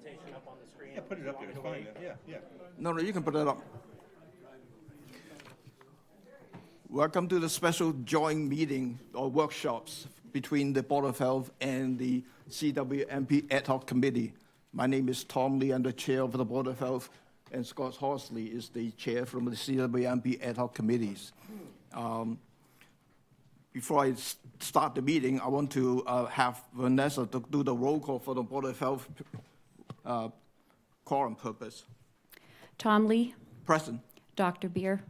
presentation up on the screen. Yeah, put it up there. It's fine. Yeah. No, you can put it up. Welcome to the special joint meeting or workshops between the Board of Health and the CWMP Ad Hoc Committee. My name is Tom Lee. I'm the chair of the Board of Health, and Scott Horsley is the chair from the CWMP Ad Hoc Committees. Before I start the meeting, I want to have Vanessa to do the roll call for the Board of Health quorum purpose. Tom Lee. Present. Dr. Beer.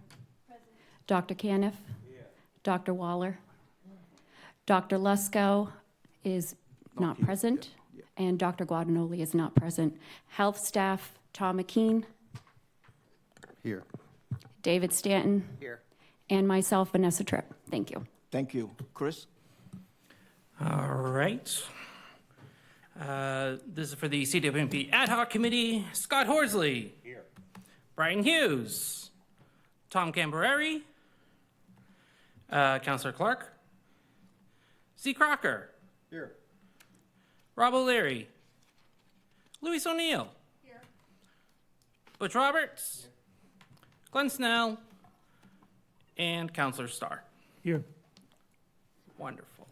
Present. Dr. Caniff. Yeah. Dr. Waller. Dr. Lusko is not present, yeah. And Dr. Guadagnoli is not present. Health staff, Tom McKean. Here. David Stanton. Here. And myself, Vanessa Tripp. Thank you. Thank you. Chris? All right. This is for the CWMP Ad Hoc Committee. Scott Horsley. Here. Brian Hughes. Tom Cambereri. Councillor Clark. Z. Crocker. Here. Rob O'Leary. Louis O'Neill. Here. Butch Roberts. Here. Glenn Snell. And Councillor Starr. Here. Wonderful.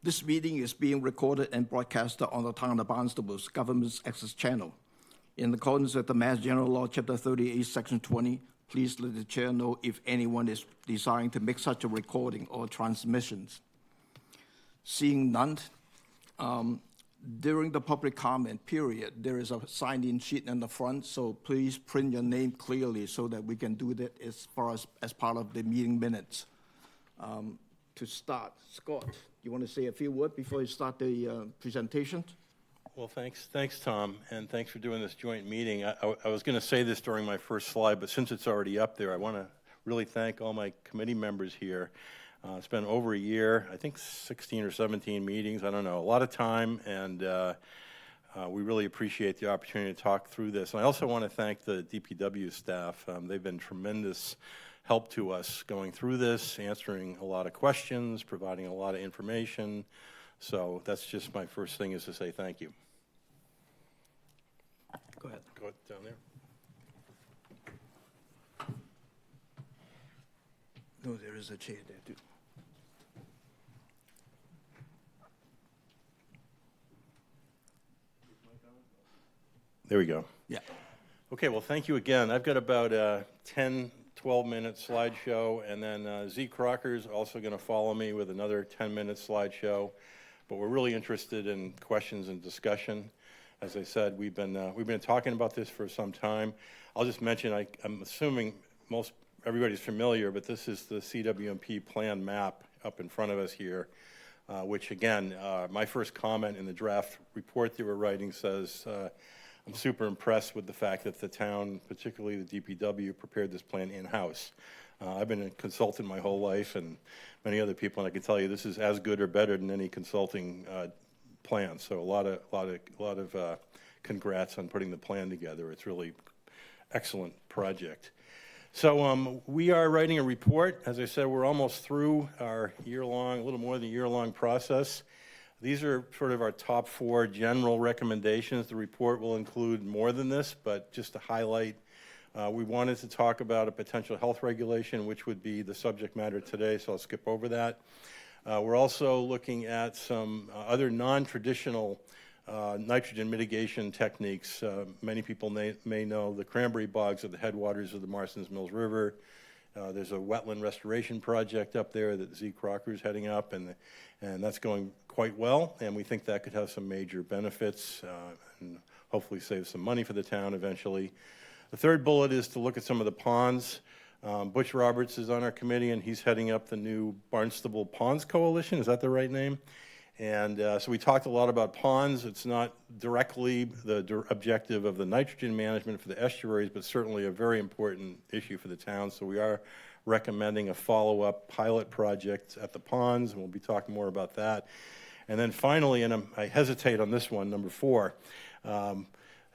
This meeting is being recorded and broadcasted on the Town of Barnstable's Government Access Channel. In accordance with the Mass General Law, Chapter 38, Section 20, please let the chair know if anyone is desiring to make such a recording or transmissions. Seeing none, during the public comment period, there is a sign-in sheet in the front, so please print your name clearly so that we can do that as part of the meeting minutes. To start, Scott, you want to say a few words before you start the presentation? Well, thanks, Tom, and thanks for doing this joint meeting. I was going to say this during my first slide, but since it's already up there, I want to really thank all my committee members here. It's been over a year, I think 16 or 17 meetings, I don't know, a lot of time, and we really appreciate the opportunity to talk through this. And I also want to thank the DPW staff. They've been tremendous help to us going through this, answering a lot of questions, providing a lot of information. So that's just my first thing, is to say thank you. Go ahead. Go down there. No, there is a chair there too. There we go. Yeah. Okay, well, thank you again. I've got about a 10, 12-minute slideshow, and then Z. Crocker is also going to follow me with another 10-minute slideshow. But we're really interested in questions and discussion. As I said, we've been talking about this for some time. I'll just mention, I'm assuming everybody's familiar, but this is the CWMP plan map up in front of us here, which again, my first comment in the draft report they were writing says, I'm super impressed with the fact that the town, particularly the DPW, prepared this plan in-house. I've been a consultant my whole life, and many other people, and I can tell you this is as good or better than any consulting plan. So a lot of congrats on putting the plan together. It's really excellent project. So we are writing a report. As I said, we're almost through our year-long, a little more than a year-long process. These are sort of our top 4 general recommendations. The report will include more than this, but just to highlight, we wanted to talk about a potential health regulation, which would be the subject matter today, so I'll skip over that. We're also looking at some other non-traditional nitrogen mitigation techniques. Many people may know the cranberry bogs at the headwaters of the Marston's Mills River. There's a wetland restoration project up there that Z. Crocker is heading up, and that's going quite well, and we think that could have some major benefits and hopefully save some money for the town eventually. The third bullet is to look at some of the ponds. Butch Roberts is on our committee, and he's heading up the new Barnstable Ponds Coalition. Is that the right name? And so we talked a lot about ponds. It's not directly the objective of the nitrogen management for the estuaries, but certainly a very important issue for the town. So we are recommending a follow-up pilot project at the ponds, and we'll be talking more about that. And then finally, and I hesitate on this one, number 4,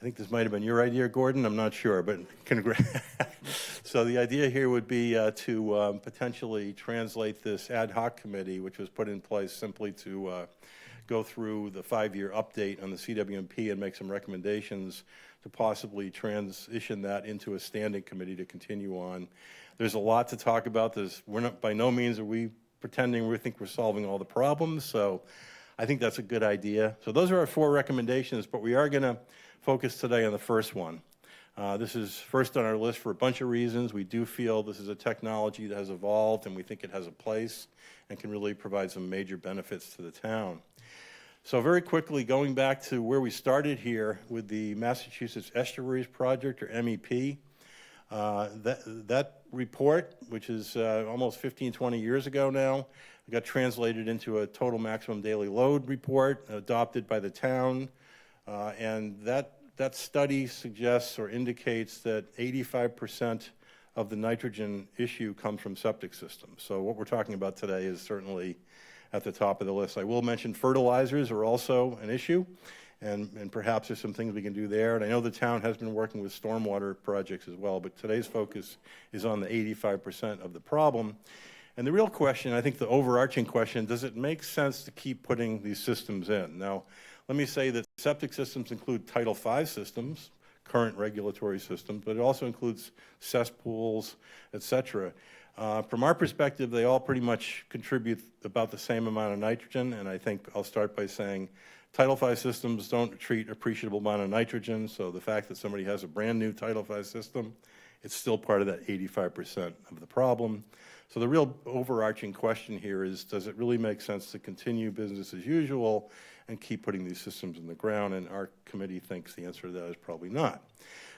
I think this might have been your idea, Gordon, I'm not sure, but so the idea here would be to potentially translate this ad hoc committee, which was put in place simply to go through the 5-year update on the CWMP and make some recommendations to possibly transition that into a standing committee to continue on. There's a lot to talk about. We're not, by no means are we pretending we think we're solving all the problems, so I think that's a good idea. So those are our 4 recommendations, but we are going to focus today on the first one. This is first on our list for a bunch of reasons. We do feel this is a technology that has evolved, and we think it has a place and can really provide some major benefits to the town. So very quickly, going back to where we started here with the Massachusetts Estuaries Project, or MEP, that report, which is almost 15, 20 years ago now, got translated into a total maximum daily load report adopted by the town. And that study suggests or indicates that 85% of the nitrogen issue comes from septic systems. So what we're talking about today is certainly at the top of the list. I will mention fertilizers are also an issue, and perhaps there's some things we can do there. And I know the town has been working with stormwater projects as well, but today's focus is on the 85% of the problem. And the real question, I think the overarching question, does it make sense to keep putting these systems in? Now, let me say that septic systems include Title V systems, current regulatory systems, but it also includes cesspools, et cetera. From our perspective, they all pretty much contribute about the same amount of nitrogen, and I think I'll start by saying Title V systems don't treat appreciable amount of nitrogen, so the fact that somebody has a brand new Title V system, it's still part of that 85% of the problem. So the real overarching question here is, does it really make sense to continue business as usual and keep putting these systems in the ground? And our committee thinks the answer to that is probably not.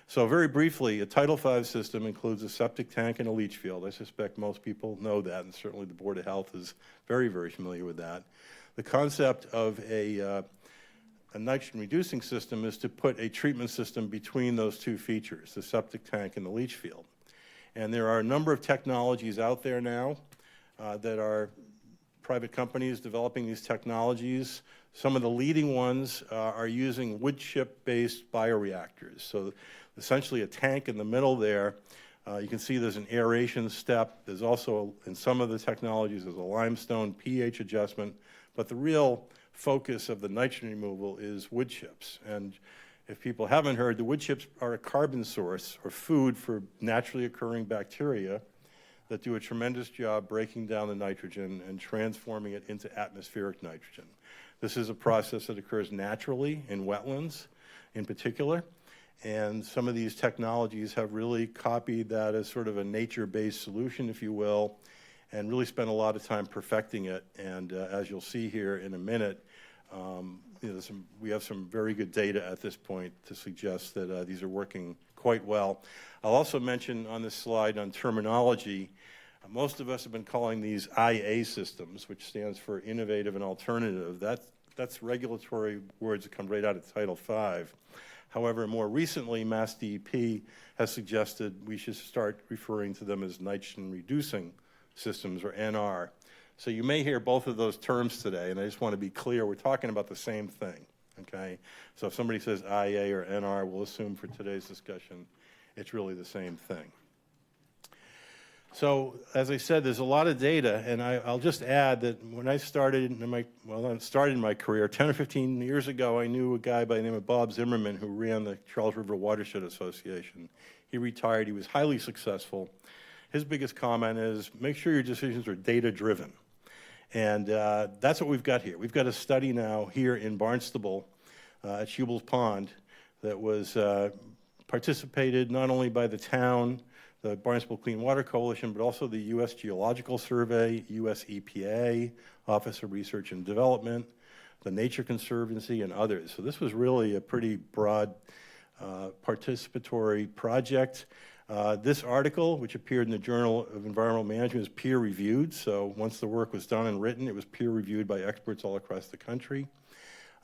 So very briefly, a Title V system includes a septic tank and a leach field. I suspect most people know that, and certainly the Board of Health is very, very familiar with that. The concept of a nitrogen-reducing system is to put a treatment system between those two features, the septic tank and the leach field. And there are a number of technologies out there now that are private companies developing these technologies. Some of the leading ones are using wood chip-based bioreactors. So essentially a tank in the middle there. You can see there's an aeration step. There's also, in some of the technologies, there's a limestone pH adjustment. But the real focus of the nitrogen removal is wood chips. And if people haven't heard, the wood chips are a carbon source or food for naturally occurring bacteria that do a tremendous job breaking down the nitrogen and transforming it into atmospheric nitrogen. This is a process that occurs naturally in wetlands in particular, and some of these technologies have really copied that as sort of a nature-based solution, if you will, and really spent a lot of time perfecting it. And as you'll see here in a minute, we have some very good data at this point to suggest that these are working quite well. I'll also mention on this slide on terminology, most of us have been calling these IA systems, which stands for innovative and alternative. That's regulatory words that come right out of Title V. However, more recently, Mass DEP has suggested we should start referring to them as nitrogen-reducing systems, or NR. So you may hear both of those terms today, and I just want to be clear, we're talking about the same thing, okay? So if somebody says IA or NR, we'll assume for today's discussion it's really the same thing. So as I said, there's a lot of data, and I'll just add that when I started in my career 10 or 15 years ago, I knew a guy by the name of Bob Zimmerman who ran the Charles River Watershed Association. He retired. He was highly successful. His biggest comment is, make sure your decisions are data-driven. And that's what we've got here. We've got a study now here in Barnstable at Hubel's Pond that was participated not only by the town, the Barnstable Clean Water Coalition, but also the U.S. Geological Survey, U.S. EPA, Office of Research and Development, the Nature Conservancy, and others. So this was really a pretty broad participatory project. This article, which appeared in the Journal of Environmental Management, is peer-reviewed. So once the work was done and written, it was peer-reviewed by experts all across the country.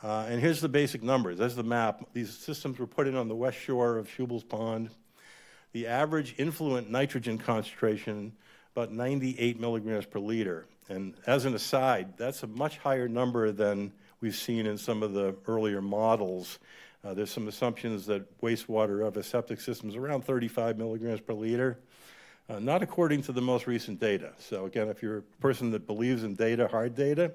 And here's the basic numbers. There's the map. These systems were put in on the west shore of Hubel's Pond. The average influent nitrogen concentration, about 98 milligrams per liter. And as an aside, that's a much higher number than we've seen in some of the earlier models. There's some assumptions that wastewater of a septic system is around 35 milligrams per liter, not according to the most recent data. So again, if you're a person that believes in data, hard data,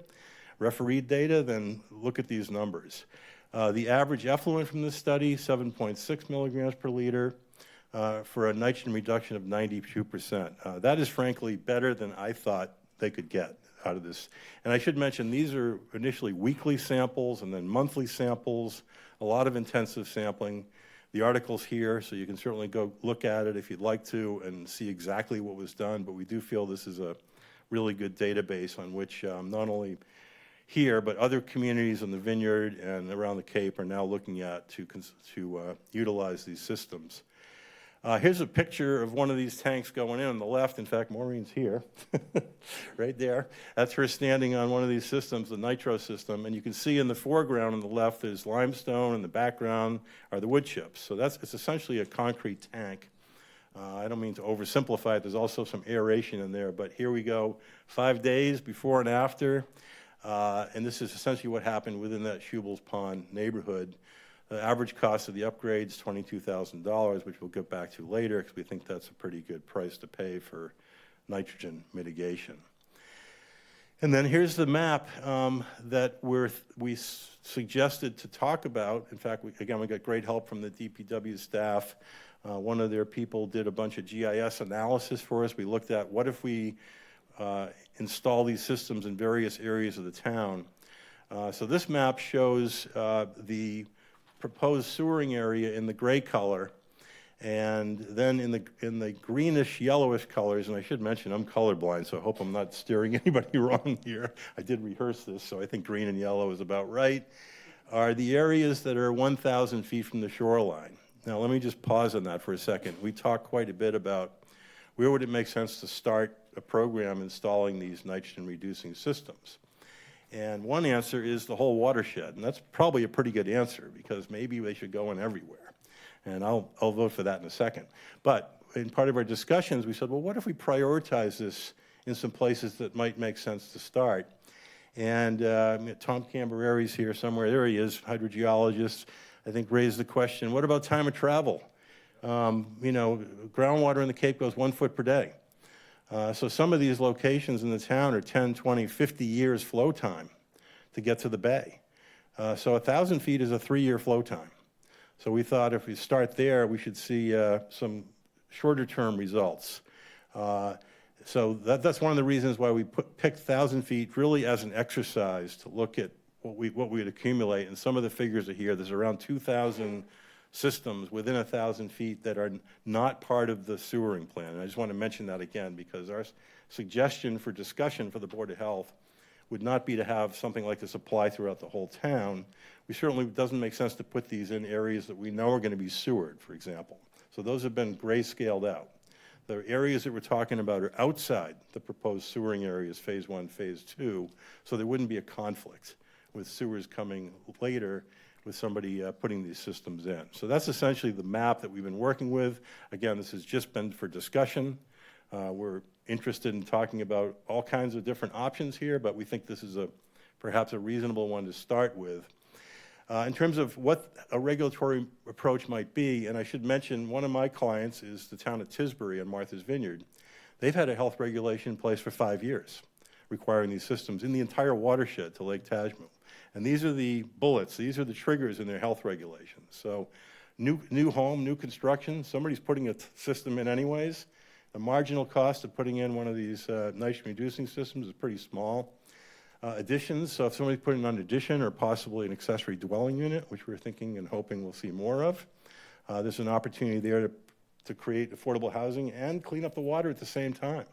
refereed data, then look at these numbers. The average effluent from this study, 7.6 milligrams per liter, for a nitrogen reduction of 92%. That is frankly better than I thought they could get out of this. And I should mention, these are initially weekly samples and then monthly samples, a lot of intensive sampling. The article's here, so you can certainly go look at it if you'd like to and see exactly what was done, but we do feel this is a really good database on which not only here, but other communities in the Vineyard and around the Cape are now looking at to utilize these systems. Here's a picture of one of these tanks going in on the left. In fact, Maureen's here, right there. That's her standing on one of these systems, the nitro system. And you can see in the foreground on the left is limestone, and the background are the wood chips. So it's essentially a concrete tank. I don't mean to oversimplify it. There's also some aeration in there. But here we go, 5 days before and after. And this is essentially what happened within that Schubel's Pond neighborhood. The average cost of the upgrade is $22,000, which we'll get back to later because we think that's a pretty good price to pay for nitrogen mitigation. And then here's the map that we suggested to talk about. In fact, we got great help from the DPW staff. One of their people did a bunch of GIS analysis for us. We looked at what if we install these systems in various areas of the town. So this map shows the proposed sewering area in the gray color, and then in the greenish yellowish colors, and I should mention I'm colorblind, so I hope I'm not steering anybody wrong here. I did rehearse this, so I think green and yellow is about right, are the areas that are 1,000 feet from the shoreline. Now let me just pause on that for a second. We talked quite a bit about where would it make sense to start a program installing these nitrogen reducing systems. And one answer is the whole watershed, and that's probably a pretty good answer because maybe they should go in everywhere. And I'll vote for that in a second. But in part of our discussions, we said, well, what if we prioritize this in some places that might make sense to start? And Tom Cambereri's here somewhere. There he is, hydrogeologist, I think raised the question, what about time of travel? Groundwater in the Cape goes 1 foot per day. So some of these locations in the town are 10, 20, 50 years flow time to get to the bay. So 1,000 feet is a 3-year flow time. So we thought if we start there, we should see some shorter term results. So that's one of the reasons why we picked 1,000 feet really as an exercise to look at what we would accumulate. And some of the figures are here. There's around 2,000 systems within 1,000 feet that are not part of the sewering plan. And I just want to mention that again because our suggestion for discussion for the Board of Health would not be to have something like this apply throughout the whole town. We certainly, doesn't make sense to put these in areas that we know are going to be sewered, for example. So those have been gray-scaled out. The areas that we're talking about are outside the proposed sewering areas, phase 1, phase 2, so there wouldn't be a conflict with sewers coming later with somebody putting these systems in. So that's essentially the map that we've been working with. Again, this has just been for discussion. We're interested in talking about all kinds of different options here, but we think this is perhaps a reasonable one to start with. In terms of what a regulatory approach might be, and I should mention one of my clients is the town of Tisbury on Martha's Vineyard. They've had a health regulation in place for 5 years requiring these systems in the entire watershed to Lake Tajmu. And these are the bullets, these are the triggers in their health regulations. So new home, new construction, somebody's putting a system in anyways. The marginal cost of putting in one of these nitrogen reducing systems is pretty small. Additions, so if somebody's putting an addition or possibly an accessory dwelling unit, which we're thinking and hoping we'll see more of, there's an opportunity there to create affordable housing and clean up the water at the same time.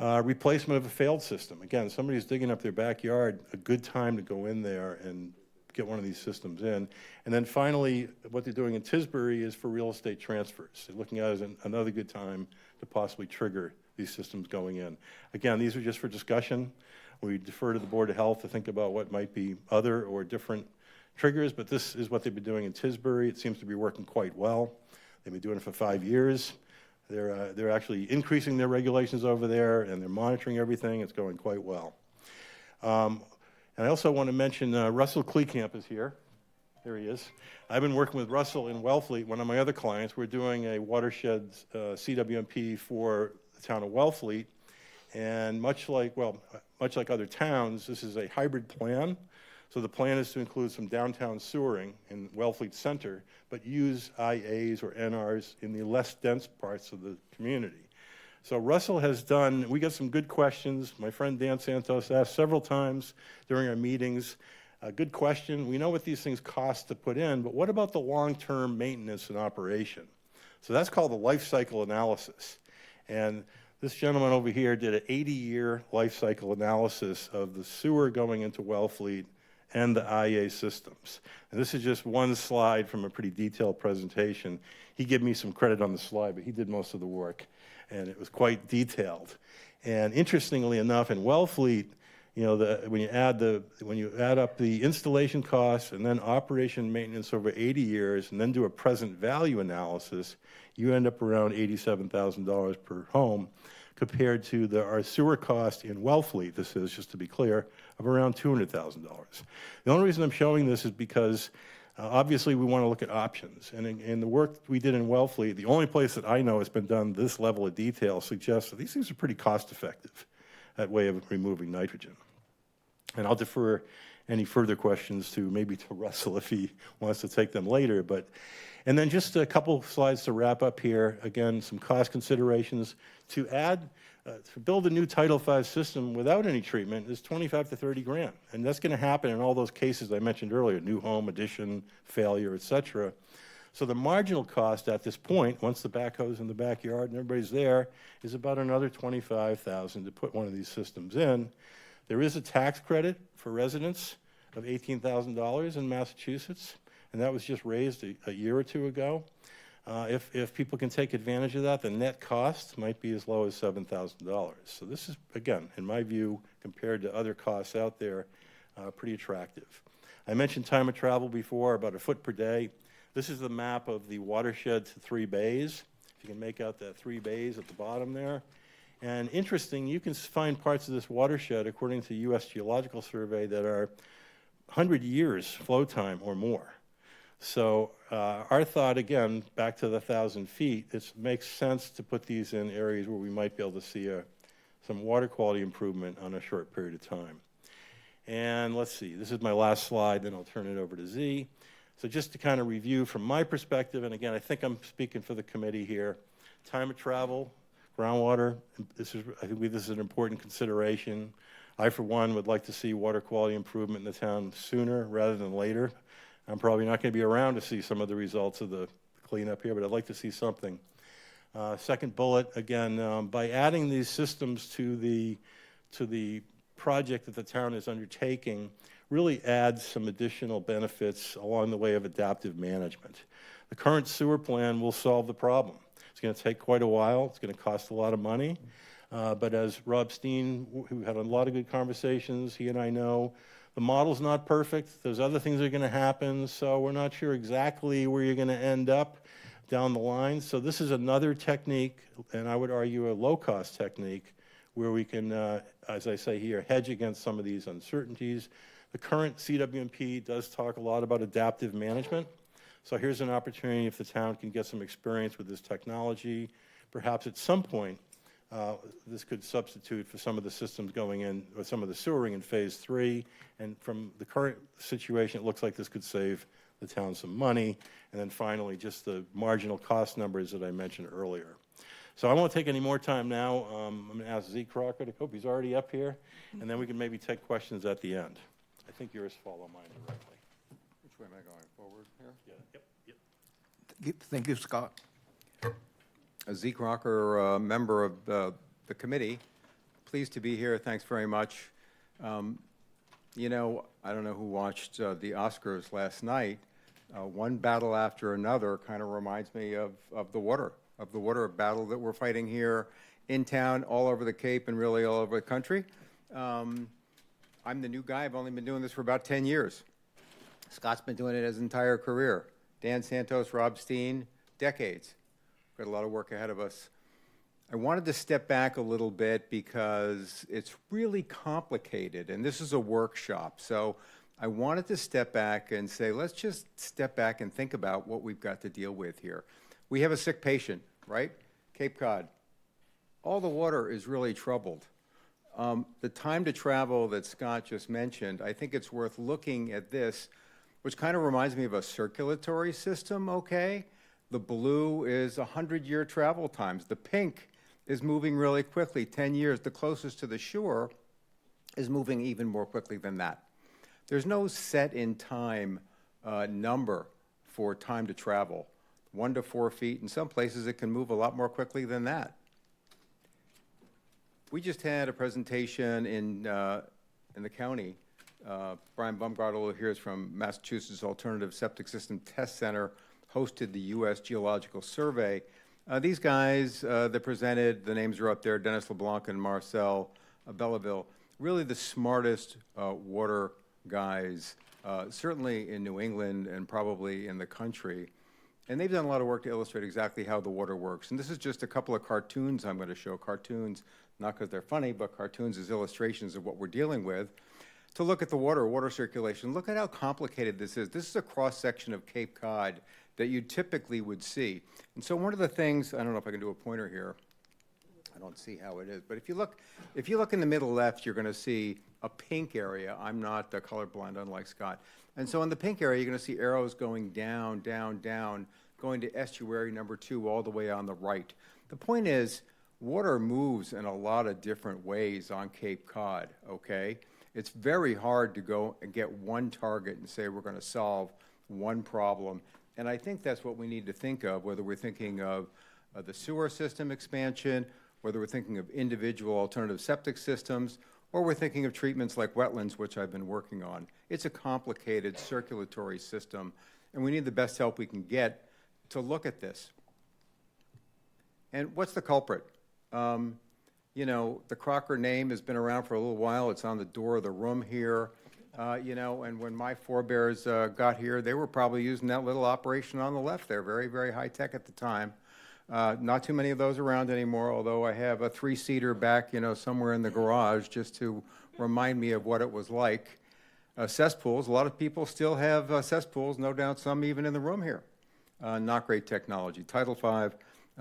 Replacement of a failed system. Again, somebody's digging up their backyard, a good time to go in there and get one of these systems in. And then finally, what they're doing in Tisbury is for real estate transfers. They're looking at it as another good time to possibly trigger these systems going in. Again, these are just for discussion. We defer to the Board of Health to think about what might be other or different triggers, but this is what they've been doing in Tisbury. It seems to be working quite well. They've been doing it for 5 years. They're actually increasing their regulations over there, and they're monitoring everything. It's going quite well. And I also want to mention Russell Kleekamp is here. There he is. I've been working with Russell in Wellfleet, one of my other clients. We're doing a watershed CWMP for the town of Wellfleet. And much like other towns, this is a hybrid plan. So the plan is to include some downtown sewering in Wellfleet Center, but use IAs or NRs in the less dense parts of the community. So Russell has done, we got some good questions. My friend Dan Santos asked several times during our meetings, a good question. We know what these things cost to put in, but what about the long-term maintenance and operation? So that's called the life cycle analysis. And this gentleman over here did an 80-year life cycle analysis of the sewer going into Wellfleet and the IA systems. And this is just one slide from a pretty detailed presentation. He gave me some credit on the slide, but he did most of the work, and it was quite detailed. And interestingly enough, in Wellfleet, you know, when you add up the installation costs and then operation and maintenance over 80 years, and then do a present value analysis, you end up around $87,000 per home, compared to our sewer cost in Wellfleet, this is, just to be clear, of around $200,000. The only reason I'm showing this is because obviously we want to look at options. And in the work we did in Wellfleet, the only place that I know has been done this level of detail suggests that these things are pretty cost effective, that way of removing nitrogen. And I'll defer any further questions maybe to Russell if he wants to take them later. And then just a couple slides to wrap up here. Again, some cost considerations. To build a new Title V system without any treatment is 25 to 30 grand. And that's going to happen in all those cases I mentioned earlier, new home, addition, failure, et cetera. So the marginal cost at this point, once the backhoe's in the backyard and everybody's there, is about another $25,000 to put one of these systems in. There is a tax credit for residents of $18,000 in Massachusetts, and that was just raised a year or two ago. If people can take advantage of that, the net cost might be as low as $7,000. So this is, again, in my view, compared to other costs out there, pretty attractive. I mentioned time of travel before, about a foot per day. This is the map of the watershed to 3 bays. If you can make out that 3 bays at the bottom there. And interesting, you can find parts of this watershed, according to U.S. Geological Survey, that are 100 years flow time or more. So our thought, again, back to the 1,000 feet, it makes sense to put these in areas where we might be able to see some water quality improvement on a short period of time. And let's see, this is my last slide, then I'll turn it over to Z. So just to kind of review from my perspective, and again, I think I'm speaking for the committee here, time of travel, groundwater, I think this is an important consideration. I, for one, would like to see water quality improvement in the town sooner rather than later. I'm probably not going to be around to see some of the results of the cleanup here, but I'd like to see something. Second bullet, again, by adding these systems to the project that the town is undertaking, really adds some additional benefits along the way of adaptive management. The current sewer plan will solve the problem. It's going to take quite a while. It's going to cost a lot of money. But as Rob Steen, who had a lot of good conversations, he and I know, the model's not perfect. There's other things that are going to happen, so we're not sure exactly where you're going to end up down the line. So this is another technique, and I would argue a low-cost technique, where we can, as I say here, hedge against some of these uncertainties. The current CWMP does talk a lot about adaptive management. So here's an opportunity if the town can get some experience with this technology. Perhaps at some point, this could substitute for some of the systems going in, or some of the sewering in phase 3. And from the current situation, it looks like this could save the town some money. And then finally, just the marginal cost numbers that I mentioned earlier. So I won't take any more time now. I'm going to ask Z. Crocker, I hope he's already up here, and then we can maybe take questions at the end. I think yours follow mine directly. Which way am I going? Forward here? Yeah. Yep. Thank you, Scott. Z. Crocker, member of the committee. Pleased to be here. Thanks very much. You know, I don't know who watched the Oscars last night. One battle after another kind of reminds me of the water battle that we're fighting here in town, all over the Cape, and really all over the country. I'm the new guy. I've only been doing this for about 10 years. Scott's been doing it his entire career. Dan Santos, Rob Steen, decades. Got a lot of work ahead of us. I wanted to step back a little bit because it's really complicated, and this is a workshop. So I wanted to step back and say, let's just step back and think about what we've got to deal with here. We have a sick patient, right? Cape Cod. All the water is really troubled. The time to travel that Scott just mentioned, I think it's worth looking at this, which kind of reminds me of a circulatory system, okay? The blue is 100-year travel times. The pink is moving really quickly, 10 years. The closest to the shore is moving even more quickly than that. There's no set in time number for time to travel, 1 to 4 feet. In some places, it can move a lot more quickly than that. We just had a presentation in the county. Brian Baumgartel here is from Massachusetts Alternative Septic System Test Center, hosted the U.S. Geological Survey. These guys that presented, the names are up there, Dennis LeBlanc and Marcel Belleville, really the smartest water guys, certainly in New England and probably in the country. And they've done a lot of work to illustrate exactly how the water works. And this is just a couple of cartoons I'm going to show. Cartoons, not because they're funny, but cartoons as illustrations of what we're dealing with. To look at the water circulation, look at how complicated this is. This is a cross-section of Cape Cod that you typically would see. And so one of the things, I don't know if I can do a pointer here. I don't see how it is, but if you look in the middle left, you're going to see a pink area. I'm not colorblind, unlike Scott. And so in the pink area, you're going to see arrows going down, down, down, going to estuary number 2 all the way on the right. The point is, water moves in a lot of different ways on Cape Cod, okay? It's very hard to go and get one target and say we're going to solve one problem. And I think that's what we need to think of, whether we're thinking of the sewer system expansion, whether we're thinking of individual alternative septic systems, or we're thinking of treatments like wetlands, which I've been working on. It's a complicated circulatory system, and we need the best help we can get to look at this. And what's the culprit? You know, the Crocker name has been around for a little while. It's on the door of the room here. You know, and when my forebears got here, they were probably using that little operation on the left there, very, very high tech at the time. Not too many of those around anymore, although I have a 3-seater back, you know, somewhere in the garage just to remind me of what it was like. Cesspools, a lot of people still have cesspools, no doubt some even in the room here. Not great technology. Title V,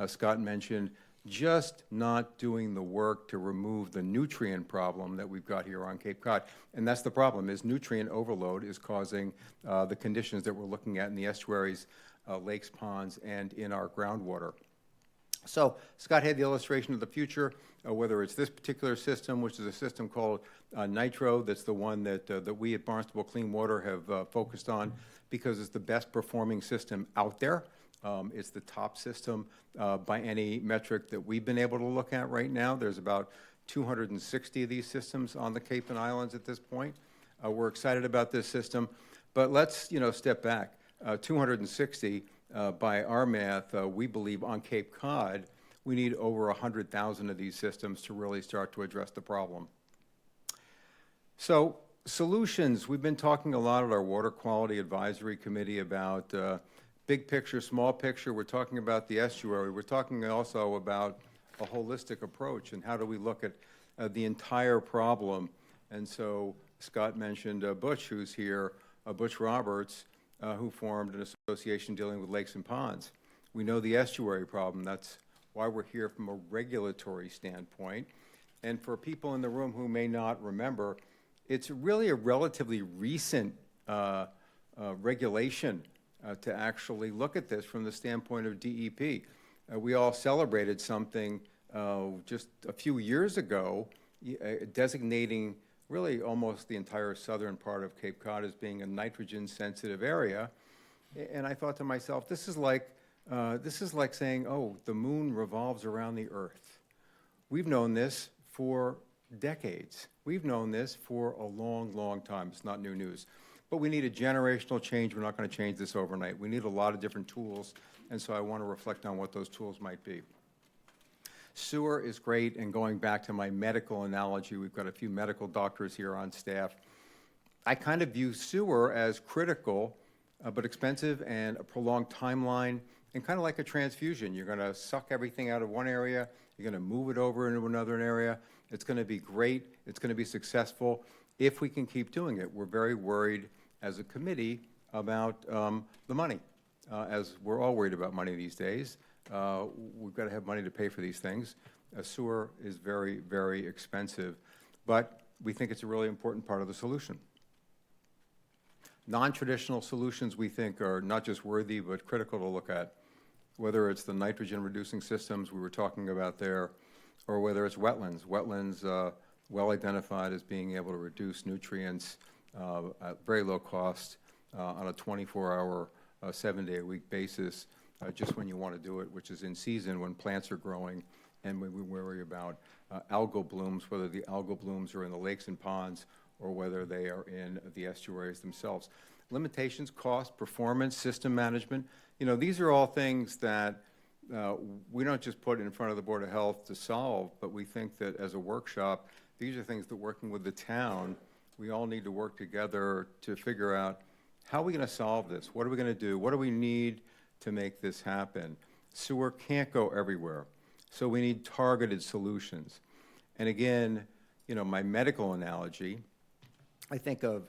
Scott mentioned, just not doing the work to remove the nutrient problem that we've got here on Cape Cod. And that's the problem, is nutrient overload is causing the conditions that we're looking at in the estuaries, lakes, ponds, and in our groundwater. So Scott had the illustration of the future, whether it's this particular system, which is a system called Nitro, that's the one that we at Barnstable Clean Water have focused on because it's the best performing system out there. It's the top system by any metric that we've been able to look at right now. There's about 260 of these systems on the Cape and Islands at this point. We're excited about this system, but let's step back. 260 by our math, we believe on Cape Cod, we need over 100,000 of these systems to really start to address the problem. So solutions, we've been talking a lot at our Water Quality Advisory Committee about big picture, small picture. We're talking about the estuary. We're talking also about a holistic approach and how do we look at the entire problem. And so Scott mentioned Butch, who's here, Butch Roberts, who formed an association dealing with lakes and ponds. We know the estuary problem. That's why we're here from a regulatory standpoint. And for people in the room who may not remember, it's really a relatively recent regulation to actually look at this from the standpoint of DEP. We all celebrated something just a few years ago, designating really almost the entire southern part of Cape Cod as being a nitrogen-sensitive area. And I thought to myself, this is like saying, oh, the moon revolves around the Earth. We've known this for decades. We've known this for a long, long time. It's not new news. But we need a generational change. We're not going to change this overnight. We need a lot of different tools, and so I want to reflect on what those tools might be. Sewer is great, and going back to my medical analogy, we've got a few medical doctors here on staff. I kind of view sewer as critical, but expensive and a prolonged timeline, and kind of like a transfusion. You're going to suck everything out of one area, you're going to move it over into another area. It's going to be great, it's going to be successful, if we can keep doing it. We're very worried as a committee about the money, as we're all worried about money these days. We've got to have money to pay for these things. A sewer is very, very expensive, but we think it's a really important part of the solution. Non-traditional solutions we think are not just worthy, but critical to look at, whether it's the nitrogen-reducing systems we were talking about there, or whether it's wetlands. Wetlands, well identified as being able to reduce nutrients at very low cost on a 24-hour, 7-day-a-week basis, just when you want to do it, which is in season when plants are growing, and when we worry about algal blooms, whether the algal blooms are in the lakes and ponds or whether they are in the estuaries themselves. Limitations, cost, performance, system management, these are all things that we don't just put in front of the Board of Health to solve, but we think that as a workshop, these are things that working with the town, we all need to work together to figure out how are we going to solve this? What are we going to do? What do we need to make this happen? Sewer can't go everywhere, so we need targeted solutions. And again, my medical analogy, I think of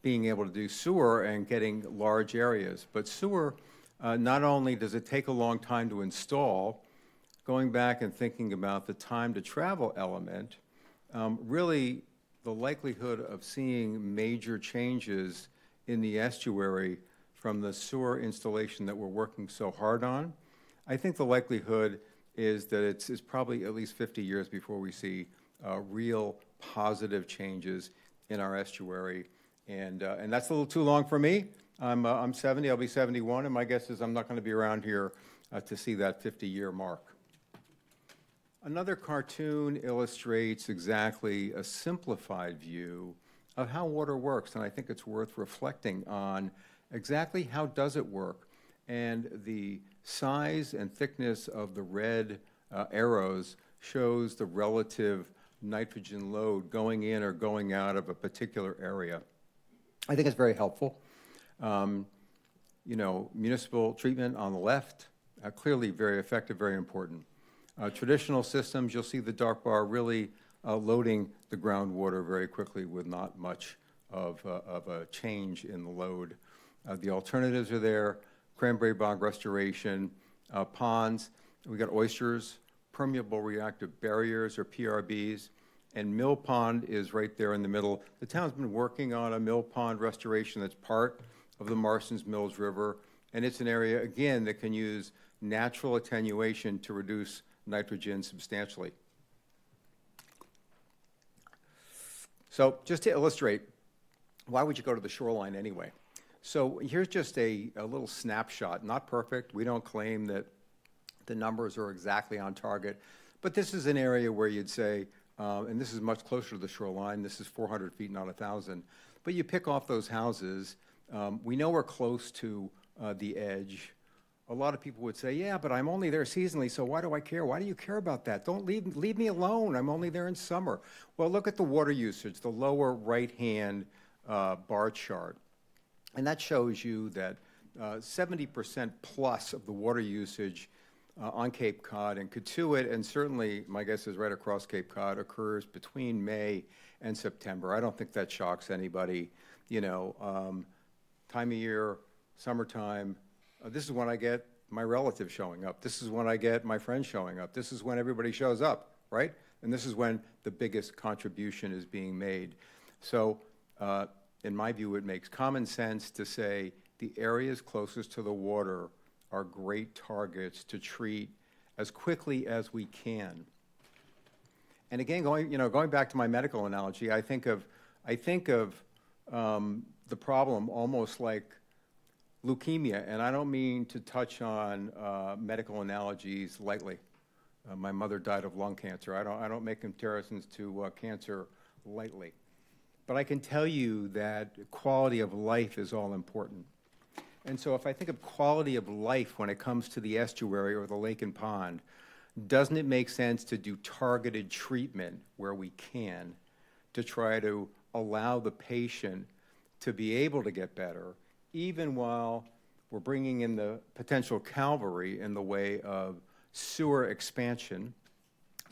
being able to do sewer and getting large areas, but sewer, not only does it take a long time to install, going back and thinking about the time to travel element, really the likelihood of seeing major changes in the estuary from the sewer installation that we're working so hard on, I think the likelihood is that it's probably at least 50 years before we see real positive changes in our estuary. And that's a little too long for me. I'm 70, I'll be 71, and my guess is I'm not going to be around here to see that 50-year mark. Another cartoon illustrates exactly a simplified view of how water works, and I think it's worth reflecting on exactly how does it work. And the size and thickness of the red arrows shows the relative nitrogen load going in or going out of a particular area. I think it's very helpful. Municipal treatment on the left, clearly very effective, very important. Traditional systems, you'll see the dark bar really loading the groundwater very quickly with not much of a change in the load. The alternatives are there: cranberry bog restoration, ponds. We got oysters, permeable reactive barriers or PRBs, and mill pond is right there in the middle. The town's been working on a mill pond restoration that's part of the Marston's Mills River, and it's an area, again, that can use natural attenuation to reduce nitrogen substantially. So just to illustrate, why would you go to the shoreline anyway? So here's just a little snapshot, not perfect. We don't claim that the numbers are exactly on target, but this is an area where you'd say, and this is much closer to the shoreline, this is 400 feet, not 1,000, but you pick off those houses. We know we're close to the edge. A lot of people would say, yeah, but I'm only there seasonally, so why do I care? Why do you care about that? Don't leave me alone. I'm only there in summer. Well, look at the water usage, the lower right-hand bar chart. And that shows you that 70% plus of the water usage on Cape Cod and Katuitt, and certainly my guess is right across Cape Cod, occurs between May and September. I don't think that shocks anybody. Time of year, summertime, this is when I get my relatives showing up. This is when I get my friends showing up. This is when everybody shows up, right? And this is when the biggest contribution is being made. So in my view, it makes common sense to say the areas closest to the water are great targets to treat as quickly as we can. And again, going back to my medical analogy, I think of the problem almost like leukemia, and I don't mean to touch on medical analogies lightly. My mother died of lung cancer. I don't make comparisons to cancer lightly. But I can tell you that quality of life is all important. And so if I think of quality of life when it comes to the estuary or the lake and pond, doesn't it make sense to do targeted treatment where we can to try to allow the patient to be able to get better, even while we're bringing in the potential cavalry in the way of sewer expansion,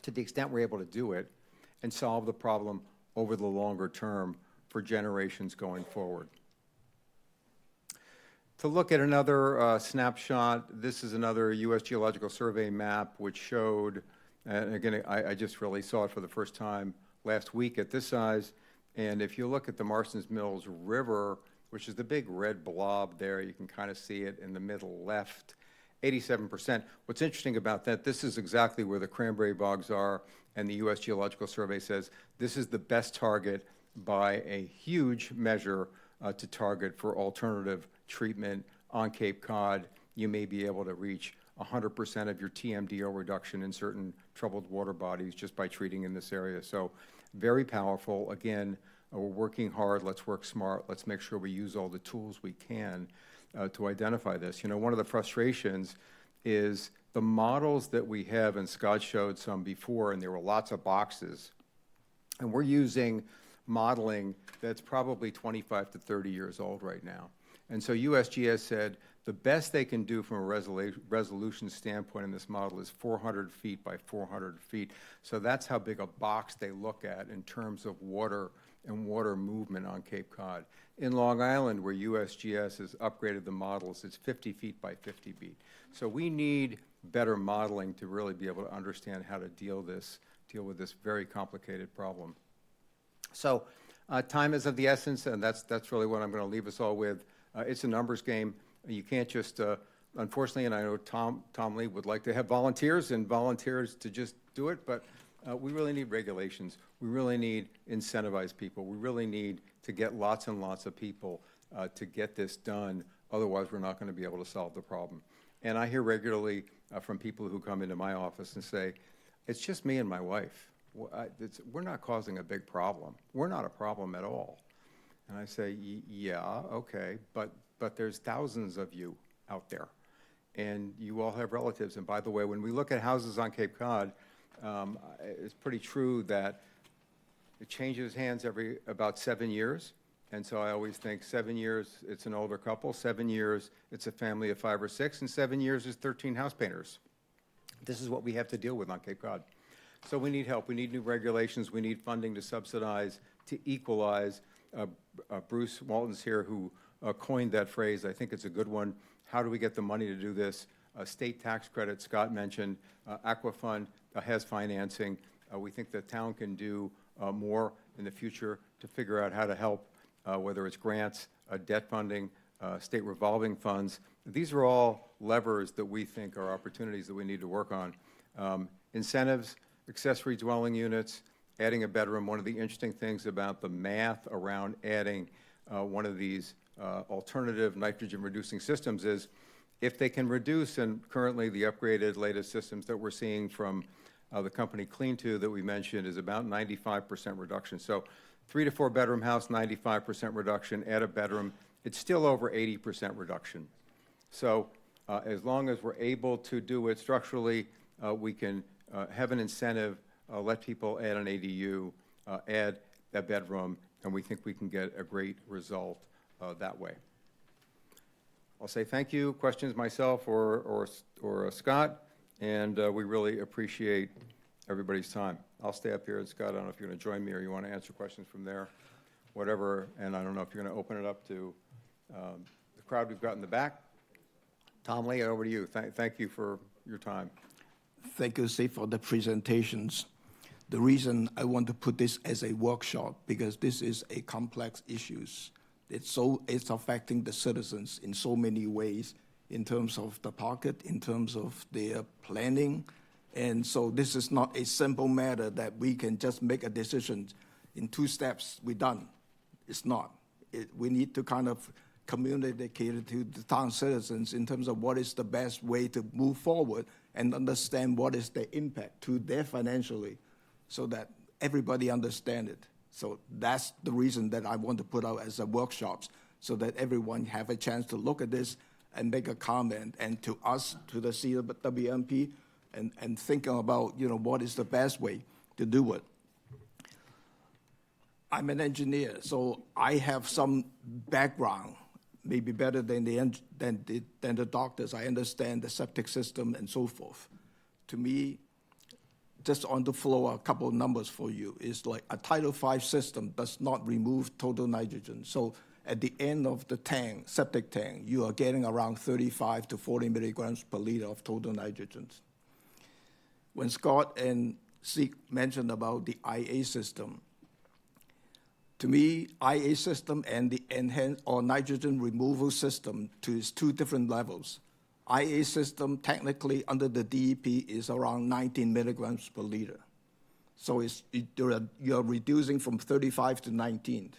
to the extent we're able to do it, and solve the problem over the longer term for generations going forward. To look at another snapshot, this is another U.S. Geological Survey map which showed, and again, I just really saw it for the first time last week at this size, and if you look at the Marston's Mills River, which is the big red blob there, you can kind of see it in the middle left, 87%. What's interesting about that, this is exactly where the cranberry bogs are, and the U.S. Geological Survey says this is the best target by a huge measure to target for alternative treatment on Cape Cod. You may be able to reach 100% of your TMDO reduction in certain troubled water bodies just by treating in this area. So very powerful. Again, we're working hard. Let's work smart. Let's make sure we use all the tools we can to identify this. You know, one of the frustrations is the models that we have, and Scott showed some before, and there were lots of boxes, and we're using modeling that's probably 25 to 30 years old right now. And so USGS said the best they can do from a resolution standpoint in this model is 400 feet by 400 feet. So that's how big a box they look at in terms of water and water movement on Cape Cod. In Long Island, where USGS has upgraded the models, it's 50 feet by 50 feet. So we need better modeling to really be able to understand how to deal with this very complicated problem. So time is of the essence, and that's really what I'm going to leave us all with. It's a numbers game. You can't just, unfortunately, and I know Tom Lee would like to have volunteers to just do it, but we really need regulations. We really need incentivized people. We really need to get lots and lots of people to get this done. Otherwise, we're not going to be able to solve the problem. And I hear regularly from people who come into my office and say, it's just me and my wife. We're not causing a big problem. We're not a problem at all. And I say, yeah, okay, but there's thousands of you out there, and you all have relatives. And by the way, when we look at houses on Cape Cod, it's pretty true that it changes hands every about 7 years. And so I always think 7 years, it's an older couple, 7 years, it's a family of 5 or 6, and 7 years is 13 house painters. This is what we have to deal with on Cape Cod. So we need help. We need new regulations. We need funding to subsidize, to equalize. Bruce Walton's here, who coined that phrase. I think it's a good one. How do we get the money to do this? State tax credit, Scott mentioned. Aquafund has financing. We think the town can do more in the future to figure out how to help, whether it's grants, debt funding, state revolving funds. These are all levers that we think are opportunities that we need to work on. Incentives, accessory dwelling units, adding a bedroom. One of the interesting things about the math around adding one of these alternative nitrogen-reducing systems is if they can reduce, and currently the upgraded latest systems that we're seeing from the company Clean2 that we mentioned is about 95% reduction. So 3 to 4 bedroom house, 95% reduction, add a bedroom, it's still over 80% reduction. So as long as we're able to do it structurally, we can have an incentive, let people add an ADU, add a bedroom, and we think we can get a great result that way. I'll say thank you. Questions, myself or Scott, and we really appreciate everybody's time. I'll stay up here, and Scott, I don't know if you're going to join me or you want to answer questions from there, whatever, and I don't know if you're going to open it up to the crowd we've got in the back. Tom Lee, over to you. Thank you for your time. Thank you, Steve, for the presentations. The reason I want to put this as a workshop, because this is a complex issue. It's affecting the citizens in so many ways, in terms of the pocket, in terms of their planning. And so this is not a simple matter that we can just make a decision in 2 steps, we're done. It's not. We need to kind of communicate to the town citizens in terms of what is the best way to move forward and understand what is the impact to their financially, so that everybody understand it. So that's the reason that I want to put out as a workshops, so that everyone have a chance to look at this and make a comment, and to us, to the CWMP, and thinking about, you know, what is the best way to do it. I'm an engineer, so I have some background, maybe better than the doctors. I understand the septic system and so forth. To me, just on the floor, a couple of numbers for you. Is like a Title V system does not remove total nitrogen. So at the end of the tank, septic tank, you are getting around 35 to 40 milligrams per liter of total nitrogen. When Scott and Zeke mentioned about the IA system, to me, IA system and the enhanced or nitrogen removal system is two different levels. IA system, technically, under the DEP, is around 19 milligrams per liter. So you're reducing from 35 to 19.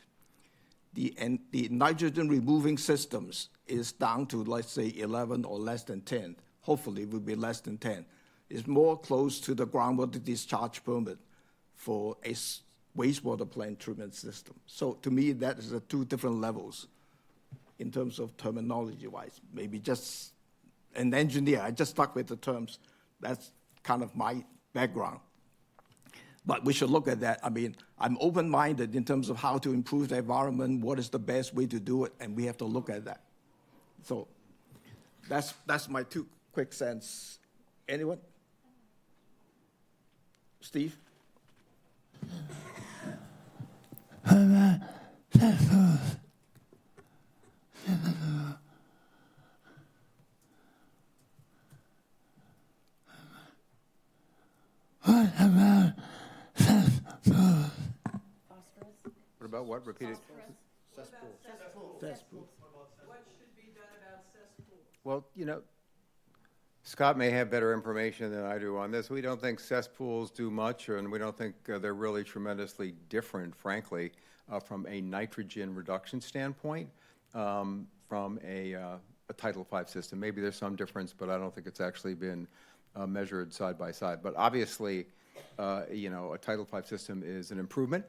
The nitrogen removing systems is down to, let's say, 11 or less than 10. Hopefully, it will be less than 10. It's more close to the groundwater discharge permit for a wastewater plant treatment system. So to me, that is the two different levels in terms of terminology-wise. Maybe just an engineer, I just stuck with the terms. That's kind of my background. But we should look at that. I mean, I'm open-minded in terms of how to improve the environment, what is the best way to do it, and we have to look at that. So that's my 2 quick cents. Anyone? Steve? What about what? Repeat it. Well, Scott may have better information than I do on this. We don't think cesspools do much, and we don't think they're really tremendously different, frankly, from a nitrogen reduction standpoint from a Title V system. Maybe there's some difference, but I don't think it's actually been measured side by side. But obviously, a Title V system is an improvement.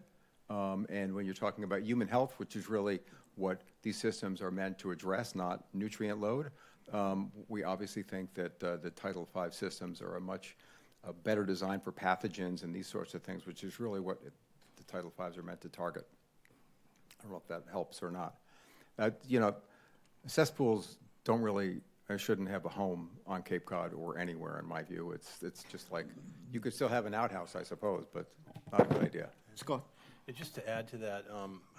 And when you're talking about human health, which is really what these systems are meant to address, not nutrient load, we obviously think that the Title V systems are a much better design for pathogens and these sorts of things, which is really what the Title Vs are meant to target. I don't know if that helps or not. Cesspools don't really, shouldn't have a home on Cape Cod or anywhere, in my view. It's just like, you could still have an outhouse, I suppose, but not a good idea. Scott? Just to add to that,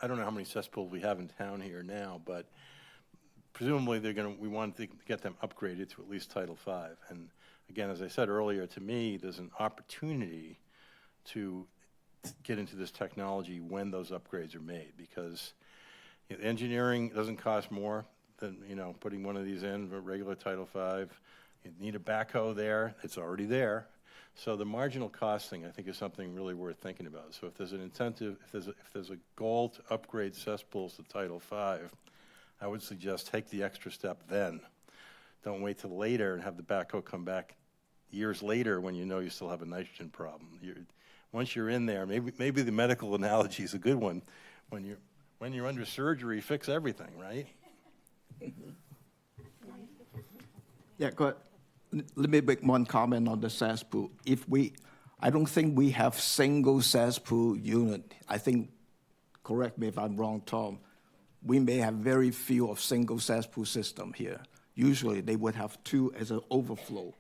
I don't know how many cesspools we have in town here now, but presumably we want to get them upgraded to at least Title V. And again, as I said earlier, to me, there's an opportunity to get into this technology when those upgrades are made, because engineering doesn't cost more than putting one of these in a regular Title V. You need a backhoe there; it's already there. So the marginal costing, I think, is something really worth thinking about. So if there's an incentive, if there's a goal to upgrade cesspools to Title V, I would suggest take the extra step then. Don't wait till later and have the backhoe come back years later when you still have a nitrogen problem. Once you're in there, maybe the medical analogy is a good one. When you're under surgery, fix everything, right? Yeah, go ahead. Let me make one comment on the cesspool. I don't think we have single cesspool unit. I think, correct me if I'm wrong, Tom, we may have very few of single cesspool system here. Usually they would have 2 as an overflow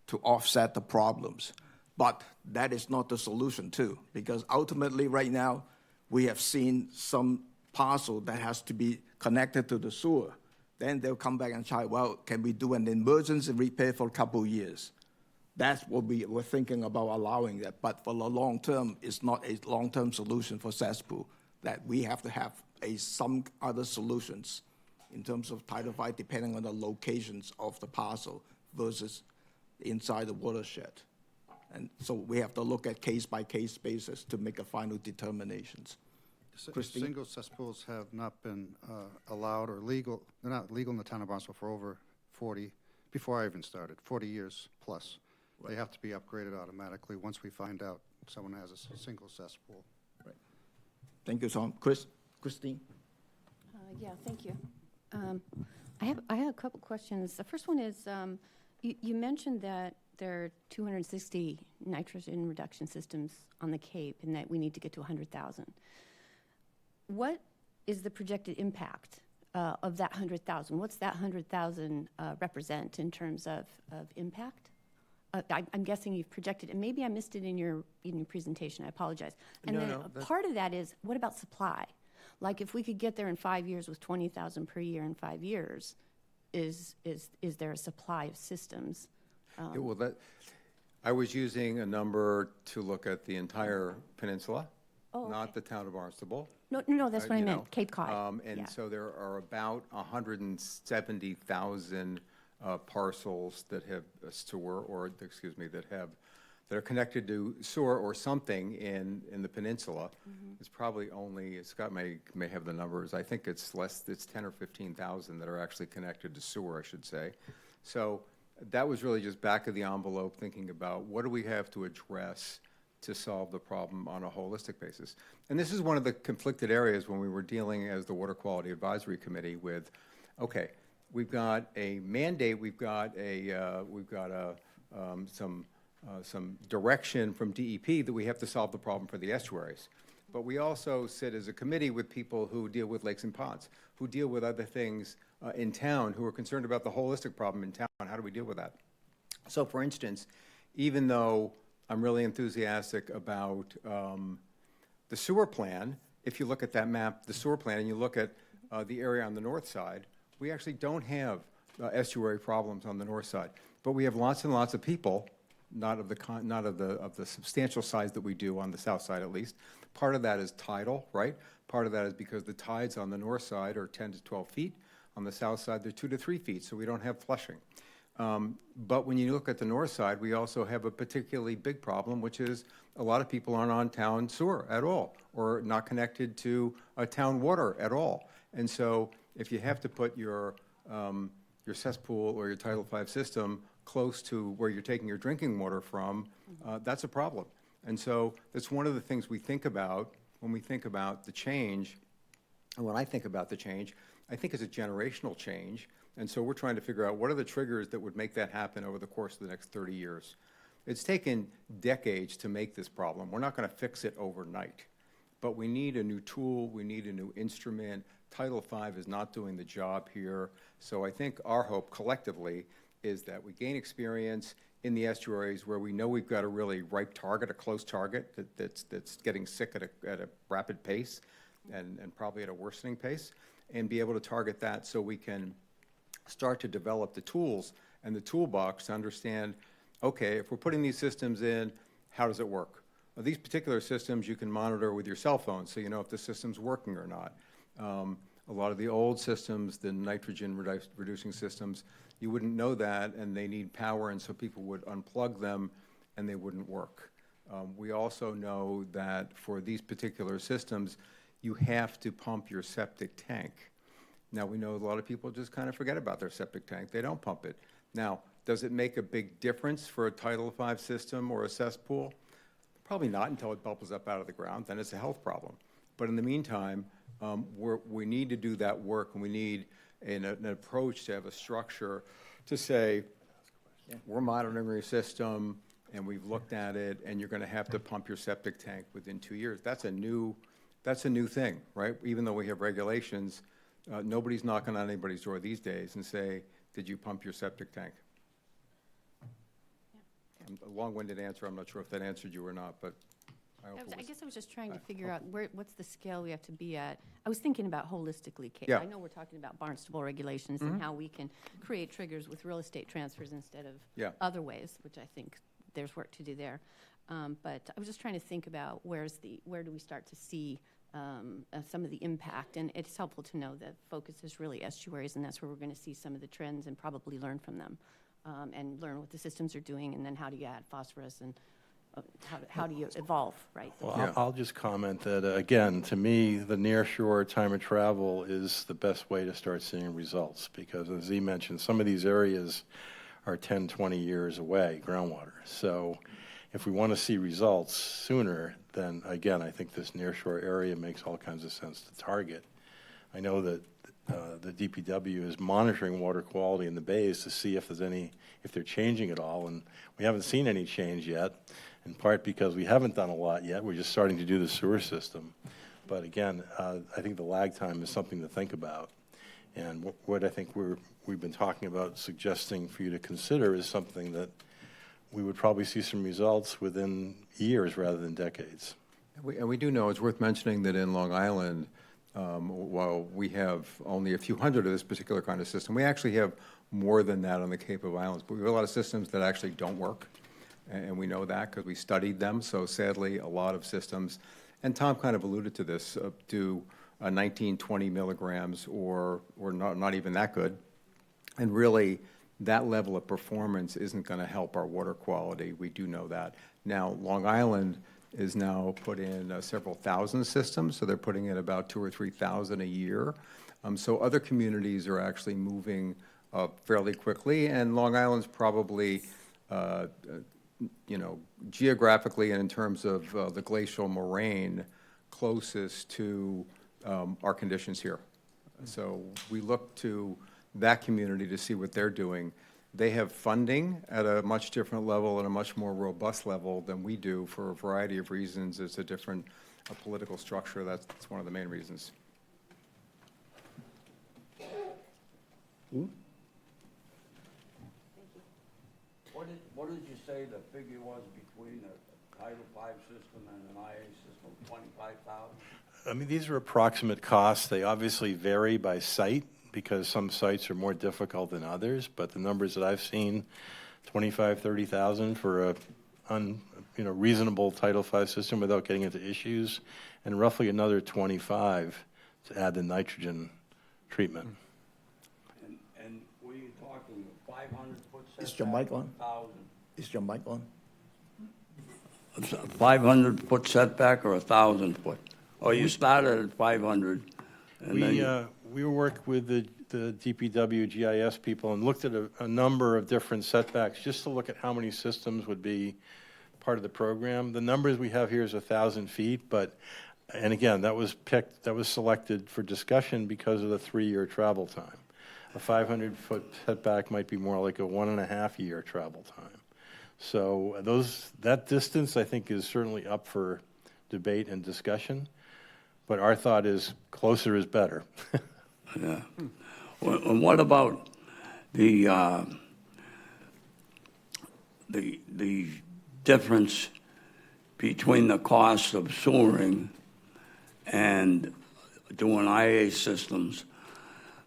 to offset the problems. But that is not the solution too, because ultimately right now we have seen some parcel that has to be connected to the sewer. Then they'll come back and try, well, can we do an emergency repair for a couple of years? That's what we were thinking about allowing that. But for the long term, it's not a long-term solution for cesspool, that we have to have some other solutions in terms of Title V, depending on the locations of the parcel versus inside the watershed. And so we have to look at case-by-case basis to make a final determinations. Christine? Single cesspools have not been allowed or legal. They're not legal in the town of Barnstable for over 40, before I even started, 40 years plus. Right. They have to be upgraded automatically once we find out someone has a single cesspool. Right. Thank you, Tom. Christine? Yeah, thank you. I have a couple questions. The first one is, you mentioned that there are 260 nitrogen reduction systems on the Cape and that we need to get to 100,000. What is the projected impact of that 100,000? What's that 100,000 represent in terms of impact? I'm guessing you've projected, and maybe I missed it in your presentation, I apologize. And No, then no, that's- part of that is, what about supply? Like, if we could get there in 5 years with 20,000 per year in 5 years, is there a supply of systems? Yeah, well, I was using a number to look at the entire peninsula, Oh, not okay. the town of Barnstable. No, that's what I you meant, know. Cape Cod. Yeah. And so there are about 170,000 parcels that have a sewer, or, excuse me, that are connected to sewer or something in the peninsula. It's probably only, Scott may have the numbers, I think it's 10 or 15,000 that are actually connected to sewer, I should say. So that was really just back of the envelope, thinking about what do we have to address to solve the problem on a holistic basis. And this is one of the conflicted areas when we were dealing as the Water Quality Advisory Committee with, okay, we've got a mandate, we've got some direction from DEP that we have to solve the problem for the estuaries. But we also sit as a committee with people who deal with lakes and ponds, who deal with other things in town, who are concerned about the holistic problem in town. How do we deal with that? So, for instance, even though I'm really enthusiastic about the sewer plan, if you look at that map, the sewer plan, and you look at the area on the north side, we actually don't have estuary problems on the north side. But we have lots and lots of people, not of the substantial size that we do on the south side at least. Part of that is tidal, right? Part of that is because the tides on the north side are 10 to 12 feet. On the south side, they're 2 to 3 feet, so we don't have flushing. But when you look at the north side, we also have a particularly big problem, which is a lot of people aren't on town sewer at all, or not connected to town water at all. And so if you have to put your cesspool or your Title V system close to where you're taking your drinking water from, that's a problem. And so that's one of the things we think about when we think about the change. And when I think about the change, I think it's a generational change. And so we're trying to figure out what are the triggers that would make that happen over the course of the next 30 years. It's taken decades to make this problem. We're not going to fix it overnight. But we need a new tool. We need a new instrument. Title V is not doing the job here. So I think our hope collectively is that we gain experience in the estuaries where we know we've got a really ripe target, a close target that's getting sick at a rapid pace and probably at a worsening pace, and be able to target that so we can start to develop the tools and the toolbox to understand, okay, if we're putting these systems in, how does it work? These particular systems you can monitor with your cell phone, so you know if the system's working or not. A lot of the old systems, the nitrogen reducing systems, you wouldn't know that, and they need power, and so people would unplug them, and they wouldn't work. We also know that for these particular systems, you have to pump your septic tank. Now, we know a lot of people just kind of forget about their septic tank. They don't pump it. Now, does it make a big difference for a Title V system or a cesspool? Probably not until it bubbles up out of the ground. Then it's a health problem. But in the meantime, we need to do that work, and we need an approach to have a structure to say, we're monitoring your system, and we've looked at it, and you're going to have to pump your septic tank within 2 years. That's a new thing, right? Even though we have regulations, nobody's knocking on anybody's door these days and say, did you pump your septic tank? A long-winded answer. I'm not sure if that answered you or not, but I hope it was. I guess I was just trying to figure out what's the scale we have to be at. I was thinking about holistically, Kate. Yeah. I know we're talking about Barnstable regulations and how we can create triggers with real estate transfers instead of other ways, which I think there's work to do there. But I was just trying to think about where do we start to see some of the impact, and it's helpful to know that focus is really estuaries, and that's where we're going to see some of the trends and probably learn from them, and learn what the systems are doing, and then how do you add phosphorus, and how do you evolve, right? Well, I'll just comment that, again, to me, the nearshore time of travel is the best way to start seeing results, because as he mentioned, some of these areas are 10, 20 years away, groundwater. So if we want to see results sooner, then again, I think this nearshore area makes all kinds of sense to target. I know that the DPW is monitoring water quality in the bays to see if they're changing at all, and we haven't seen any change yet, in part because we haven't done a lot yet. We're just starting to do the sewer system. But again, I think the lag time is something to think about. And what I think we've been talking about suggesting for you to consider is something that we would probably see some results within years rather than decades. And we do know, it's worth mentioning that in Long Island, while we have only a few hundred of this particular kind of system, we actually have more than that on the Cape of Islands. But we have a lot of systems that actually don't work, and we know that because we studied them. So sadly, a lot of systems, and Tom kind of alluded to this, do 19, 20 milligrams or not even that good. And really, that level of performance isn't going to help our water quality. We do know that. Now, Long Island is now put in several thousand systems, so they're putting in about 2,000 or 3,000 a year. So other communities are actually moving fairly quickly, and Long Island's probably, geographically and in terms of the glacial moraine, closest to our conditions here. So we look to that community to see what they're doing. They have funding at a much different level and a much more robust level than we do for a variety of reasons. It's a different political structure. That's one of the main reasons. What did you say the figure was between a Title V system and an IA system, 25,000? I mean, these are approximate costs. They obviously vary by site because some sites are more difficult than others, but the numbers that I've seen, 25,000, 30,000 for a reasonable Title V system without getting into issues, and roughly another 25 to add the nitrogen treatment. And were you talking 500-foot setback? Is your mic on? 1,000? Is your mic on? 500-foot setback or 1,000-foot? Or you started at 500? We worked with the DPW GIS people and looked at a number of different setbacks just to look at how many systems would be part of the program. The numbers we have here is 1,000 feet, and again, that was selected for discussion because of the 3-year travel time. A 500-foot setback might be more like a 1.5-year travel time. So that distance, I think, is certainly up for debate and discussion. But our thought is closer is better. Yeah. And what about the difference between the cost of sewering and doing IA systems?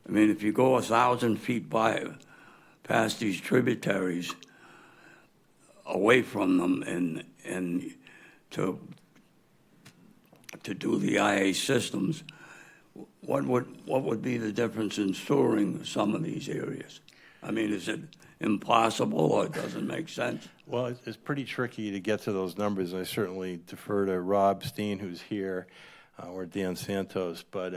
I mean, if you go 1,000 feet past these tributaries, away from them, and to do the IA systems, what would be the difference in sewering some of these areas? I mean, is it impossible or it doesn't make sense? Well, it's pretty tricky to get to those numbers. I certainly defer to Rob Steen, who's here, or Dan Santos. But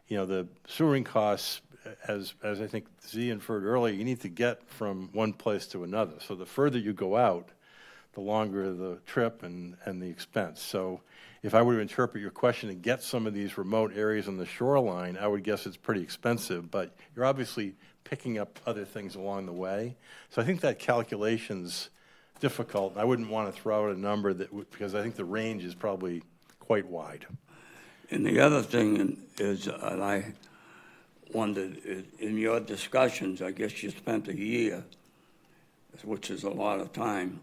the sewering costs, as I think Z inferred earlier, you need to get from one place to another. So the further you go out, the longer the trip and the expense. So if I were to interpret your question to get some of these remote areas on the shoreline, I would guess it's pretty expensive, but you're obviously picking up other things along the way. So I think that calculation's difficult. I wouldn't want to throw out a number because I think the range is probably quite wide. And the other thing is, and I wondered, in your discussions, I guess you spent a year, which is a lot of time.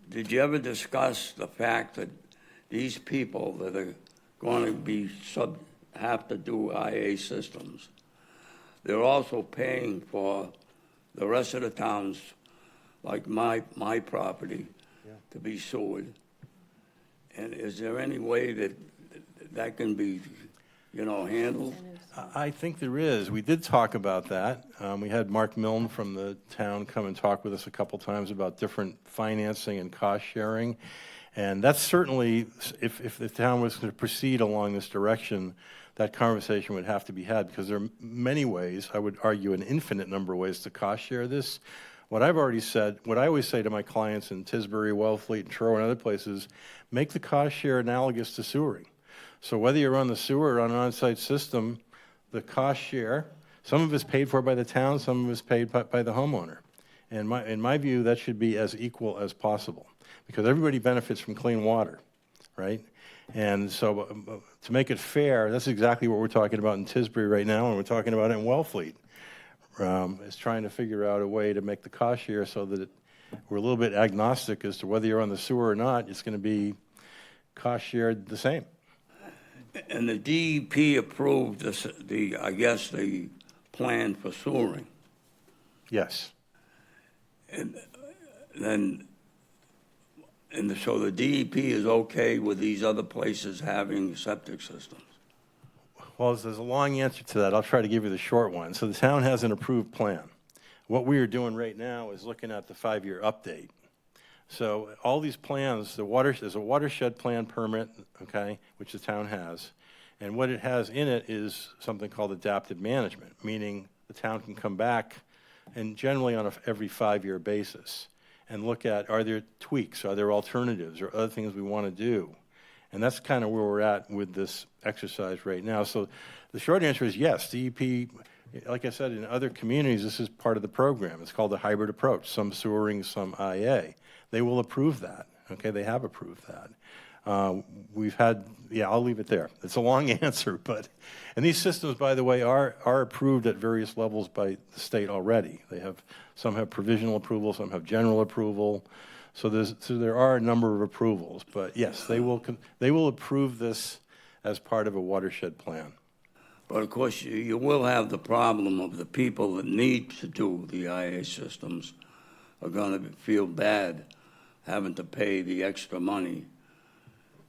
Did you ever discuss the fact that these people that are going to be have to do IA systems, they're also paying for the rest of the towns, like my property, to be sewered? And is there any way that can be, handled? I think there is. We did talk about that. We had Mark Milne from the town come and talk with us a couple times about different financing and cost sharing. And that's certainly, if the town was to proceed along this direction, that conversation would have to be had, because there are many ways, I would argue an infinite number of ways to cost share this. What I've already said, what I always say to my clients in Tisbury, Wellfleet, and Truro, and other places, make the cost share analogous to sewering. So whether you're on the sewer or on an on-site system, the cost share, some of it's paid for by the town, some of it's paid by the homeowner. And in my view, that should be as equal as possible, because everybody benefits from clean water, right? And so to make it fair, that's exactly what we're talking about in Tisbury right now, and we're talking about it in Wellfleet, is trying to figure out a way to make the cost share so that we're a little bit agnostic as to whether you're on the sewer or not. It's going to be cost shared the same. And the DEP approved I guess, the plan for sewering. Yes. Then, so the DEP is okay with these other places having septic systems? Well, there's a long answer to that. I'll try to give you the short one. So the town has an approved plan. What we are doing right now is looking at the 5-year update. So all these plans, there's a watershed plan permit, okay, which the town has. And what it has in it is something called adaptive management, meaning the town can come back and generally on every 5-year basis and look at, are there tweaks, are there alternatives, or other things we want to do? And that's kind of where we're at with this exercise right now. So the short answer is yes, DEP, like I said, in other communities, this is part of the program. It's called the hybrid approach, some sewering, some IA. They will approve that, okay? They have approved that. We've had, yeah, I'll leave it there. It's a long answer, but, and these systems, by the way, are approved at various levels by the state already. Some have provisional approval, some have general approval. So there are a number of approvals, but yes, they will approve this as part of a watershed plan. But of course, you will have the problem of the people that need to do the IA systems are going to feel bad having to pay the extra money.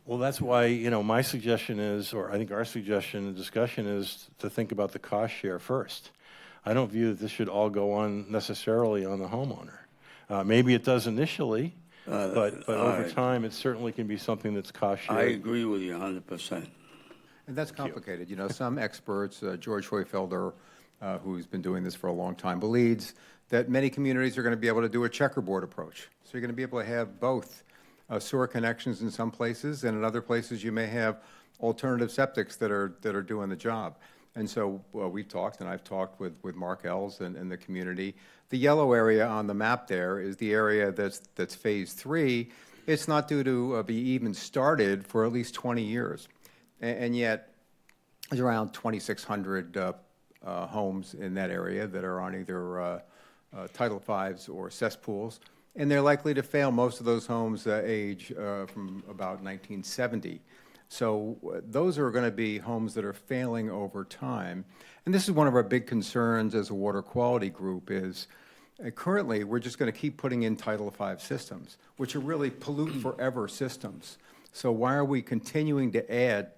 Well, that's why, you know, my suggestion is, or I think our suggestion and discussion is to think about the cost share first. I don't view that this should all go on necessarily on the homeowner. Maybe it does initially, but over time, it certainly can be something that's cost shared. I agree with you 100%. And that's complicated. You know, some experts, George Hoyfelder, who's been doing this for a long time, believes that many communities are going to be able to do a checkerboard approach. So you're going to be able to have both sewer connections in some places, and in other places you may have alternative septics that are doing the job. And so we've talked, and I've talked with Mark Ells and the community. The yellow area on the map there is the area that's phase 3. It's not due to be even started for at least 20 years. And yet, there's around 2,600 homes in that area that are on either Title V's or cesspools, and they're likely to fail. Most of those homes age from about 1970. So those are going to be homes that are failing over time. And this is one of our big concerns as a water quality group is currently we're just going to keep putting in Title V systems, which are really pollute forever systems. So why are we continuing to add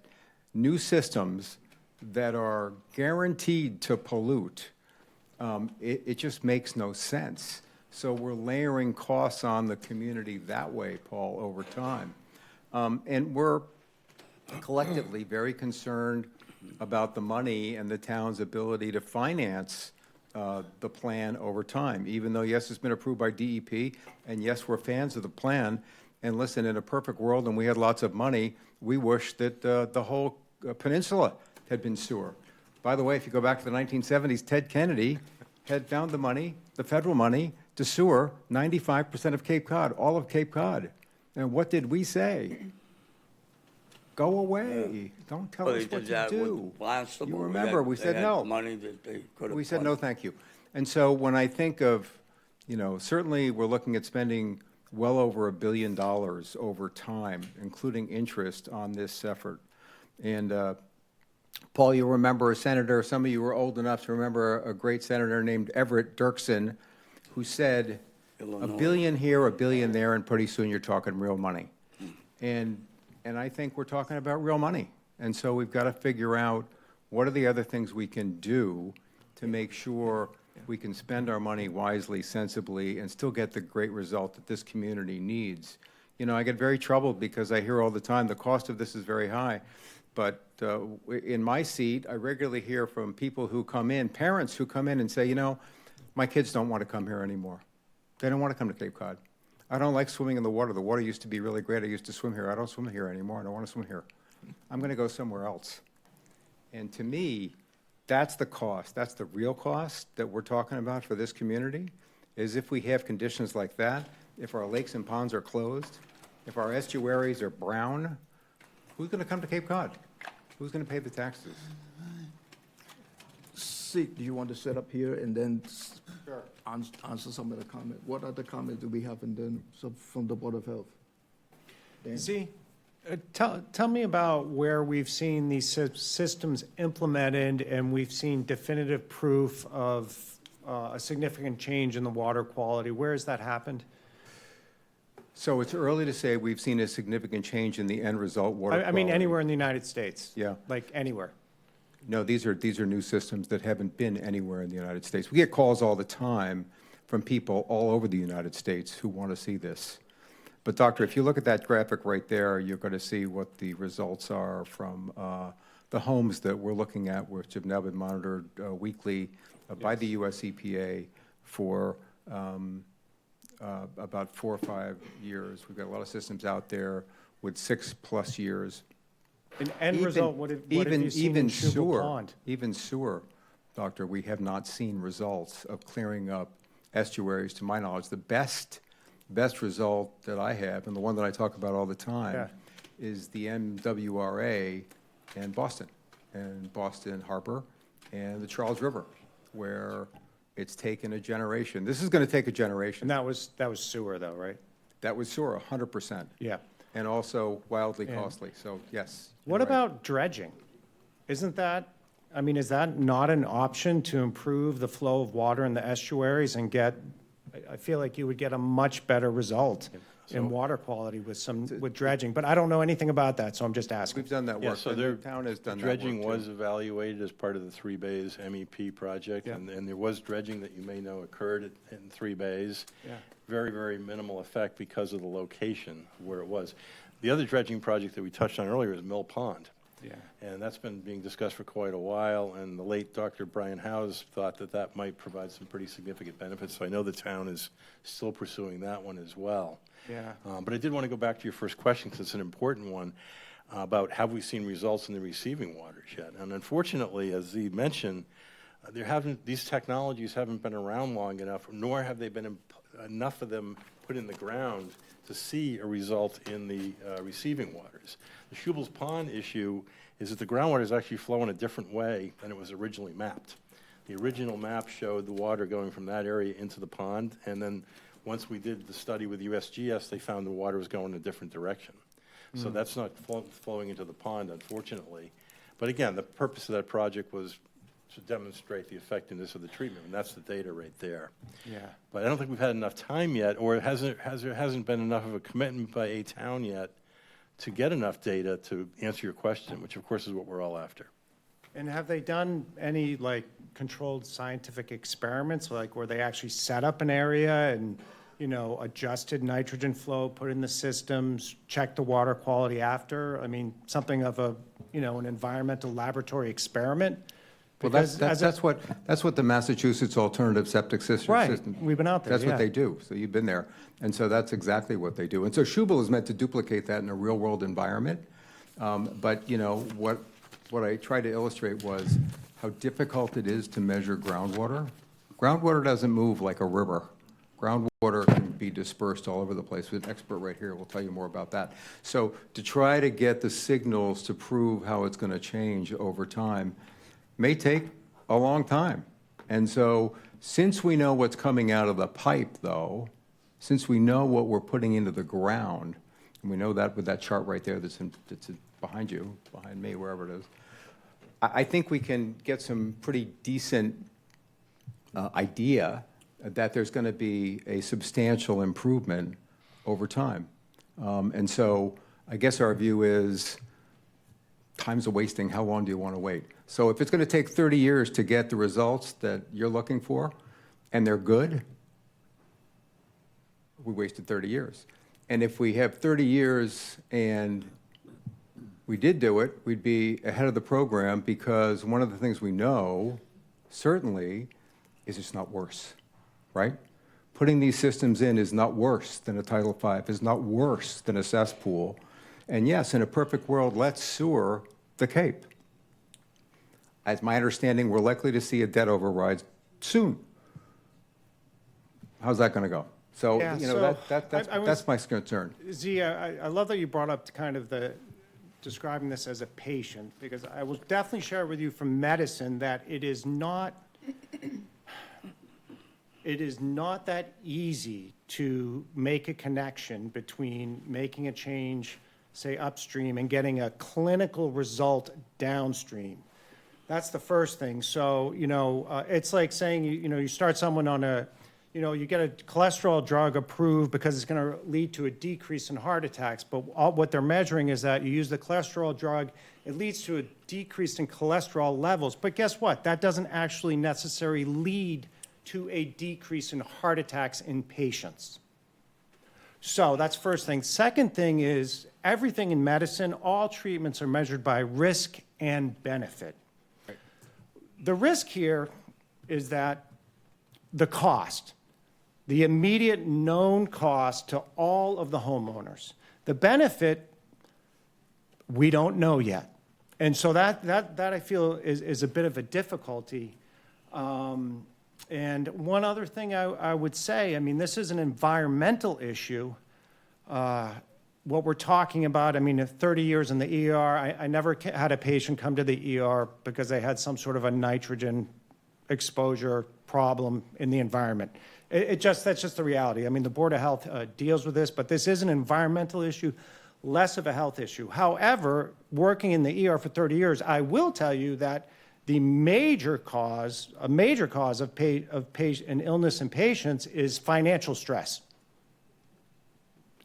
new systems that are guaranteed to pollute? It just makes no sense. So we're layering costs on the community that way, Paul, over time. And we're collectively very concerned about the money and the town's ability to finance the plan over time, even though, yes, it's been approved by DEP, and yes, we're fans of the plan. And listen, in a perfect world, and we had lots of money, we wish that the whole peninsula had been sewer. By the way, if you go back to the 1970s, Ted Kennedy had found the money, the federal money, to sewer 95% of Cape Cod, all of Cape Cod. And what did we say? Go away. Don't tell us what to do. You remember, we said no. Money that they could have We said no, thank you. And so when I think of, you know, certainly we're looking at spending well over $1 billion over time, including interest on this effort. And Paul, you remember a senator, some of you were old enough to remember a great senator named Everett Dirksen, who said, Illinois. $1 billion here, $1 billion there, and pretty soon you're talking real money. And I think we're talking about real money. And so we've got to figure out what are the other things we can do to make sure we can spend our money wisely, sensibly, and still get the great result that this community needs. You know, I get very troubled because I hear all the time the cost of this is very high. But in my seat, I regularly hear from people who come in, parents who come in and say, you know, my kids don't want to come here anymore. They don't want to come to Cape Cod. I don't like swimming in the water. The water used to be really great. I used to swim here. I don't swim here anymore. I don't want to swim here. I'm going to go somewhere else. And to me, that's the cost. That's the real cost that we're talking about for this community, is if we have conditions like that, if our lakes and ponds are closed, if our estuaries are brown, who's going to come to Cape Cod? Who's going to pay the taxes? Sig, do you want to set up here and then? Sure. answer some of the comment. What other comment do we have from the Board of Health? Dan? See, tell me about where we've seen these systems implemented and we've seen definitive proof of a significant change in the water quality. Where has that happened? So it's early to say we've seen a significant change in the end result water I mean, quality. anywhere in the United States. Yeah. Like anywhere. No, these are new systems that haven't been anywhere in the United States. We get calls all the time from people all over the United States who want to see this. But doctor, if you look at that graphic right there, you're going to see what the results are from the homes that we're looking at, which have now been monitored weekly by the US EPA for about 4 or 5 years. We've got a lot of systems out there with 6+ years. An end result, what have you seen in Schuylkill Pond? Even sewer, doctor, we have not seen results of clearing up estuaries, to my knowledge. The best result that I have, and the one that I talk about all the time, Yeah. is the MWRA in Boston, and Boston Harbor, and the Charles River, where it's taken a generation. This is going to take a generation. And that was sewer though, right? That was sewer, 100%. Yeah. And also wildly costly, so yes. What you're right. about dredging? Isn't that, I mean, is that not an option to improve the flow of water in the estuaries and get, I feel like you would get a much better result in water quality with dredging, but I don't know anything about that, so I'm just asking. We've done that Yeah, work. so and there, the town has done that dredging work, too. was evaluated as part of the Three Bays MEP project, Yeah. and there was dredging that you may know occurred in Three Bays. Yeah. Very, very minimal effect because of the location where it was. The other dredging project that we touched on earlier is Mill Pond. Yeah. And that's been being discussed for quite a while, and the late Dr. Brian Howes thought that that might provide some pretty significant benefits. So I know the town is still pursuing that one as well. Yeah. But I did want to go back to your first question, because it's an important one, about have we seen results in the receiving waters yet? And unfortunately, as Z mentioned, these technologies haven't been around long enough, nor have they been enough of them put in the ground to see a result in the receiving waters. The Schubel's Pond issue is that the groundwater is actually flowing a different way than it was originally mapped. The original map showed the water going from that area into the pond, and then once we did the study with USGS, they found the water was going in a different direction. So that's not flowing into the pond, unfortunately. But again, the purpose of that project was to demonstrate the effectiveness of the treatment, and that's the data right there. Yeah. But I don't think we've had enough time yet, or there hasn't been enough of a commitment by a town yet to get enough data to answer your question, which of course is what we're all after. And have they done any like controlled scientific experiments, like where they actually set up an area and, you know, adjusted nitrogen flow, put in the systems, check the water quality after? I mean, something of a, you know, an environmental laboratory experiment? Well, Because that's what the Massachusetts Alternative Septic System. Right, we've been out there, That's yeah. what they do, so you've been there. And so that's exactly what they do. And so Schubel is meant to duplicate that in a real-world environment. But, you know, what I tried to illustrate was how difficult it is to measure groundwater. Groundwater doesn't move like a river. Groundwater can be dispersed all over the place. An expert right here will tell you more about that. So to try to get the signals to prove how it's going to change over time may take a long time. And so since we know what's coming out of the pipe, though, since we know what we're putting into the ground, and we know that with that chart right there that's behind you, behind me, wherever it is, I think we can get some pretty decent idea that there's going to be a substantial improvement over time. And so I guess our view is time's a wasting. How long do you want to wait? So if it's going to take 30 years to get the results that you're looking for, and they're good, we wasted 30 years. And if we have 30 years and we did do it, we'd be ahead of the program, because one of the things we know, certainly, is it's not worse, right? Putting these systems in is not worse than a Title V, is not worse than a cesspool. And yes, in a perfect world, let's sewer the Cape. As my understanding, we're likely to see a debt override soon. How's that going to go? So, Yeah, you know, so that's my concern. Z, I love that you brought up kind of describing this as a patient, because I will definitely share with you from medicine that it is not, it is not that easy to make a connection between making a change, say upstream, and getting a clinical result downstream. That's the first thing. So, it's like saying, you start someone on you get a cholesterol drug approved because it's going to lead to a decrease in heart attacks. But what they're measuring is that you use the cholesterol drug, it leads to a decrease in cholesterol levels. But guess what? That doesn't actually necessarily lead to a decrease in heart attacks in patients. So that's first thing. Second thing is everything in medicine, all treatments are measured by risk and benefit. The risk here is that the cost, the immediate known cost to all of the homeowners. The benefit, we don't know yet. And so that I feel is a bit of a difficulty. And one other thing I would say, this is an environmental issue. What we're talking about, 30 years in the ER, I never had a patient come to the ER because they had some sort of a nitrogen exposure problem in the environment. That's just the reality. The Board of Health deals with this, but this is an environmental issue, less of a health issue. However, working in the ER for 30 years, I will tell you that a major cause of an illness in patients is financial stress.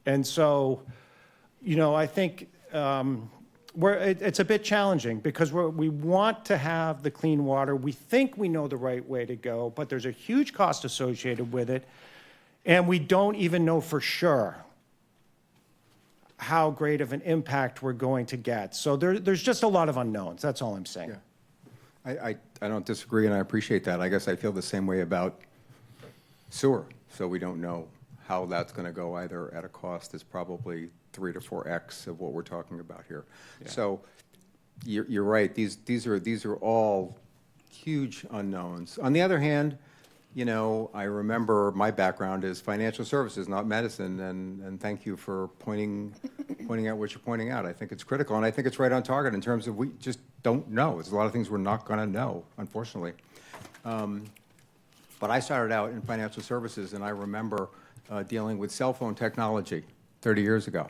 And so, I think it's a bit challenging because we want to have the clean water. We think we know the right way to go, but there's a huge cost associated with it, and we don't even know for sure how great of an impact we're going to get. So there's just a lot of unknowns. That's all I'm saying. Yeah. I don't disagree, and I appreciate that. I guess I feel the same way about sewer. So we don't know how that's going to go either at a cost that's probably 3 to 4x of what we're talking about here. Yeah. So you're right. These are all huge unknowns. On the other hand, I remember my background is financial services, not medicine, and thank you for pointing out what you're pointing out. I think it's critical, and I think it's right on target in terms of we just don't know. There's a lot of things we're not going to know, unfortunately. But I started out in financial services, and I remember dealing with cell phone technology 30 years ago.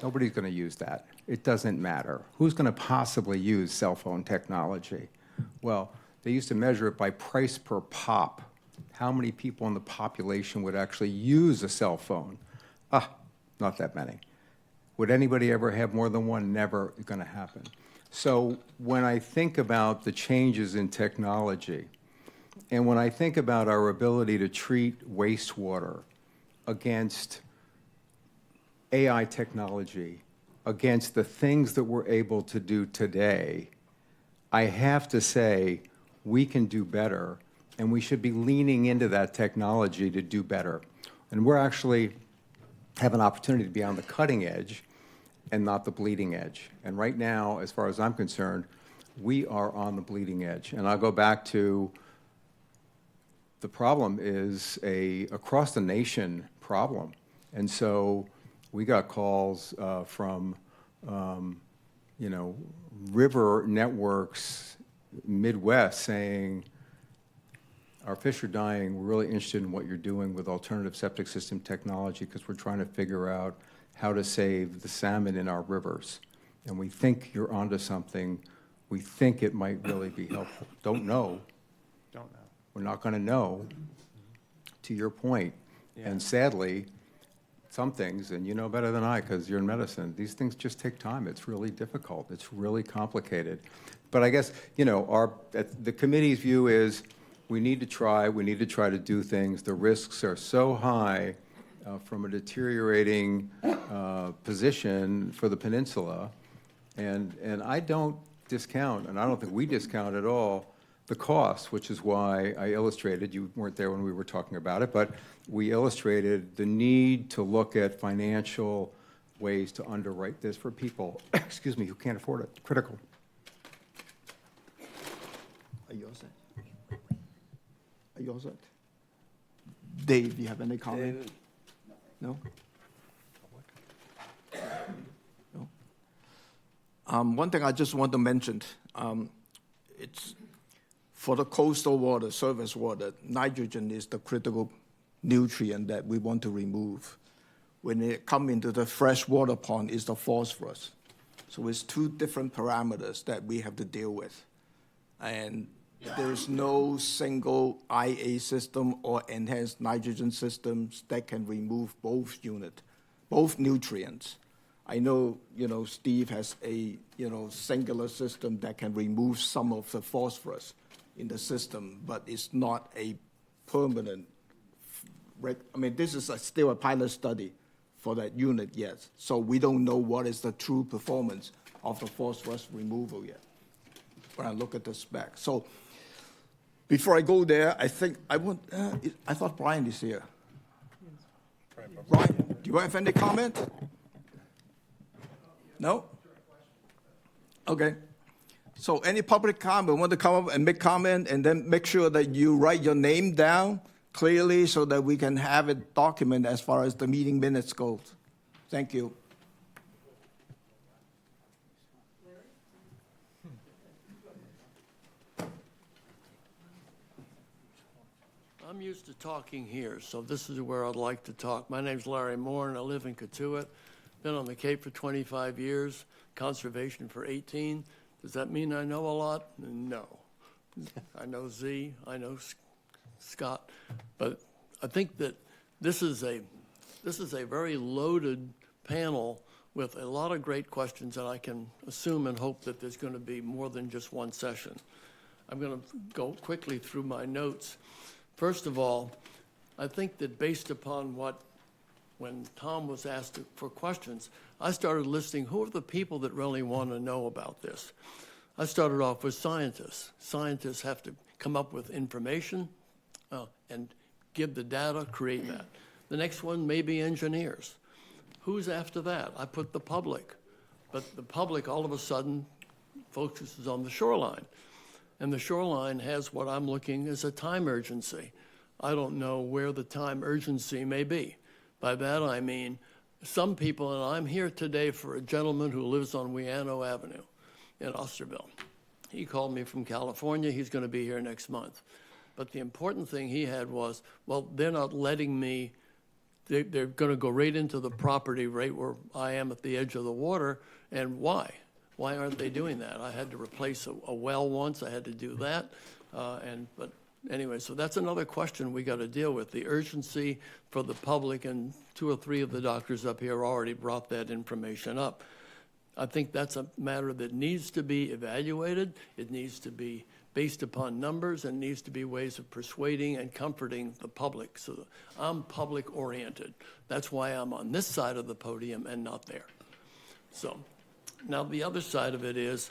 Nobody's going to use that. It doesn't matter. Who's going to possibly use cell phone technology? Well, they used to measure it by price per pop. How many people in the population would actually use a cell phone? Not that many. Would anybody ever have more than one? Never going to happen. So when I think about the changes in technology, and when I think about our ability to treat wastewater against AI technology, against the things that we're able to do today, I have to say we can do better, and we should be leaning into that technology to do better. And we're actually have an opportunity to be on the cutting edge and not the bleeding edge. And right now, as far as I'm concerned, we are on the bleeding edge. And I'll go back to the problem is across the nation problem. And so we got calls from, river networks, Midwest, saying, our fish are dying. We're really interested in what you're doing with alternative septic system technology because we're trying to figure out how to save the salmon in our rivers. And we think you're onto something. We think it might really be helpful. Don't know. We're not going to know, to your point. Yeah. And sadly, some things, and you know better than I because you're in medicine, these things just take time. It's really difficult. It's really complicated. But I guess, the committee's view is we need to try to do things. The risks are so high from a deteriorating position for the peninsula. And I don't discount, and I don't think we discount at all, the cost, which is why I illustrated, you weren't there when we were talking about it, but we illustrated the need to look at financial ways to underwrite this for people, excuse me, who can't afford it. Critical. Are you all set? Are you all set? Dave, do you have any comment? David? No? No? One thing I just want to mention, it's For the coastal water, surface water, nitrogen is the critical nutrient that we want to remove. When it comes into the freshwater pond, it's the phosphorus. So it's two different parameters that we have to deal with. And there is no single IA system or enhanced nitrogen systems that can remove both nutrients. I know, Steve has a, singular system that can remove some of the phosphorus in the system, but it's not a permanent, this is still a pilot study for that unit yet. So we don't know what is the true performance of the phosphorus removal yet when I look at the spec. So before I go there, I think I thought Brian is here. Brian, do you have any comment? No? Okay. So any public comment, want to come up and make comment, and then make sure that you write your name down clearly so that we can have it documented as far as the meeting minutes go. Thank you. I'm used to talking here, so this is where I'd like to talk. My name's Larry Moore, and I live in Katuitt. Been on the Cape for 25 years, conservation for 18. Does that mean I know a lot? No. I know Z, I know Scott, but I think that this is a very loaded panel with a lot of great questions, and I can assume and hope that there's going to be more than just one session. I'm going to go quickly through my notes. First of all, I think that based upon when Tom was asked for questions, I started listing who are the people that really want to know about this. I started off with scientists. Scientists have to come up with information and give the data, create that. The next one may be engineers. Who's after that? I put the public. But the public all of a sudden focuses on the shoreline. And the shoreline has what I'm looking as a time urgency. I don't know where the time urgency may be. By that I mean some people, and I'm here today for a gentleman who lives on Weano Avenue in Osterville. He called me from California. He's going to be here next month. But the important thing he had was, well, they're not letting me, they're going to go right into the property right where I am at the edge of the water, and why? Why aren't they doing that? I had to replace a well once. I had to do that. But anyway, so that's another question we got to deal with, the urgency for the public, and 2 or 3 of the doctors up here already brought that information up. I think that's a matter that needs to be evaluated. It needs to be based upon numbers, and needs to be ways of persuading and comforting the public. So I'm public-oriented. That's why I'm on this side of the podium and not there. So now the other side of it is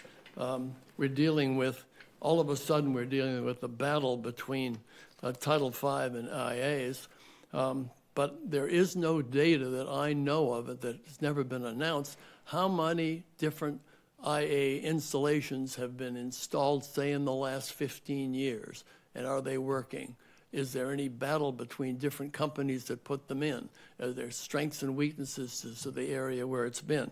we're dealing with, all of a sudden we're dealing with a battle between Title V and IAs, but there is no data that I know of that's never been announced. How many different IA installations have been installed, say, in the last 15 years, and are they working? Is there any battle between different companies that put them in? Are there strengths and weaknesses to the area where it's been?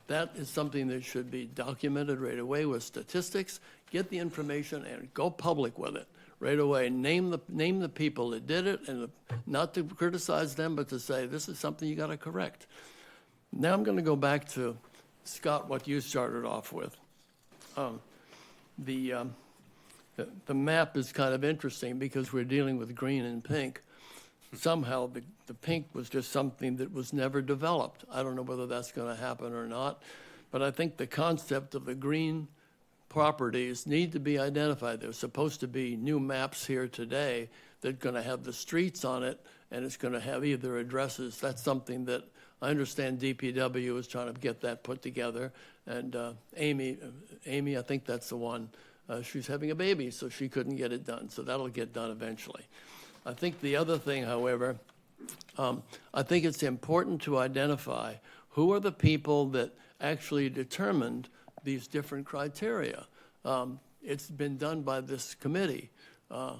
That is something that should be documented right away with statistics. Get the information and go public with it right away. Name the people that did it, and not to criticize them, but to say this is something you got to correct. Now I'm going to go back to Scott, what you started off with. The map is kind of interesting because we're dealing with green and pink. Somehow the pink was just something that was never developed. I don't know whether that's going to happen or not, but I think the concept of the green properties need to be identified. There's supposed to be new maps here today that are going to have the streets on it, and it's going to have either addresses. That's something that I understand DPW is trying to get that put together. And Amy, I think that's the one. She's having a baby, so she couldn't get it done. So that'll get done eventually. I think the other thing, however, I think it's important to identify who are the people that actually determined these different criteria. It's been done by this committee.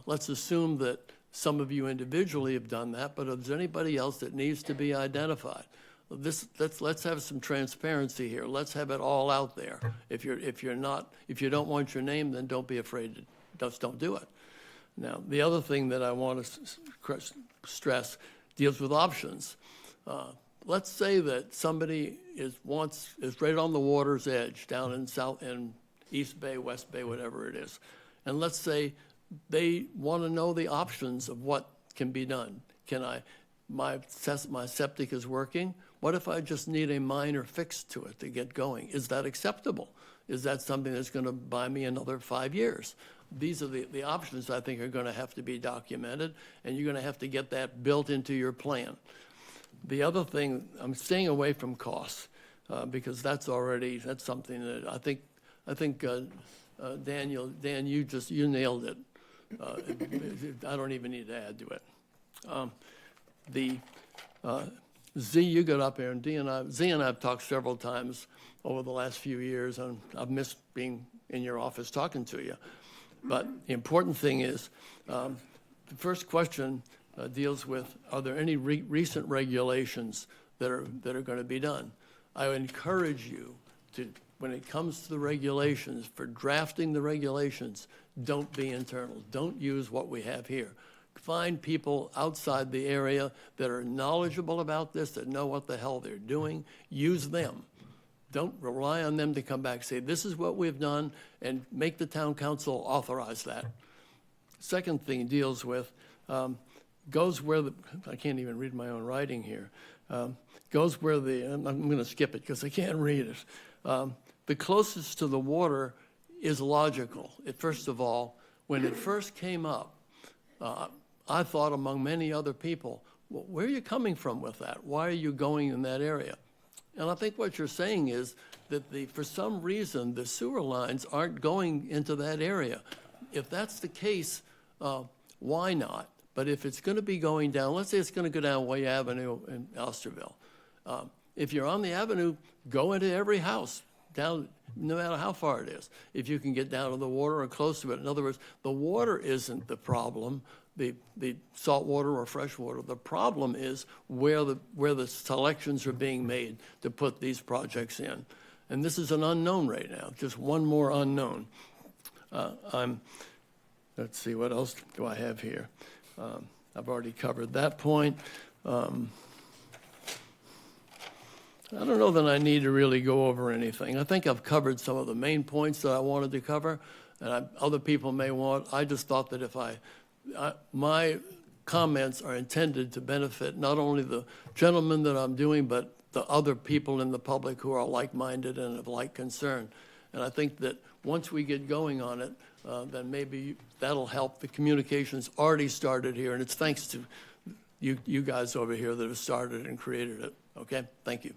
Let's assume that some of you individually have done that, but if there's anybody else that needs to be identified, let's have some transparency here. Let's have it all out there. If you don't want your name, then don't be afraid just don't do it. Now, the other thing that I want to stress deals with options. Let's say that somebody is right on the water's edge down in East Bay, West Bay, whatever it is. And let's say they want to know the options of what can be done. My septic is working. What if I just need a minor fix to it to get going? Is that acceptable? Is that something that's going to buy me another 5 years? These are the options I think are going to have to be documented, and you're going to have to get that built into your plan. The other thing, I'm staying away from costs because that's something that I think Dan, you nailed it. I don't even need to add to it. Z, you got up there, and Z and I have talked several times over the last few years, and I've missed being in your office talking to you. But the important thing is, the first question deals with, are there any recent regulations that are going to be done? I would encourage you to, when it comes to the regulations, for drafting the regulations, don't be internal. Don't use what we have here. Find people outside the area that are knowledgeable about this, that know what the hell they're doing. Use them. Don't rely on them to come back and say, this is what we've done, and make the town council authorize that. Second thing deals with, goes where I can't even read my own writing here, goes where I'm going to skip it because I can't read it. The closest to the water is logical. First of all, when it first came up, I thought among many other people, well, where are you coming from with that? Why are you going in that area? And I think what you're saying is that for some reason, the sewer lines aren't going into that area. If that's the case, why not? But if it's going to be going down, let's say it's going to go down Way Avenue in Osterville. If you're on the avenue, go into every house, down, no matter how far it is. If you can get down to the water or close to it. In other words, the water isn't the problem, the salt water or fresh water. The problem is where the selections are being made to put these projects in. And this is an unknown right now, just one more unknown. Let's see, what else do I have here? I've already covered that point. I don't know that I need to really go over anything. I think I've covered some of the main points that I wanted to cover, and other people may want. I just thought that my comments are intended to benefit not only the gentleman that I'm doing, but the other people in the public who are like-minded and of like concern. And I think that once we get going on it, then maybe that'll help. The communication's already started here, and it's thanks to you guys over here that have started and created it. Okay? Thank you.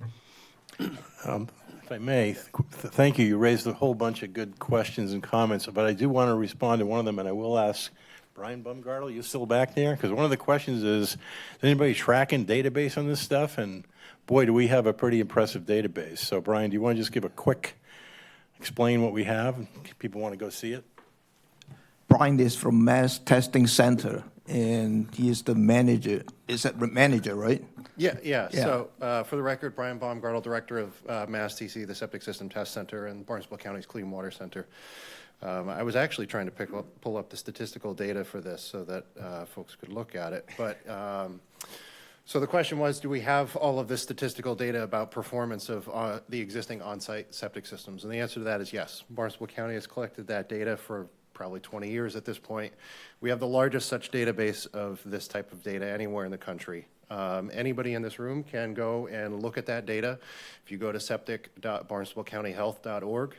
If I may, thank you. You raised a whole bunch of good questions and comments, but I do want to respond to one of them, and I will ask Brian Bumgartle, you still back there? Because one of the questions is anybody tracking database on this stuff? And boy, do we have a pretty impressive database. So Brian, do you want to just give a quick explain what we have? People want to go see it? Brian is from Mass Testing Center, and he is the manager. Is that manager, right? Yeah. So for the record, Brian Baumgartel, Director of Mass TC, the Septic System Test Center, and Barnstable County's Clean Water Center. I was actually trying to pull up the statistical data for this so that folks could look at it. But so the question was, do we have all of this statistical data about performance of the existing on-site septic systems? And the answer to that is yes. Barnstable County has collected that data for probably 20 years at this point. We have the largest such database of this type of data anywhere in the country. Anybody in this room can go and look at that data. If you go to septic.barnstablecountyhealth.org,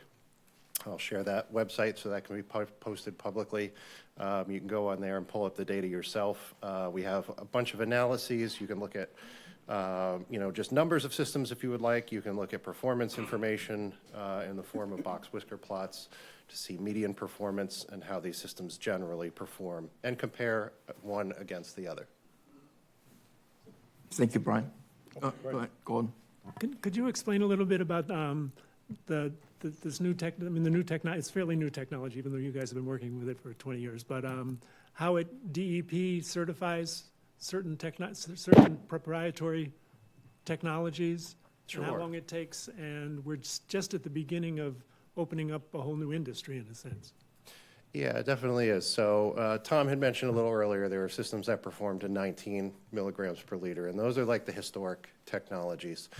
I'll share that website so that can be posted publicly. You can go on there and pull up the data yourself. We have a bunch of analyses. You can look at just numbers of systems if you would like. You can look at performance information in the form of box whisker plots to see median performance and how these systems generally perform and compare one against the other. Thank you, Brian. Go ahead, Gordon. Could you explain a little bit about this new tech? I mean, the new technology. It's fairly new technology, even though you guys have been working with it for 20 years. But how it DEP certifies certain proprietary technologies, Sure. and how long it takes, and we're just at the beginning of opening up a whole new industry in a sense. Yeah, it definitely is. So Tom had mentioned a little earlier, there are systems that perform to 19 milligrams per liter, and those are like the historic technologies.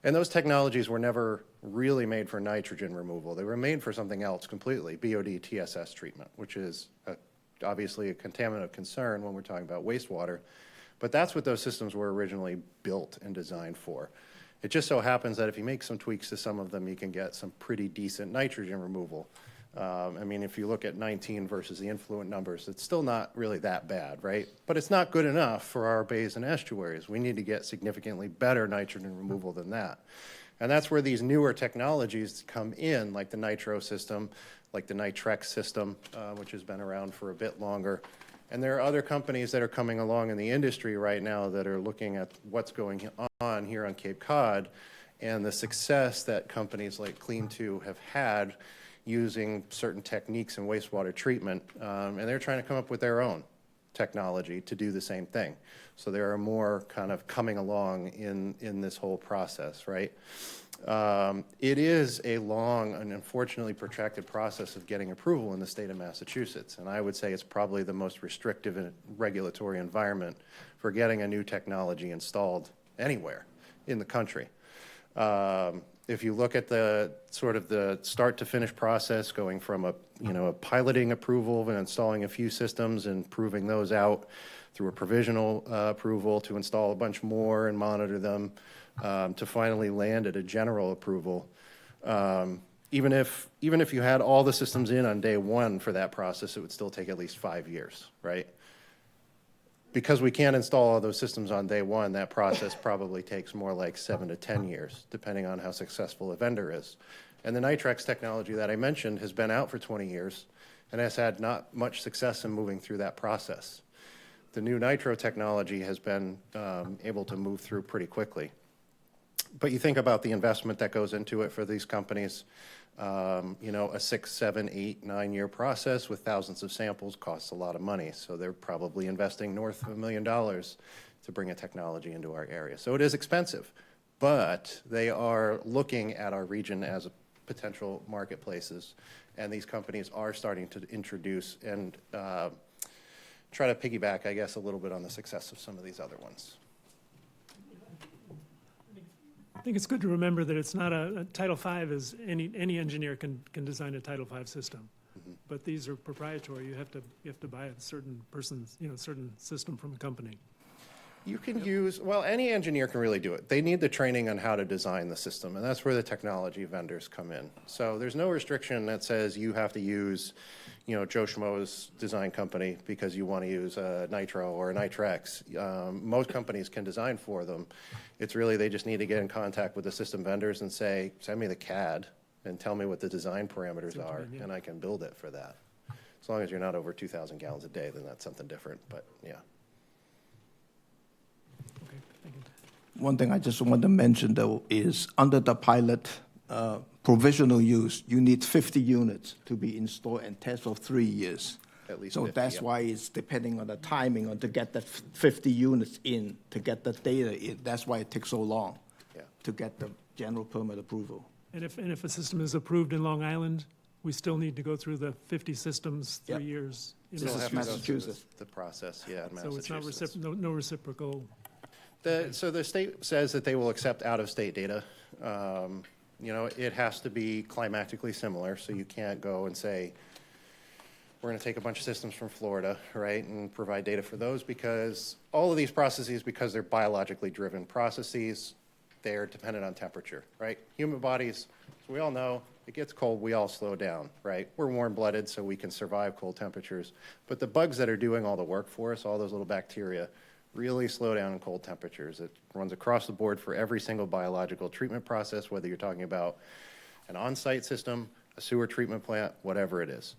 And those technologies were never really made for nitrogen removal. They were made for something else completely, BOD TSS treatment, which is obviously a contaminant of concern when we're talking about wastewater. But that's what those systems were originally built and designed for. It just so happens that if you make some tweaks to some of them, you can get some pretty decent nitrogen removal. I mean, if you look at 19 versus the influent numbers, it's still not really that bad, right? But it's not good enough for our bays and estuaries. We need to get significantly better nitrogen removal than that. And that's where these newer technologies come in, like the nitro system, like the Nitrex system, which has been around for a bit longer. And there are other companies that are coming along in the industry right now that are looking at what's going on here on Cape Cod and the success that companies like Clean2 have had using certain techniques in wastewater treatment, and they're trying to come up with their own technology to do the same thing. So there are more kind of coming along in this whole process, right? It is a long and unfortunately protracted process of getting approval in the state of Massachusetts, and I would say it's probably the most restrictive regulatory environment for getting a new technology installed anywhere in the country. If you look at the sort of the start to finish process, going from a piloting approval and installing a few systems and proving those out through a provisional approval to install a bunch more and monitor them, to finally land at a general approval. Even if you had all the systems in on day one for that process, it would still take at least 5 years, right? Because we can't install all those systems on day one, that process probably takes more like 7 to 10 years, depending on how successful a vendor is. And the Nitrex technology that I mentioned has been out for 20 years and has had not much success in moving through that process. The new nitro technology has been able to move through pretty quickly. But you think about the investment that goes into it for these companies. A 6, 7, 8, 9 year process with thousands of samples costs a lot of money. So they're probably investing north of $1 million to bring a technology into our area. So it is expensive, but they are looking at our region as potential marketplaces. And these companies are starting to introduce and try to piggyback, I guess, a little bit on the success of some of these other ones. I think it's good to remember that it's not a Title V is any engineer can design a Title V system, but these are proprietary. You have to buy a certain person's certain system from a company. You can use, well, any engineer can really do it. They need the training on how to design the system, and that's where the technology vendors come in. So there's no restriction that says you have to use, Joe Schmo's design company because you want to use a Nitro or a Nitrex. Most companies can design for them. It's really, they just need to get in contact with the system vendors and say, send me the CAD and tell me what the design parameters are, and I can build it for that. As long as you're not over 2,000 gallons a day, then that's something different, but yeah. One thing I just want to mention, though, is under the pilot provisional use, you need 50 units to be installed and test for 3 years. At least so 50, that's yep. why it's depending on the timing on to get the 50 units in, to get the data in. That's why it takes so long to get the general permit approval. And if a system is approved in Long Island, we still need to go through the 50 systems, 3 years. This is Massachusetts. The process, in Massachusetts. So it's not no reciprocal. So the state says that they will accept out-of-state data. It has to be climatically similar, so you can't go and say, we're going to take a bunch of systems from Florida, right, and provide data for those, because all of these processes, because they're biologically driven processes, they're dependent on temperature, right? Human bodies, as we all know, it gets cold, we all slow down, right? We're warm-blooded, so we can survive cold temperatures. But the bugs that are doing all the work for us, all those little bacteria, really slow down in cold temperatures. It runs across the board for every single biological treatment process, whether you're talking about an on-site system, a sewer treatment plant, whatever it is.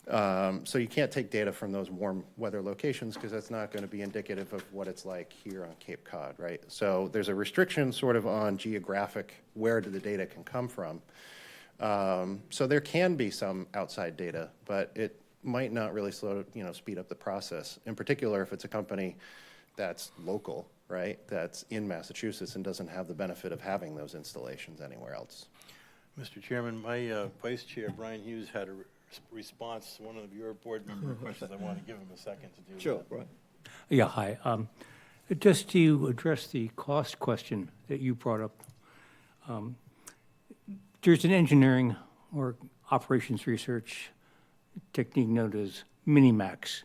So you can't take data from those warm weather locations because that's not going to be indicative of what it's like here on Cape Cod, right? So there's a restriction sort of on geographic where the data can come from. So there can be some outside data, but it might not really speed up the process. In particular, if it's a company that's local, right, that's in Massachusetts and doesn't have the benefit of having those installations anywhere else. Mr. Chairman, my vice chair, Brian Hughes, had response to one of your board member questions, I want to give him a second to do Sure, that. Brian. Yeah, hi. Just to address the cost question that you brought up, there's an engineering or operations research technique known as minimax.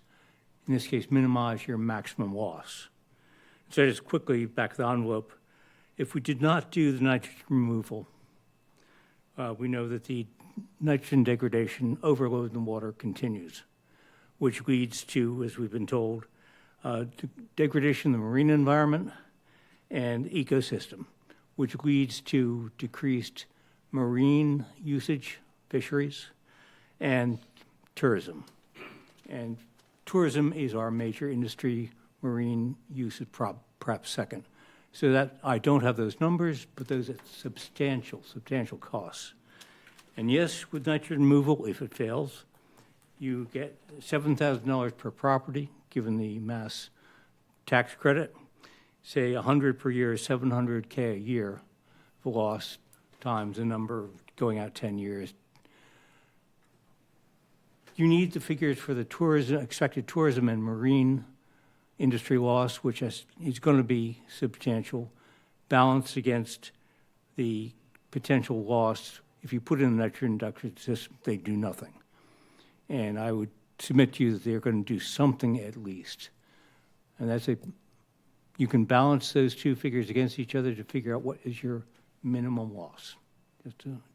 In this case, minimize your maximum loss. So just quickly, back of the envelope, if we did not do the nitrogen removal, we know that the nitrogen degradation overload in the water continues, which leads to, as we've been told, degradation of the marine environment and ecosystem, which leads to decreased marine usage, fisheries, and tourism. And tourism is our major industry. Marine use is perhaps second. So that, I don't have those numbers, but those are substantial costs. And yes, with nitrogen removal, if it fails, you get $7,000 per property, given the mass tax credit. Say 100 per year is $700K a year for loss times the number going out 10 years. You need the figures for the tourism, expected tourism and marine industry loss, which is going to be substantial, balanced against the potential loss. If you put in a nitrogen reduction system, they do nothing. And I would submit to you that they're going to do something at least. And that's you can balance those two figures against each other to figure out what is your minimum loss.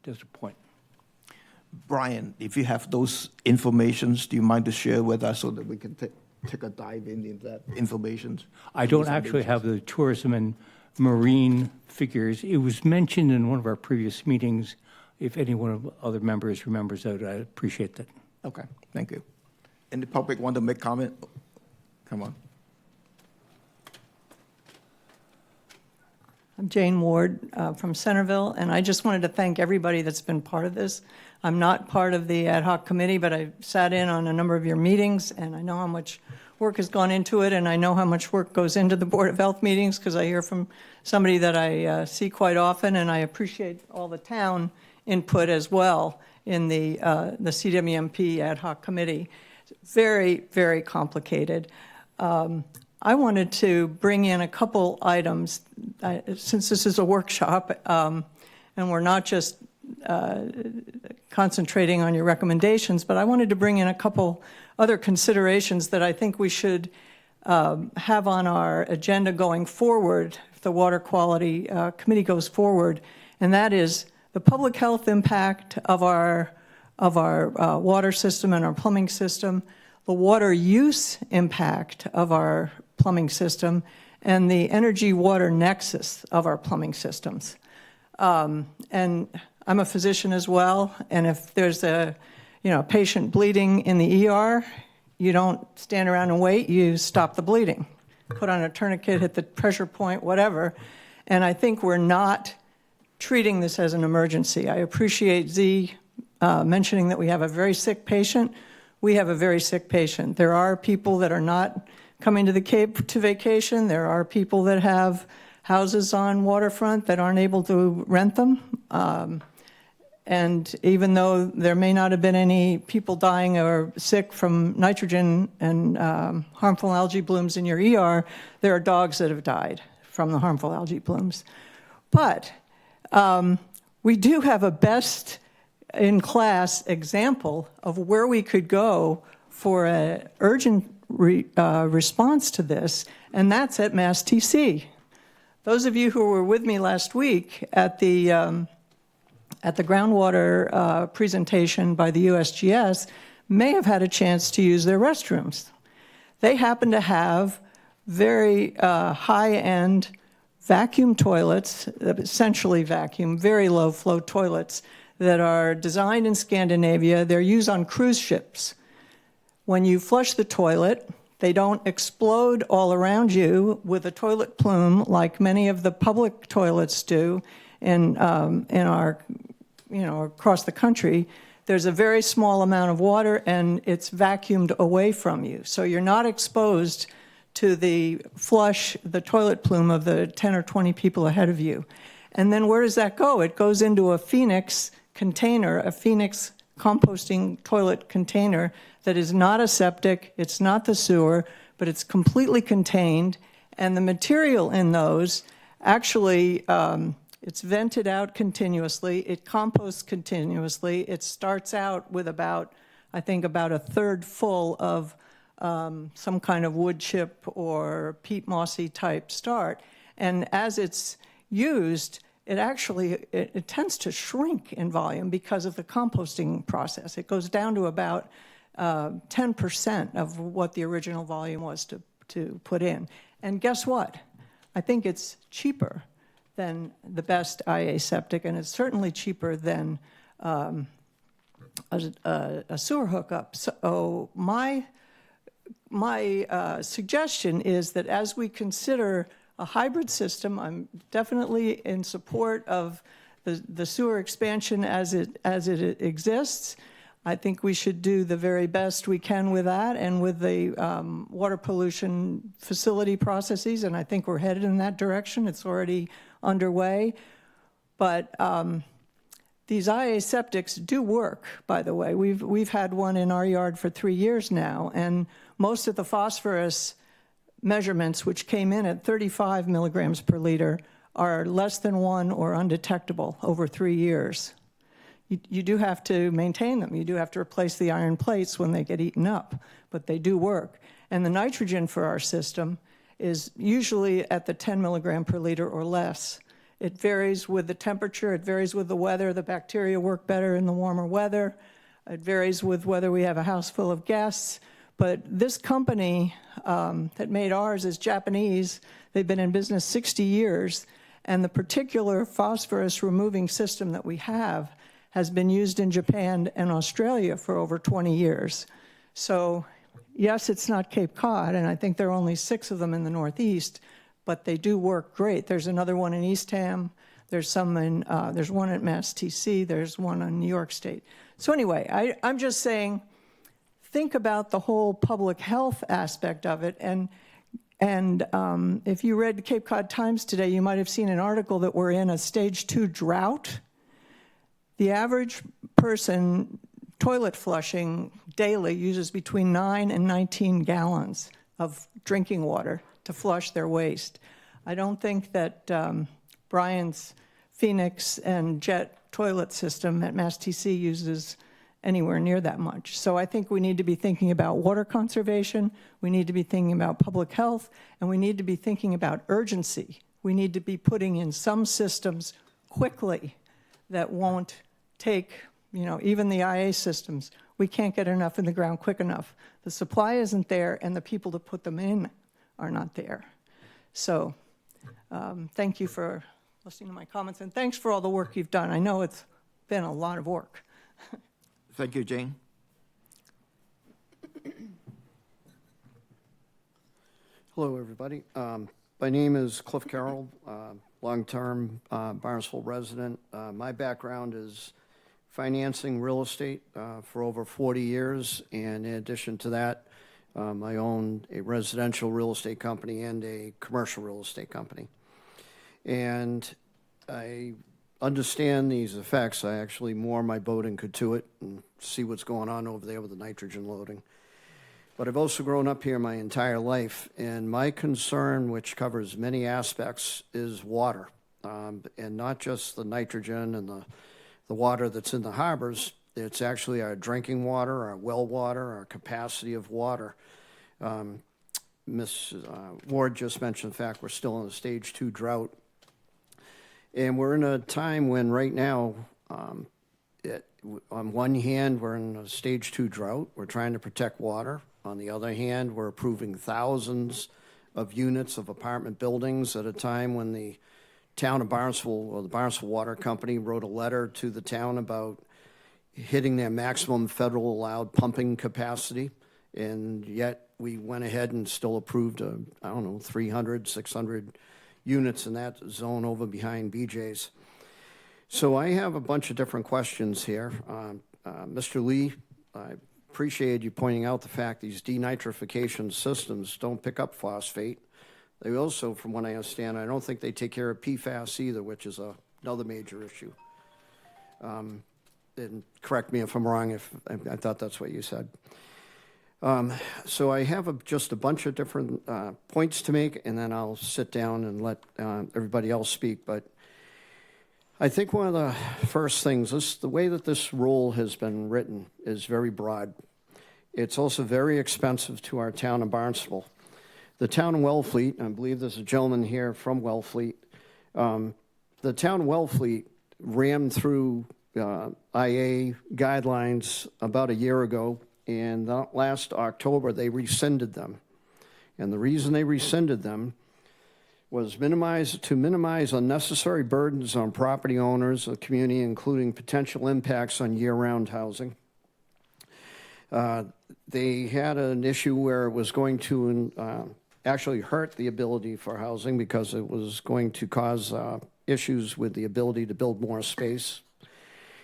Just a point. Brian, if you have those informations, do you mind to share with us so that we can take a dive into that information? I don't actually have the tourism and marine figures. It was mentioned in one of our previous meetings. If any one of other members remembers that, I appreciate that. Okay, thank you. And the public want to make comment? Come on. I'm Jane Ward from Centerville, and I just wanted to thank everybody that's been part of this. I'm not part of the ad hoc committee, but I sat in on a number of your meetings, and I know how much work has gone into it, and I know how much work goes into the Board of Health meetings because I hear from somebody that I see quite often, and I appreciate all the town input as well in the CWMP ad hoc committee. Very, very complicated. I wanted to bring in a couple items, since this is a workshop, and we're not just concentrating on your recommendations, but I wanted to bring in a couple other considerations that I think we should have on our agenda going forward, if the Water Quality Committee goes forward, and that is the public health impact of our water system and our plumbing system, the water use impact of our plumbing system, and the energy-water nexus of our plumbing systems. And I'm a physician as well, and if there's a patient bleeding in the ER, you don't stand around and wait, you stop the bleeding. Put on a tourniquet, hit the pressure point, whatever. And I think we're not treating this as an emergency. I appreciate Z mentioning that we have a very sick patient. We have a very sick patient. There are people that are not coming to the Cape to vacation. There are people that have houses on waterfront that aren't able to rent them. And even though there may not have been any people dying or sick from nitrogen and harmful algae blooms in your ER, there are dogs that have died from the harmful algae blooms. But we do have a best-in-class example of where we could go for an urgent response to this, and that's at Mass TC. Those of you who were with me last week at the groundwater presentation by the USGS may have had a chance to use their restrooms. They happen to have very high-end vacuum toilets, essentially vacuum, very low-flow toilets that are designed in Scandinavia. They're used on cruise ships. When you flush the toilet, they don't explode all around you with a toilet plume like many of the public toilets do in our, across the country. There's a very small amount of water and it's vacuumed away from you. So you're not exposed to the toilet plume of the 10 or 20 people ahead of you. And then where does that go? It goes into a Phoenix container, a Phoenix composting toilet container that is not a septic, it's not the sewer, but it's completely contained, and the material in those actually, it's vented out continuously, it composts continuously, it starts out with about, I think, about a third full of some kind of wood chip or peat mossy type start. And as it's used, it actually, it tends to shrink in volume because of the composting process. It goes down to about 10% of what the original volume was to put in. And guess what? I think it's cheaper than the best IA septic, and it's certainly cheaper than a sewer hookup. So my suggestion is that as we consider a hybrid system, I'm definitely in support of the sewer expansion as it exists. I think we should do the very best we can with that and with the water pollution facility processes, and I think we're headed in that direction. It's already underway. But these IA septics do work, by the way. We've had one in our yard for 3 years now, and most of the phosphorus measurements, which came in at 35 milligrams per liter, are less than 1 or undetectable over 3 years. You do have to maintain them. You do have to replace the iron plates when they get eaten up, but they do work. And the nitrogen for our system is usually at the 10 milligram per liter or less. It varies with the temperature, it varies with the weather. The bacteria work better in the warmer weather. It varies with whether we have a house full of guests. But this company that made ours is Japanese. They've been in business 60 years, and the particular phosphorus removing system that we have has been used in Japan and Australia for over 20 years. So yes, it's not Cape Cod, and I think there are only 6 of them in the Northeast, but they do work great. There's another one in Eastham. There's one at Mass TC. There's one in New York State. So anyway, I'm just saying, think about the whole public health aspect of it. And if you read the Cape Cod Times today, you might have seen an article that we're in a stage 2 drought. The average person toilet flushing daily uses between 9 and 19 gallons of drinking water to flush their waste. I don't think that Brian's Phoenix and Jet toilet system at Mass TC uses anywhere near that much. So I think we need to be thinking about water conservation, we need to be thinking about public health, and we need to be thinking about urgency. We need to be putting in some systems quickly that won't take, even the IA systems, we can't get enough in the ground quick enough. The supply isn't there, and the people to put them in are not there. So thank you for listening to my comments, and thanks for all the work you've done. I know it's been a lot of work. Thank you, Jane. Hello, everybody. My name is Cliff Carroll, long-term Barnstable resident. My background is financing real estate for over 40 years, and in addition to that, I own a residential real estate company and a commercial real estate company. And I understand these effects. I actually moor my boat in Katuitt and see what's going on over there with the nitrogen loading. But I've also grown up here my entire life, and my concern, which covers many aspects, is water, and not just the nitrogen and the water that's in the harbors. It's actually our drinking water, our well water, our capacity of water. Ms. Ward just mentioned the fact we're still in a stage 2 drought. And we're in a time when right now, on one hand, we're in a stage 2 drought. We're trying to protect water. On the other hand, we're approving thousands of units of apartment buildings at a time when the town of Barnstable, or the Barnstable Water Company, wrote a letter to the town about hitting their maximum federal allowed pumping capacity. And yet we went ahead and still approved, 300, 600 units in that zone over behind BJ's. So I have a bunch of different questions here. Mr. Lee, I appreciate you pointing out the fact these denitrification systems don't pick up phosphate. They also, from what I understand, I don't think they take care of PFAS either, which is another major issue. and correct me if I'm wrong, if I thought that's what you said. So I have just a bunch of different points to make, and then I'll sit down and let everybody else speak. But I think one of the first things, the way that this rule has been written is very broad. It's also very expensive to our town of Barnstable. The town of Wellfleet, I believe there's a gentleman here from Wellfleet, the town of Wellfleet rammed through IA guidelines about a year ago, and last October they rescinded them. And the reason they rescinded them was to minimize unnecessary burdens on property owners, the community, including potential impacts on year-round housing. They had an issue where it was going to actually hurt the ability for housing because it was going to cause issues with the ability to build more space.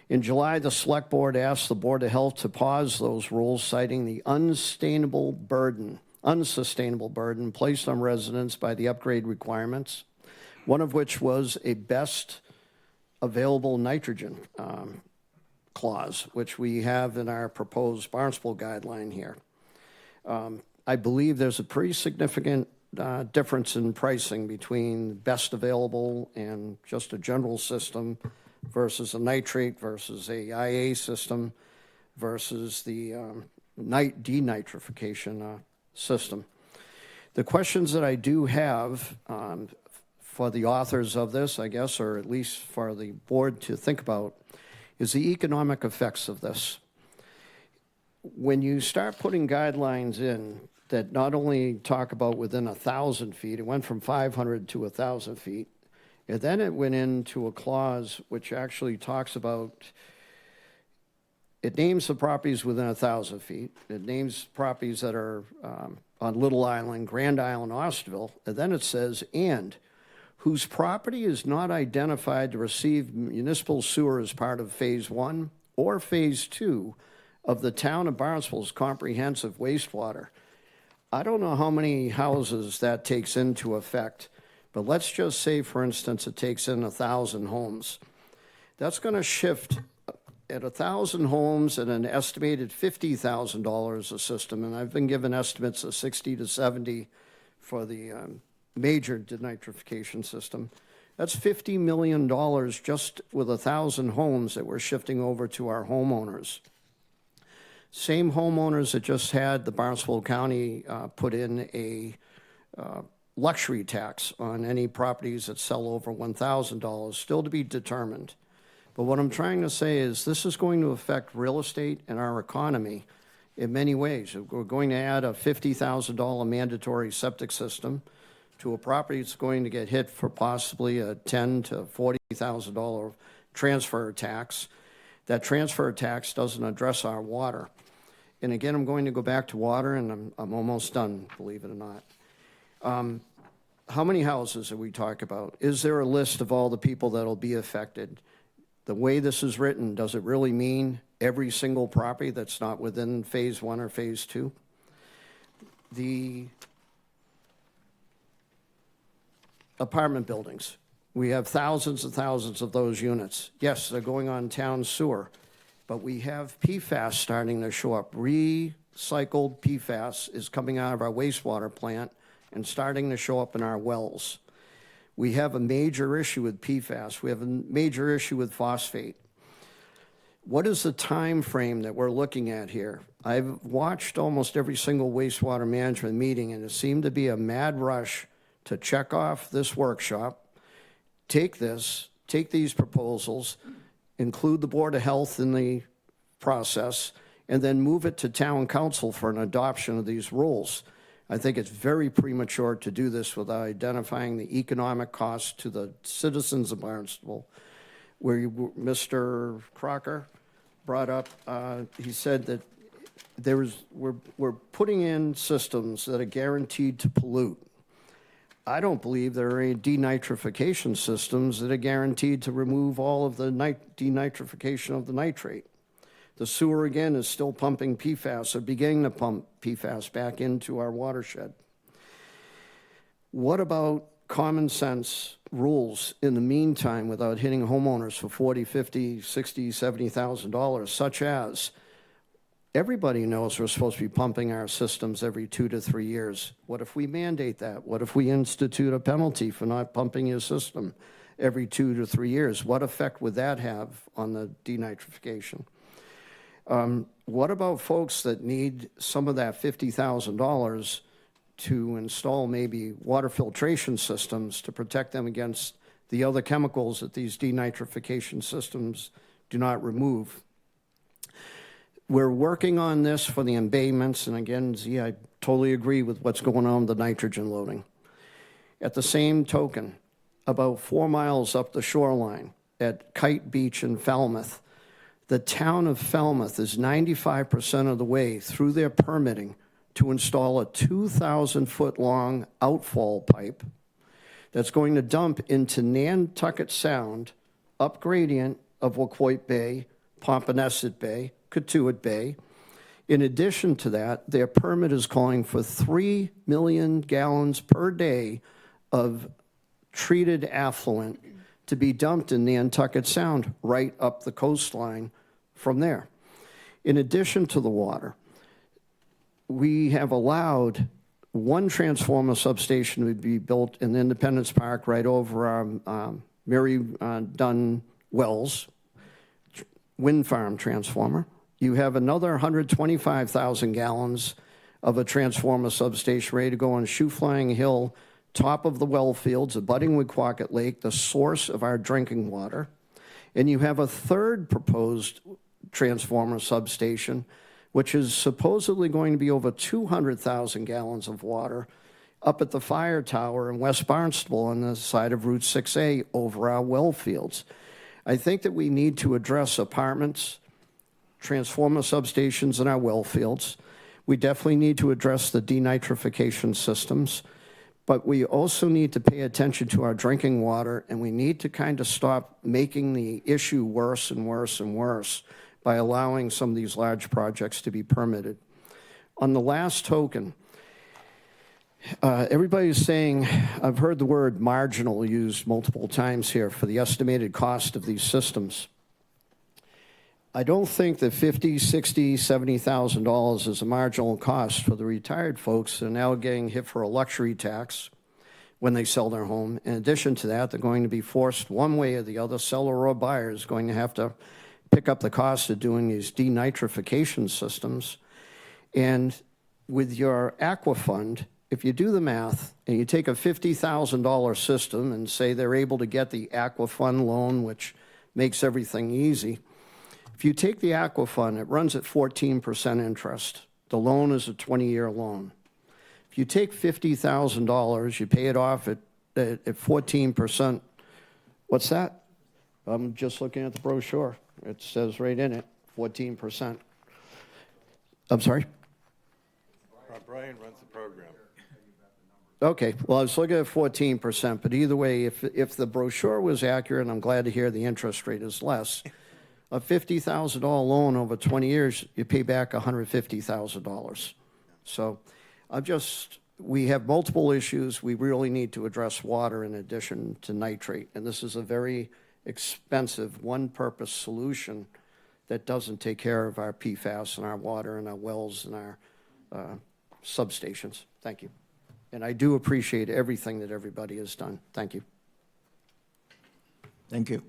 In July, the Select Board asked the Board of Health to pause those rules, citing the unsustainable burden placed on residents by the upgrade requirements, one of which was a best available nitrogen clause, which we have in our proposed Barnstable guideline here. I believe there's a pretty significant difference in pricing between best available and just a general system versus a nitrate versus a IA system versus the denitrification system. The questions that I do have for the authors of this, I guess, or at least for the board to think about, is the economic effects of this. When you start putting guidelines in that not only talk about within 1,000 feet, it went from 500 to 1,000 feet, and then it went into a clause which actually talks about, it names the properties within 1,000 feet, it names properties that are on Little Island, Grand Island, Osterville, and then it says, and whose property is not identified to receive municipal sewer as part of Phase 1 or Phase 2 of the town of Barnstable's comprehensive wastewater. I don't know how many houses that takes into effect, but let's just say, for instance, it takes in 1,000 homes. That's going to shift at 1,000 homes at an estimated $50,000 a system, and I've been given estimates of 60 to 70 for the major denitrification system. That's $50 million just with 1,000 homes that we're shifting over to our homeowners. Same homeowners that just had the Barnstable County put in a luxury tax on any properties that sell over $1,000, still to be determined. But what I'm trying to say is this is going to affect real estate and our economy in many ways. We're going to add a $50,000 mandatory septic system to a property that's going to get hit for possibly a $10,000 to $40,000 transfer tax. That transfer tax doesn't address our water. And again, I'm going to go back to water, and I'm almost done, believe it or not. How many houses are we talking about? Is there a list of all the people that will be affected? The way this is written, does it really mean every single property that's not within Phase 1 or Phase 2? The apartment buildings, we have thousands and thousands of those units. Yes, they're going on town sewer, but we have PFAS starting to show up. Recycled PFAS is coming out of our wastewater plant and starting to show up in our wells. We have a major issue with PFAS. We have a major issue with phosphate. What is the time frame that we're looking at here? I've watched almost every single wastewater management meeting, and it seemed to be a mad rush to check off this workshop, take these proposals, include the Board of Health in the process, and then move it to Town Council for an adoption of these rules. I think it's very premature to do this without identifying the economic cost to the citizens of Barnstable. Where Mr. Crocker brought up, he said that we're putting in systems that are guaranteed to pollute. I don't believe there are any denitrification systems that are guaranteed to remove all of the denitrification of the nitrate. The sewer, again, is still pumping PFAS, or beginning to pump PFAS back into our watershed. What about common sense rules in the meantime without hitting homeowners for $40,000, $50,000, $60,000, $70,000, such as everybody knows we're supposed to be pumping our systems every 2 to 3 years. What if we mandate that? What if we institute a penalty for not pumping your system every 2 to 3 years? What effect would that have on the denitrification? What about folks that need some of that $50,000 to install maybe water filtration systems to protect them against the other chemicals that these denitrification systems do not remove? We're working on this for the embayments, and again, Z, I totally agree with what's going on with the nitrogen loading. At the same token, about 4 miles up the shoreline at Kite Beach in Falmouth, the town of Falmouth is 95% of the way through their permitting to install a 2,000-foot-long outfall pipe that's going to dump into Nantucket Sound, up gradient of Wacoit Bay, Pompanesett Bay, Cotuit Bay. In addition to that, their permit is calling for 3 million gallons per day of treated affluent to be dumped in Nantucket Sound right up the coastline from there. In addition to the water, we have allowed one transformer substation to be built in Independence Park right over our Mary Dunn Wells wind farm transformer. You have another 125,000 gallons of a transformer substation ready to go on Shoe Flying Hill, top of the well fields, abutting with Quacket Lake, the source of our drinking water. And you have a third proposed transformer substation, which is supposedly going to be over 200,000 gallons of water up at the fire tower in West Barnstable on the side of Route 6A over our well fields. I think that we need to address apartments, transformer substations in our well fields. We definitely need to address the denitrification systems, but we also need to pay attention to our drinking water, and we need to kind of stop making the issue worse and worse and worse by allowing some of these large projects to be permitted. On the last token, everybody's saying, I've heard the word marginal used multiple times here for the estimated cost of these systems. I don't think that $50,000, $60,000, $70,000 is a marginal cost for the retired folks that are now getting hit for a luxury tax when they sell their home. In addition to that, they're going to be forced one way or the other, seller or buyer is going to have to pick up the cost of doing these denitrification systems. And with your Aqua Fund, if you do the math and you take a $50,000 system and say they're able to get the Aqua Fund loan, which makes everything easy, if you take the Aqua Fund, it runs at 14% interest. The loan is a 20-year loan. If you take $50,000, you pay it off at 14%. What's that? I'm just looking at the brochure. It says right in it, 14%. I'm sorry? Brian runs the program. Okay, well, I was looking at 14%, but either way, if the brochure was accurate, and I'm glad to hear the interest rate is less, a $50,000 loan over 20 years, you pay back $150,000. So we have multiple issues. We really need to address water in addition to nitrate, and this is a very expensive one-purpose solution that doesn't take care of our PFAS and our water and our wells and our substations. Thank you. And I do appreciate everything that everybody has done. Thank you. Thank you.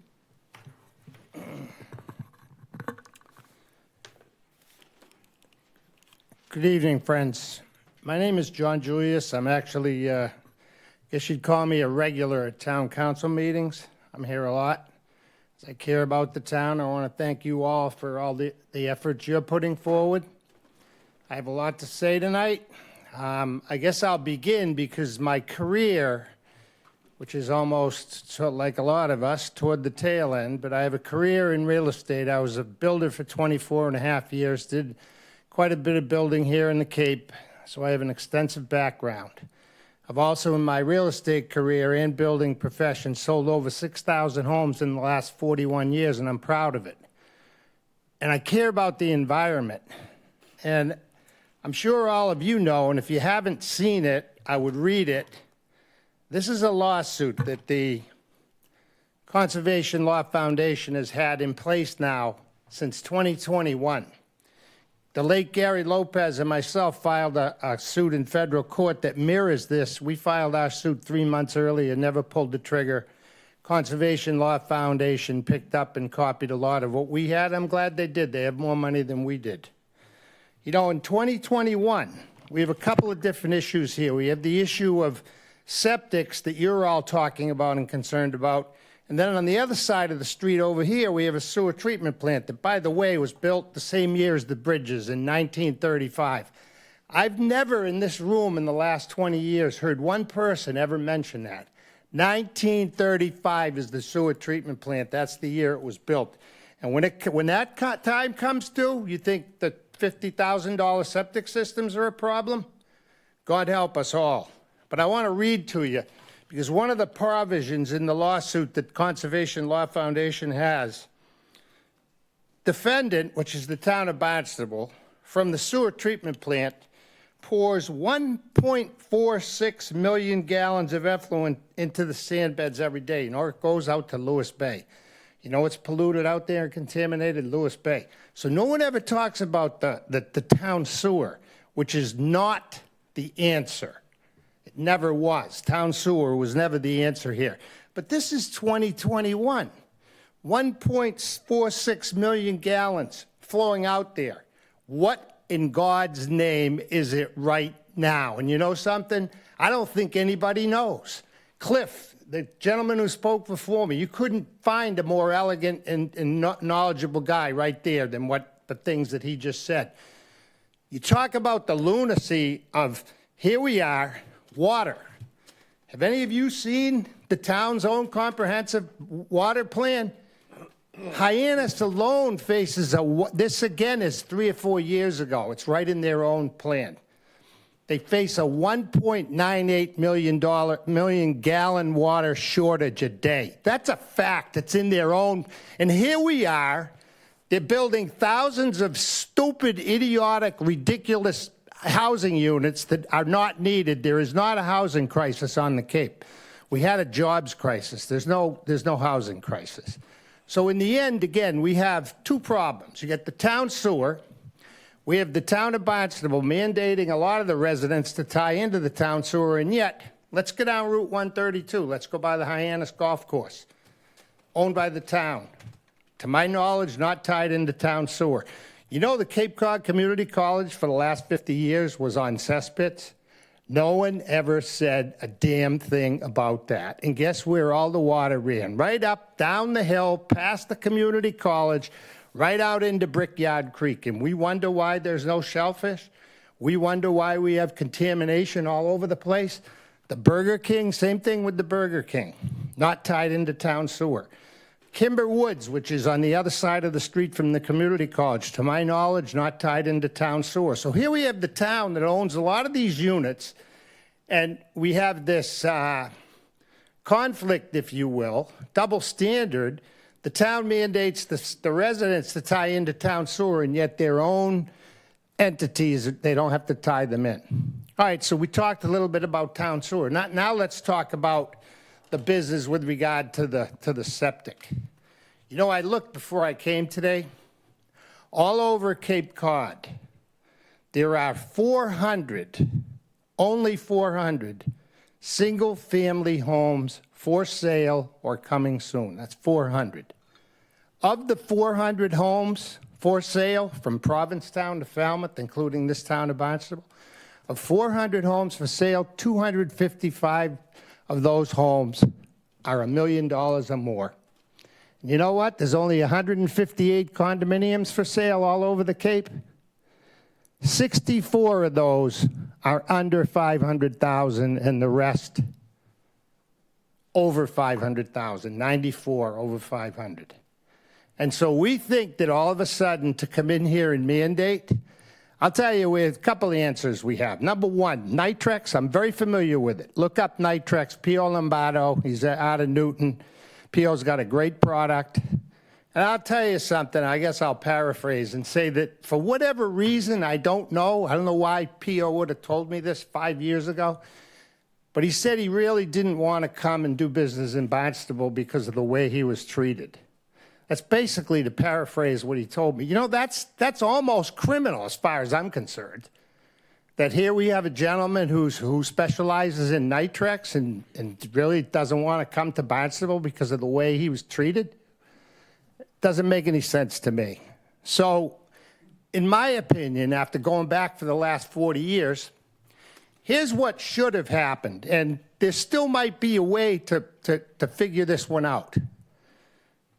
Good evening, friends. My name is John Julius. I'm actually, I guess you'd call me a regular at town council meetings. I'm here a lot. As I care about the town, I want to thank you all for all the efforts you're putting forward. I have a lot to say tonight. I guess I'll begin because my career, which is almost sort of like a lot of us, toward the tail end, but I have a career in real estate. I was a builder for 24 and a half years, did quite a bit of building here in the Cape, so I have an extensive background. I've also, in my real estate career and building profession, sold over 6,000 homes in the last 41 years, and I'm proud of it. And I care about the environment. And I'm sure all of you know, and if you haven't seen it, I would read it. This is a lawsuit that the Conservation Law Foundation has had in place now since 2021. The late Gary Lopez and myself filed a suit in federal court that mirrors this. We filed our suit 3 months earlier, never pulled the trigger. Conservation Law Foundation picked up and copied a lot of what we had. I'm glad they did. They have more money than we did. You know, in 2021, we have a couple of different issues here. We have the issue of septics that you're all talking about and concerned about. And then on the other side of the street over here, we have a sewer treatment plant that, by the way, was built the same year as the bridges in 1935. I've never in this room in the last 20 years heard one person ever mention that. 1935 is the sewer treatment plant. That's the year it was built. And when that time comes due, you think the $50,000 septic systems are a problem? God help us all. But I want to read to you, because one of the provisions in the lawsuit that Conservation Law Foundation has, defendant, which is the town of Barnstable, from the sewer treatment plant, pours 1.46 million gallons of effluent into the sand beds every day. You know, it goes out to Lewis Bay. You know, it's polluted out there and contaminated Lewis Bay. So no one ever talks about the town sewer, which is not the answer. It never was. Town sewer was never the answer here. But this is 2021. 1.46 million gallons flowing out there. What in God's name is it right now? And you know something? I don't think anybody knows. Cliff, the gentleman who spoke before me, you couldn't find a more elegant and knowledgeable guy right there than what the things that he just said. You talk about the lunacy of, here we are, water. Have any of you seen the town's own comprehensive water plan? Hyannis alone faces this again is 3 or 4 years ago. It's right in their own plan. They face a $1.98 million gallon water shortage a day. That's a fact. It's in their own. And here we are. They're building thousands of stupid, idiotic, ridiculous housing units that are not needed. There is not a housing crisis on the Cape. We had a jobs crisis. There's no housing crisis. So in the end, again, we have two problems. You get the town sewer. We have the town of Barnstable mandating a lot of the residents to tie into the town sewer, and yet, let's go down Route 132. Let's go by the Hyannis Golf Course, owned by the town. To my knowledge, not tied into town sewer. You know, the Cape Cod Community College for the last 50 years was on cesspits. No one ever said a damn thing about that. And guess where all the water ran? Right up, down the hill, past the community college, right out into Brickyard Creek. And we wonder why there's no shellfish. We wonder why we have contamination all over the place. The Burger King, same thing with the Burger King, not tied into town sewer. Kimber Woods, which is on the other side of the street from the community college, to my knowledge, not tied into town sewer. So here we have the town that owns a lot of these units, and we have this conflict, if you will, double standard. The town mandates the residents to tie into town sewer, and yet their own entities, they don't have to tie them in. All right, so we talked a little bit about town sewer. Now let's talk about the business with regard to the septic. You know, I looked before I came today. All over Cape Cod, there are 400, only 400, single-family homes for sale or coming soon. That's 400. Of the 400 homes for sale from Provincetown to Falmouth, including this town of Barnstable, of 400 homes for sale, 255 of those homes are $1 million or more. You know what? There's only 158 condominiums for sale all over the Cape. 64 of those are under 500,000, and the rest over 500,000. 94 over 500. And so we think that all of a sudden to come in here and mandate, I'll tell you with a couple of answers we have. Number one, Nitrex, I'm very familiar with it. Look up Nitrex, Pio Lombardo, he's out of Newton. Pio's got a great product. And I'll tell you something, I guess I'll paraphrase and say that for whatever reason, I don't know why Pio would have told me this 5 years ago, but he said he really didn't want to come and do business in Barnstable because of the way he was treated. That's basically, to paraphrase what he told me. You know, that's almost criminal as far as I'm concerned. That here we have a gentleman who specializes in Nitrex and really doesn't want to come to Barnstable because of the way he was treated. Doesn't make any sense to me. So, in my opinion, after going back for the last 40 years, here's what should have happened. And there still might be a way to figure this one out.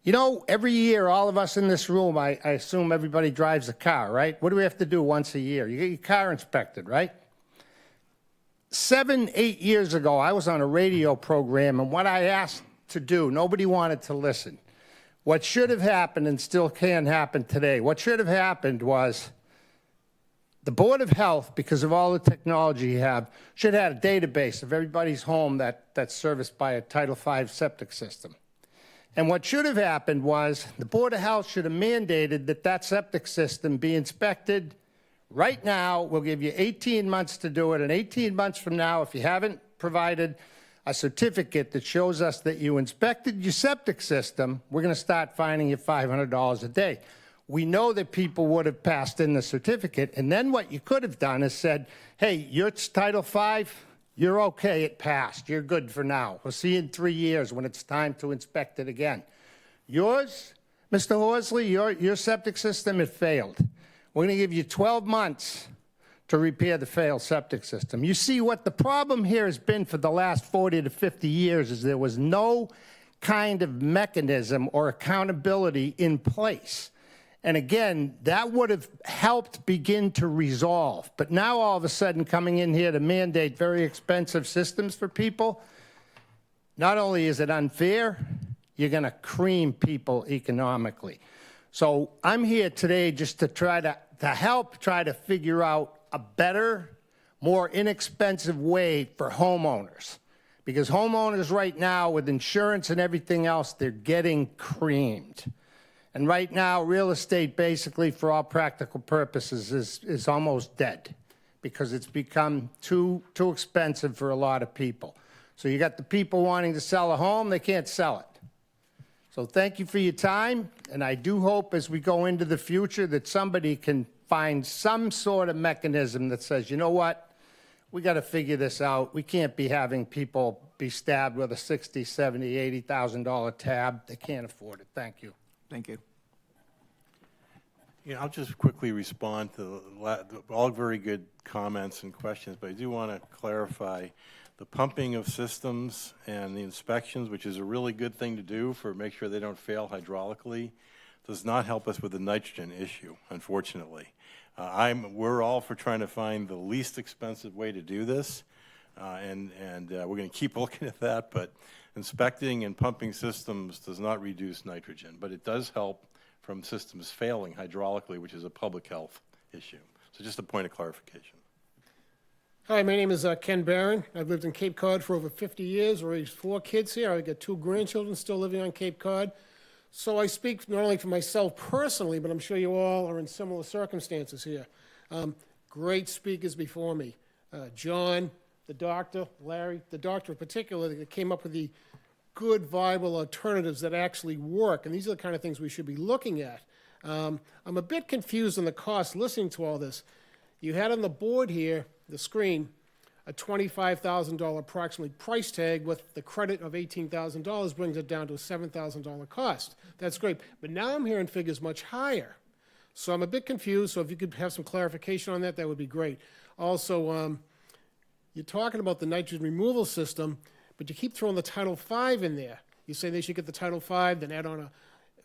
You know, every year, all of us in this room, I assume everybody drives a car, right? What do we have to do once a year? You get your car inspected, right? 7, 8 years ago, I was on a radio program, and what I asked to do, nobody wanted to listen. What should have happened, and still can happen today, what should have happened was the Board of Health, because of all the technology you have, should have had a database of everybody's home that's serviced by a Title V septic system. And what should have happened was the Board of Health should have mandated that septic system be inspected right now. We'll give you 18 months to do it, and 18 months from now, if you haven't provided a certificate that shows us that you inspected your septic system, we're going to start fining you $500 a day. We know that people would have passed in the certificate, and then what you could have done is said, hey, you're Title V, you're okay, it passed. You're good for now. We'll see you in 3 years when it's time to inspect it again. Yours, Mr. Horsley, your septic system, it failed. We're going to give you 12 months to repair the failed septic system. You see, what the problem here has been for the last 40 to 50 years is there was no kind of mechanism or accountability in place. And again, that would have helped begin to resolve. But now all of a sudden coming in here to mandate very expensive systems for people, not only is it unfair, you're going to cream people economically. So I'm here today just to try to help try to figure out a better, more inexpensive way for homeowners. Because homeowners right now with insurance and everything else, they're getting creamed. And right now, real estate, basically, for all practical purposes, is almost dead because it's become too expensive for a lot of people. So you got the people wanting to sell a home, they can't sell it. So thank you for your time, and I do hope as we go into the future that somebody can find some sort of mechanism that says, you know what, we got to figure this out. We can't be having people be stabbed with a $60,000, $70,000, $80,000 tab. They can't afford it. Thank you. Thank you. Yeah, I'll just quickly respond to all very good comments and questions, but I do want to clarify the pumping of systems and the inspections, which is a really good thing to do for make sure they don't fail hydraulically, does not help us with the nitrogen issue, unfortunately. We're all for trying to find the least expensive way to do this, and we're going to keep looking at that, but inspecting and pumping systems does not reduce nitrogen, but it does help from systems failing hydraulically, which is a public health issue. So just a point of clarification. Hi, my name is Ken Barron. I've lived in Cape Cod for over 50 years, raised 4 kids here. I've got 2 grandchildren still living on Cape Cod. So I speak not only for myself personally, but I'm sure you all are in similar circumstances here. Great speakers before me. John, the doctor, Larry, the doctor in particular, that came up with the good, viable alternatives that actually work. And these are the kind of things we should be looking at. I'm a bit confused on the cost listening to all this. You had on the board here, the screen, a $25,000 approximately price tag with the credit of $18,000 brings it down to a $7,000 cost. That's great. But now I'm hearing figures much higher. So I'm a bit confused. So if you could have some clarification on that, that would be great. Also, you're talking about the nitrogen removal system, but you keep throwing the Title V in there. You say they should get the Title V, then add on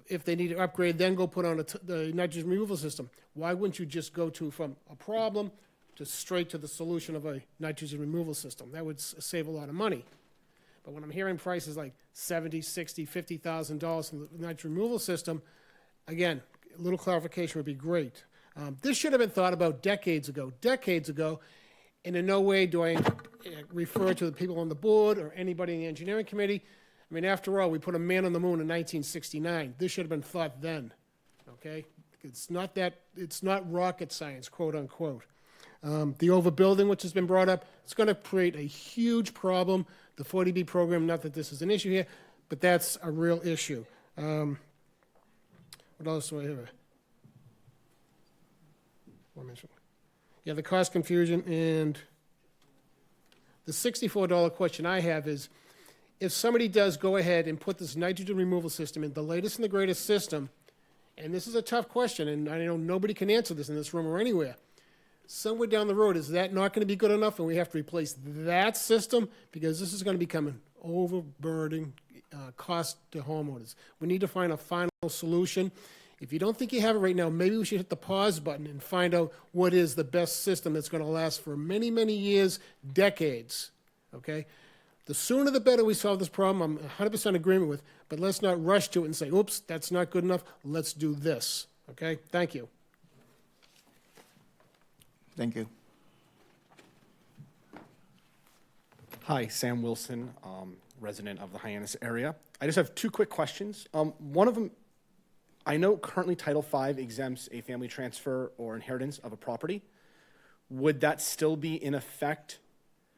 if they need to upgrade, then go put on the nitrogen removal system. Why wouldn't you just go from a problem to straight to the solution of a nitrogen removal system? That would save a lot of money. But when I'm hearing prices like $70,000, $60,000, $50,000 from the nitrogen removal system, again, a little clarification would be great. This should have been thought about decades ago, and in no way do I refer to the people on the board or anybody in the engineering committee. I mean, after all, we put a man on the moon in 1969. This should have been thought then, okay? It's not rocket science, quote unquote. The overbuilding, which has been brought up, it's going to create a huge problem. The 40B program, not that this is an issue here, but that's a real issue. What else do I have? What mention? Yeah, the cost confusion, and the $64 question I have is, if somebody does go ahead and put this nitrogen removal system in, the latest and the greatest system, and this is a tough question, and I know nobody can answer this in this room or anywhere, somewhere down the road, is that not going to be good enough and we have to replace that system? Because this is going to become an overburdening cost to homeowners. We need to find a final solution. If you don't think you have it right now, maybe we should hit the pause button and find out what is the best system that's going to last for many, many years, decades, okay? The sooner the better we solve this problem, I'm 100% agreement with, but let's not rush to it and say, oops, that's not good enough, let's do this, okay? Thank you. Thank you. Hi, Sam Wilson, resident of the Hyannis area. I just have two quick questions. One of them, I know currently Title V exempts a family transfer or inheritance of a property. Would that still be in effect,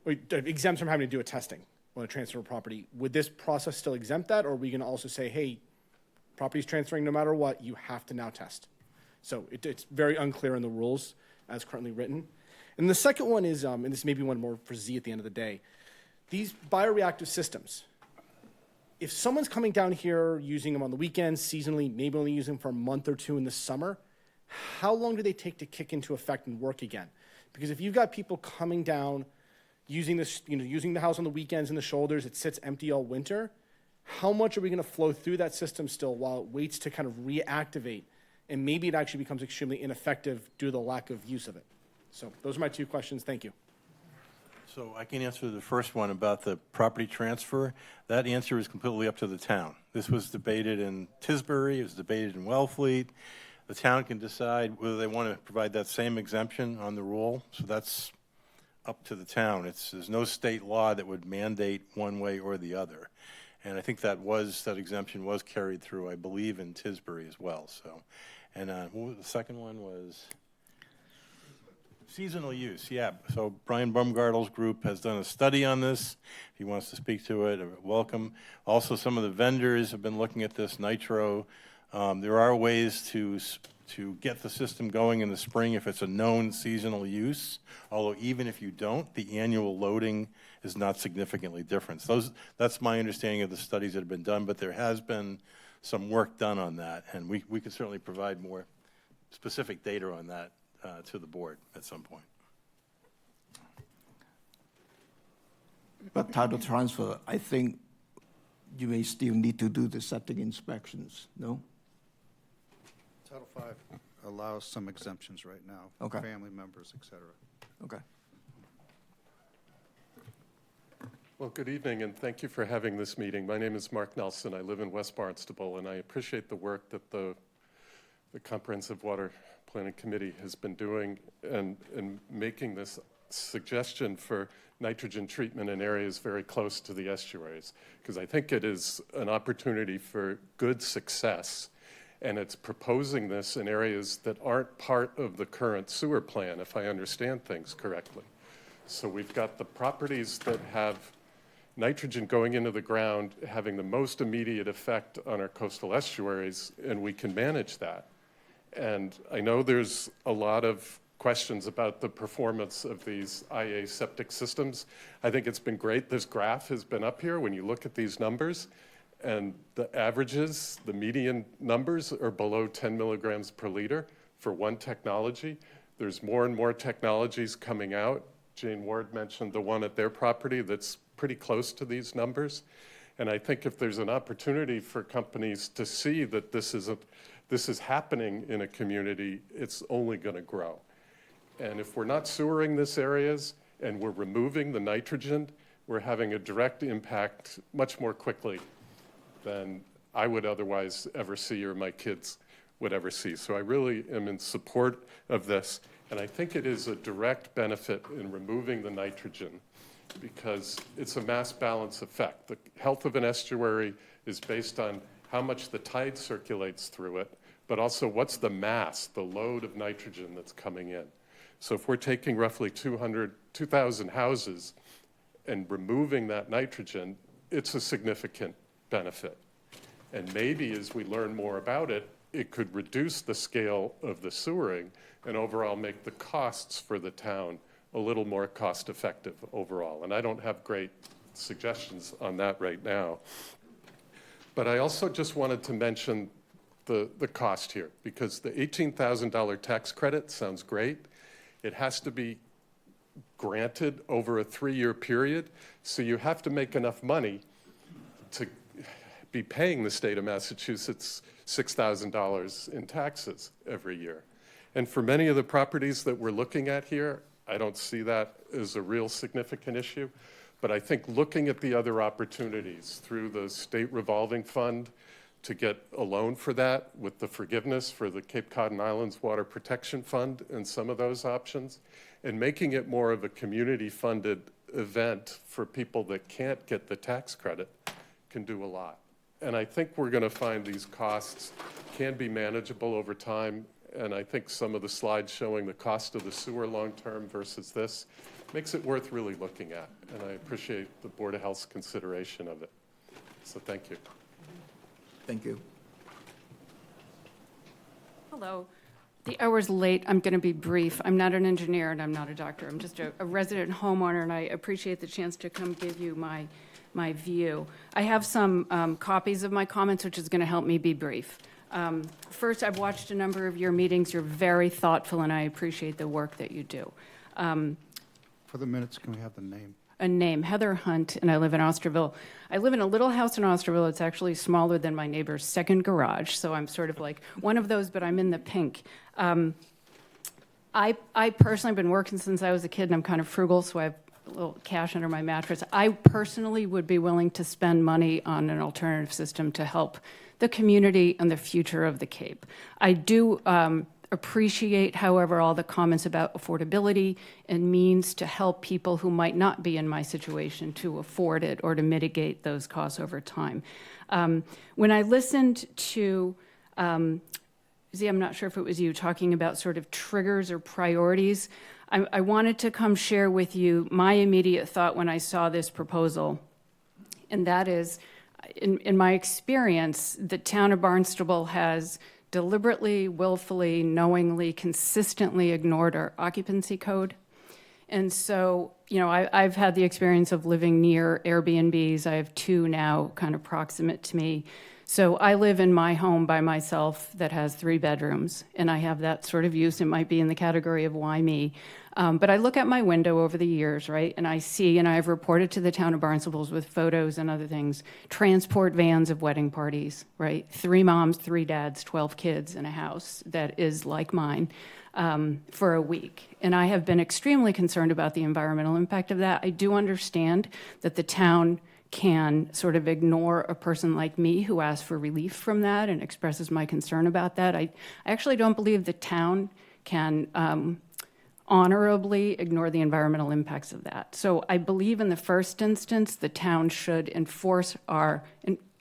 or exempts from having to do a testing on a transfer of property? Would this process still exempt that, or are we going to also say, hey, property's transferring no matter what, you have to now test? So it's very unclear in the rules as currently written. And the second one is, and this may be one more for Z at the end of the day, these bioreactive systems, if someone's coming down here using them on the weekends, seasonally, maybe only using them for a month or two in the summer, how long do they take to kick into effect and work again? Because if you've got people coming down using this, using the house on the weekends and the shoulders, it sits empty all winter, how much are we going to flow through that system still while it waits to kind of reactivate? And maybe it actually becomes extremely ineffective due to the lack of use of it. So those are my two questions. Thank you. So I can answer the first one about the property transfer. That answer is completely up to the town. This was debated in Tisbury, it was debated in Wellfleet. The town can decide whether they want to provide that same exemption on the rule, so that's up to the town. There's no state law that would mandate one way or the other. And I think that exemption was carried through, I believe, in Tisbury as well. So, and what was the second one was? Seasonal use, yeah. So Brian Baumgartel's group has done a study on this. If he wants to speak to it, welcome. Also, some of the vendors have been looking at this, Nitro. There are ways to get the system going in the spring if it's a known seasonal use, although even if you don't, the annual loading is not significantly different. That's my understanding of the studies that have been done, but there has been some work done on that, and we could certainly provide more specific data on that to the board at some point. But title transfer, I think you may still need to do the septic inspections, no? Title V allows some exemptions right now. Okay. Family members, et cetera. Okay. Well, good evening, and thank you for having this meeting. My name is Mark Nelson. I live in West Barnstable, and I appreciate the work that the Comprehensive Water Planning Committee has been doing and making this suggestion for nitrogen treatment in areas very close to the estuaries, because I think it is an opportunity for good success, and it's proposing this in areas that aren't part of the current sewer plan, if I understand things correctly. So we've got the properties that have nitrogen going into the ground having the most immediate effect on our coastal estuaries, and we can manage that. And I know there's a lot of questions about the performance of these IA septic systems. I think it's been great. This graph has been up here when you look at these numbers, and the averages, the median numbers are below 10 milligrams per liter for one technology. There's more and more technologies coming out. Jane Ward mentioned the one at their property that's pretty close to these numbers. And I think if there's an opportunity for companies to see that this is happening in a community, it's only going to grow. And if we're not sewering these areas and we're removing the nitrogen, we're having a direct impact much more quickly than I would otherwise ever see or my kids would ever see. So I really am in support of this. And I think it is a direct benefit in removing the nitrogen because it's a mass balance effect. The health of an estuary is based on how much the tide circulates through it, but also what's the mass, the load of nitrogen that's coming in. So if we're taking roughly 2,000 houses and removing that nitrogen, it's a significant benefit. And maybe as we learn more about it, it could reduce the scale of the sewering and overall make the costs for the town a little more cost-effective overall. And I don't have great suggestions on that right now. But I also just wanted to mention the cost here, because the $18,000 tax credit sounds great. It has to be granted over a 3-year period, so you have to make enough money to be paying the state of Massachusetts $6,000 in taxes every year. And for many of the properties that we're looking at here, I don't see that as a real significant issue. But I think looking at the other opportunities through the state revolving fund to get a loan for that with the forgiveness for the Cape Cod and Islands Water Protection Fund and some of those options, and making it more of a community-funded event for people that can't get the tax credit can do a lot. And I think we're going to find these costs can be manageable over time. And I think some of the slides showing the cost of the sewer long-term versus this makes it worth really looking at. And I appreciate the Board of Health's consideration of it. So thank you. Thank you. Hello. The hour's late. I'm going to be brief. I'm not an engineer and I'm not a doctor. I'm just a resident homeowner, and I appreciate the chance to come give you my view. I have some copies of my comments, which is going to help me be brief. First, I've watched a number of your meetings. You're very thoughtful, and I appreciate the work that you do. For the minutes, can we have the name? A name, Heather Hunt, and I live in Osterville. I live in a little house in Osterville. It's actually smaller than my neighbor's second garage, so I'm sort of like one of those, but I'm in the pink. I personally have been working since I was a kid, and I'm kind of frugal, so I have a little cash under my mattress. I personally would be willing to spend money on an alternative system to help the community and the future of the Cape. I do appreciate, however, all the comments about affordability and means to help people who might not be in my situation to afford it or to mitigate those costs over time. When I listened to, Z, I'm not sure if it was you, talking about sort of triggers or priorities, I wanted to come share with you my immediate thought when I saw this proposal, and that is, in my experience, the town of Barnstable has deliberately, willfully, knowingly, consistently ignored our occupancy code. And so, you know, I've had the experience of living near Airbnbs. I have 2 now kind of proximate to me. So I live in my home by myself that has 3 bedrooms, and I have that sort of use. It might be in the category of why me. But I look at my window over the years, right, and I see, and I've reported to the town of Barnstable with photos and other things, transport vans of wedding parties, right? 3 moms, 3 dads, 12 kids in a house that is like mine for a week. And I have been extremely concerned about the environmental impact of that. I do understand that the town can sort of ignore a person like me who asks for relief from that and expresses my concern about that. I actually don't believe the town can honorably ignore the environmental impacts of that. So I believe in the first instance, the town should enforce our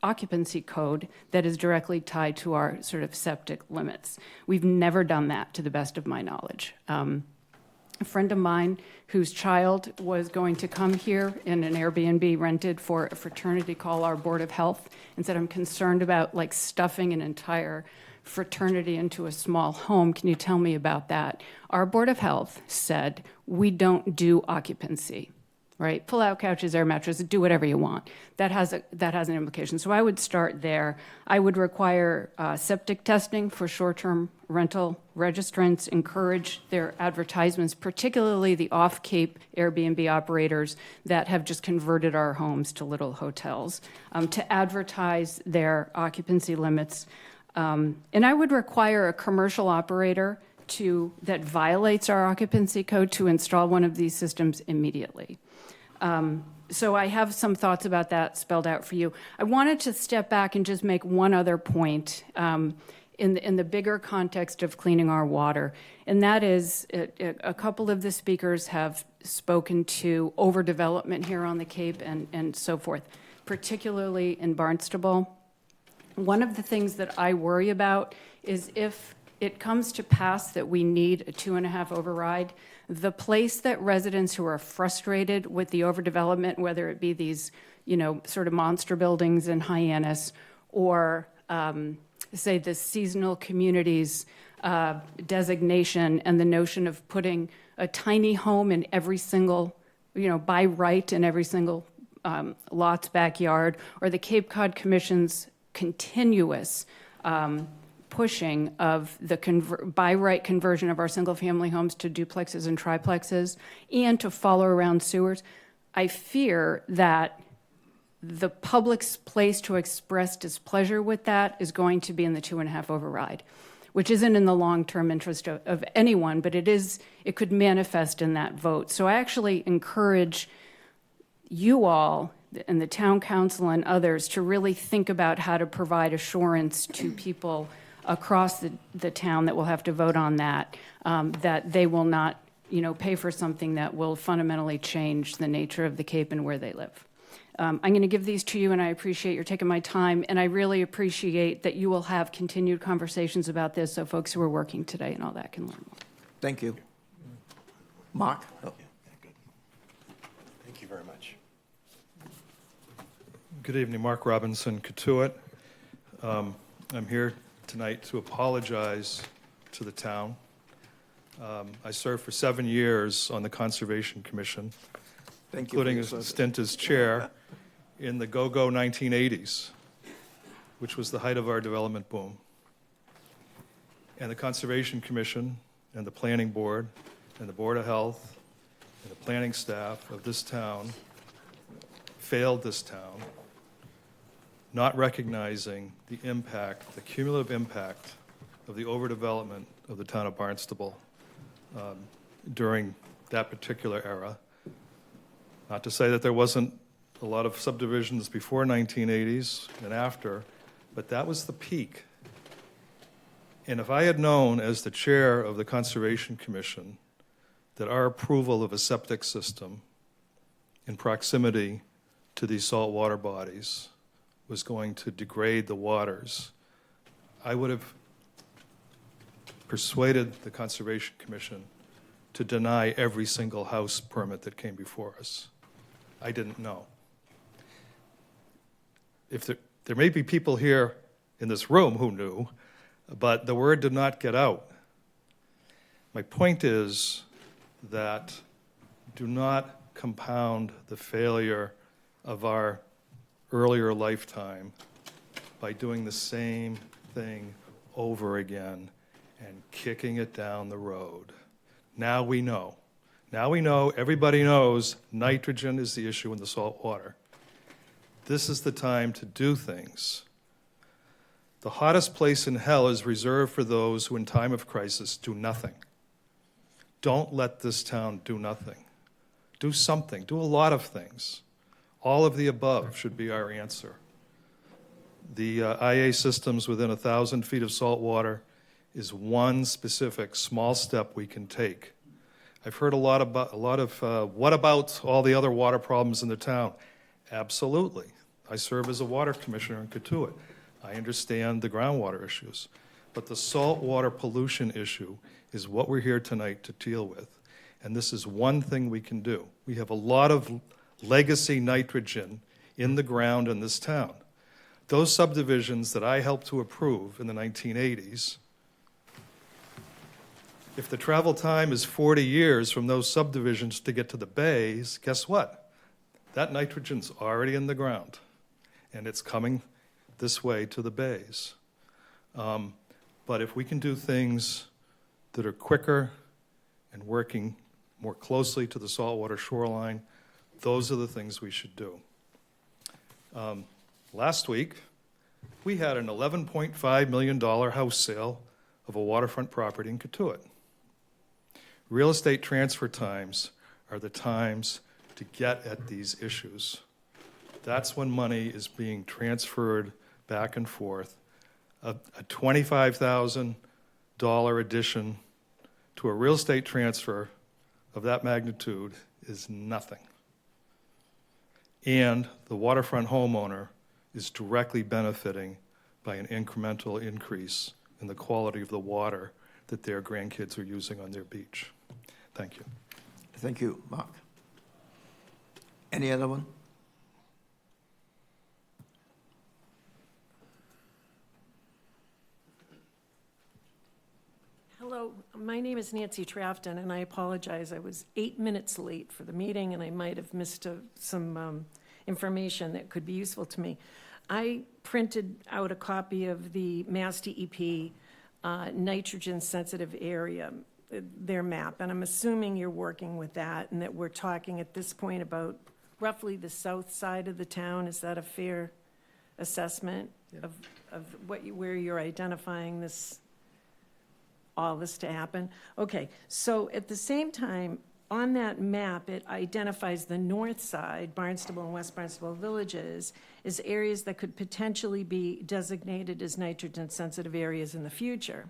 occupancy code that is directly tied to our sort of septic limits. We've never done that, to the best of my knowledge. A friend of mine whose child was going to come here in an Airbnb rented for a fraternity called our Board of Health and said, I'm concerned about like stuffing an entire fraternity into a small home. Can you tell me about that? Our Board of Health said, we don't do occupancy, right? Pull out couches, air mattresses, do whatever you want. That has an implication. So I would start there. I would require septic testing for short-term rental registrants, encourage their advertisements, particularly the off-Cape Airbnb operators that have just converted our homes to little hotels, to advertise their occupancy limits. And I would require a commercial operator that violates our occupancy code to install one of these systems immediately. So I have some thoughts about that spelled out for you. I wanted to step back and just make one other point in the bigger context of cleaning our water, and that is a couple of the speakers have spoken to overdevelopment here on the Cape and so forth, particularly in Barnstable. One of the things that I worry about is if it comes to pass that we need a 2.5 override, the place that residents who are frustrated with the overdevelopment, whether it be these, sort of monster buildings in Hyannis or, say, the seasonal communities designation and the notion of putting a tiny home in every single, by right in every single lot's backyard, or the Cape Cod Commission's continuous pushing of the by right conversion of our single-family homes to duplexes and triplexes, and to follow around sewers, I fear that the public's place to express displeasure with that is going to be in the 2.5 override, which isn't in the long-term interest of anyone, but it could manifest in that vote. So I actually encourage you all and the town council and others to really think about how to provide assurance to people across the town that will have to vote on that, that they will not, pay for something that will fundamentally change the nature of the Cape and where they live. I'm going to give these to you, and I appreciate your taking my time, and I really appreciate that you will have continued conversations about this so folks who are working today and all that can learn more. Thank you. Mark? Oh, good. Thank you very much. Good evening, Mark Robinson, Katuitt. I'm here tonight to apologize to the town. I served for 7 years on the Conservation Commission, including a stint as chair in the go-go 1980s, which was the height of our development boom. And the Conservation Commission and the Planning Board and the Board of Health and the planning staff of this town failed this town, not recognizing the impact, the cumulative impact of the overdevelopment of the town of Barnstable during that particular era. Not to say that there wasn't a lot of subdivisions before 1980s and after, but that was the peak. And if I had known as the chair of the Conservation Commission that our approval of a septic system in proximity to these saltwater bodies was going to degrade the waters, I would have persuaded the Conservation Commission to deny every single house permit that came before us. I didn't know. If there may be people here in this room who knew, but the word did not get out. My point is that do not compound the failure of our earlier lifetime by doing the same thing over again and kicking it down the road. Now we know. Now we know, everybody knows, nitrogen is the issue in the salt water. This is the time to do things. The hottest place in hell is reserved for those who in time of crisis do nothing. Don't let this town do nothing. Do something. Do a lot of things. All of the above should be our answer. The IA systems within 1,000 feet of salt water is one specific small step we can take. I've heard a lot of what about all the other water problems in the town? Absolutely. I serve as a water commissioner in Katuitt. I understand the groundwater issues. But the saltwater pollution issue is what we're here tonight to deal with. And this is one thing we can do. We have a lot of legacy nitrogen in the ground in this town. Those subdivisions that I helped to approve in the 1980s, if the travel time is 40 years from those subdivisions to get to the bays, guess what? That nitrogen's already in the ground, and it's coming this way to the bays. But if we can do things that are quicker and working more closely to the saltwater shoreline, those are the things we should do. Last week, we had an $11.5 million house sale of a waterfront property in Katuitt. Real estate transfer times are the times to get at these issues. That's when money is being transferred back and forth. A $25,000 addition to a real estate transfer of that magnitude is nothing. And the waterfront homeowner is directly benefiting by an incremental increase in the quality of the water that their grandkids are using on their beach. Thank you. Thank you, Mark. Any other one? Hello, my name is Nancy Trafton, and I apologize. I was 8 minutes late for the meeting, and I might have missed some information that could be useful to me. I printed out a copy of the Mass DEP nitrogen-sensitive area, their map, and I'm assuming you're working with that and that we're talking at this point about roughly the south side of the town. Is that a fair assessment of where you're identifying this, all this to happen? Okay, so at the same time, on that map, it identifies the north side, Barnstable and West Barnstable villages, as areas that could potentially be designated as nitrogen-sensitive areas in the future.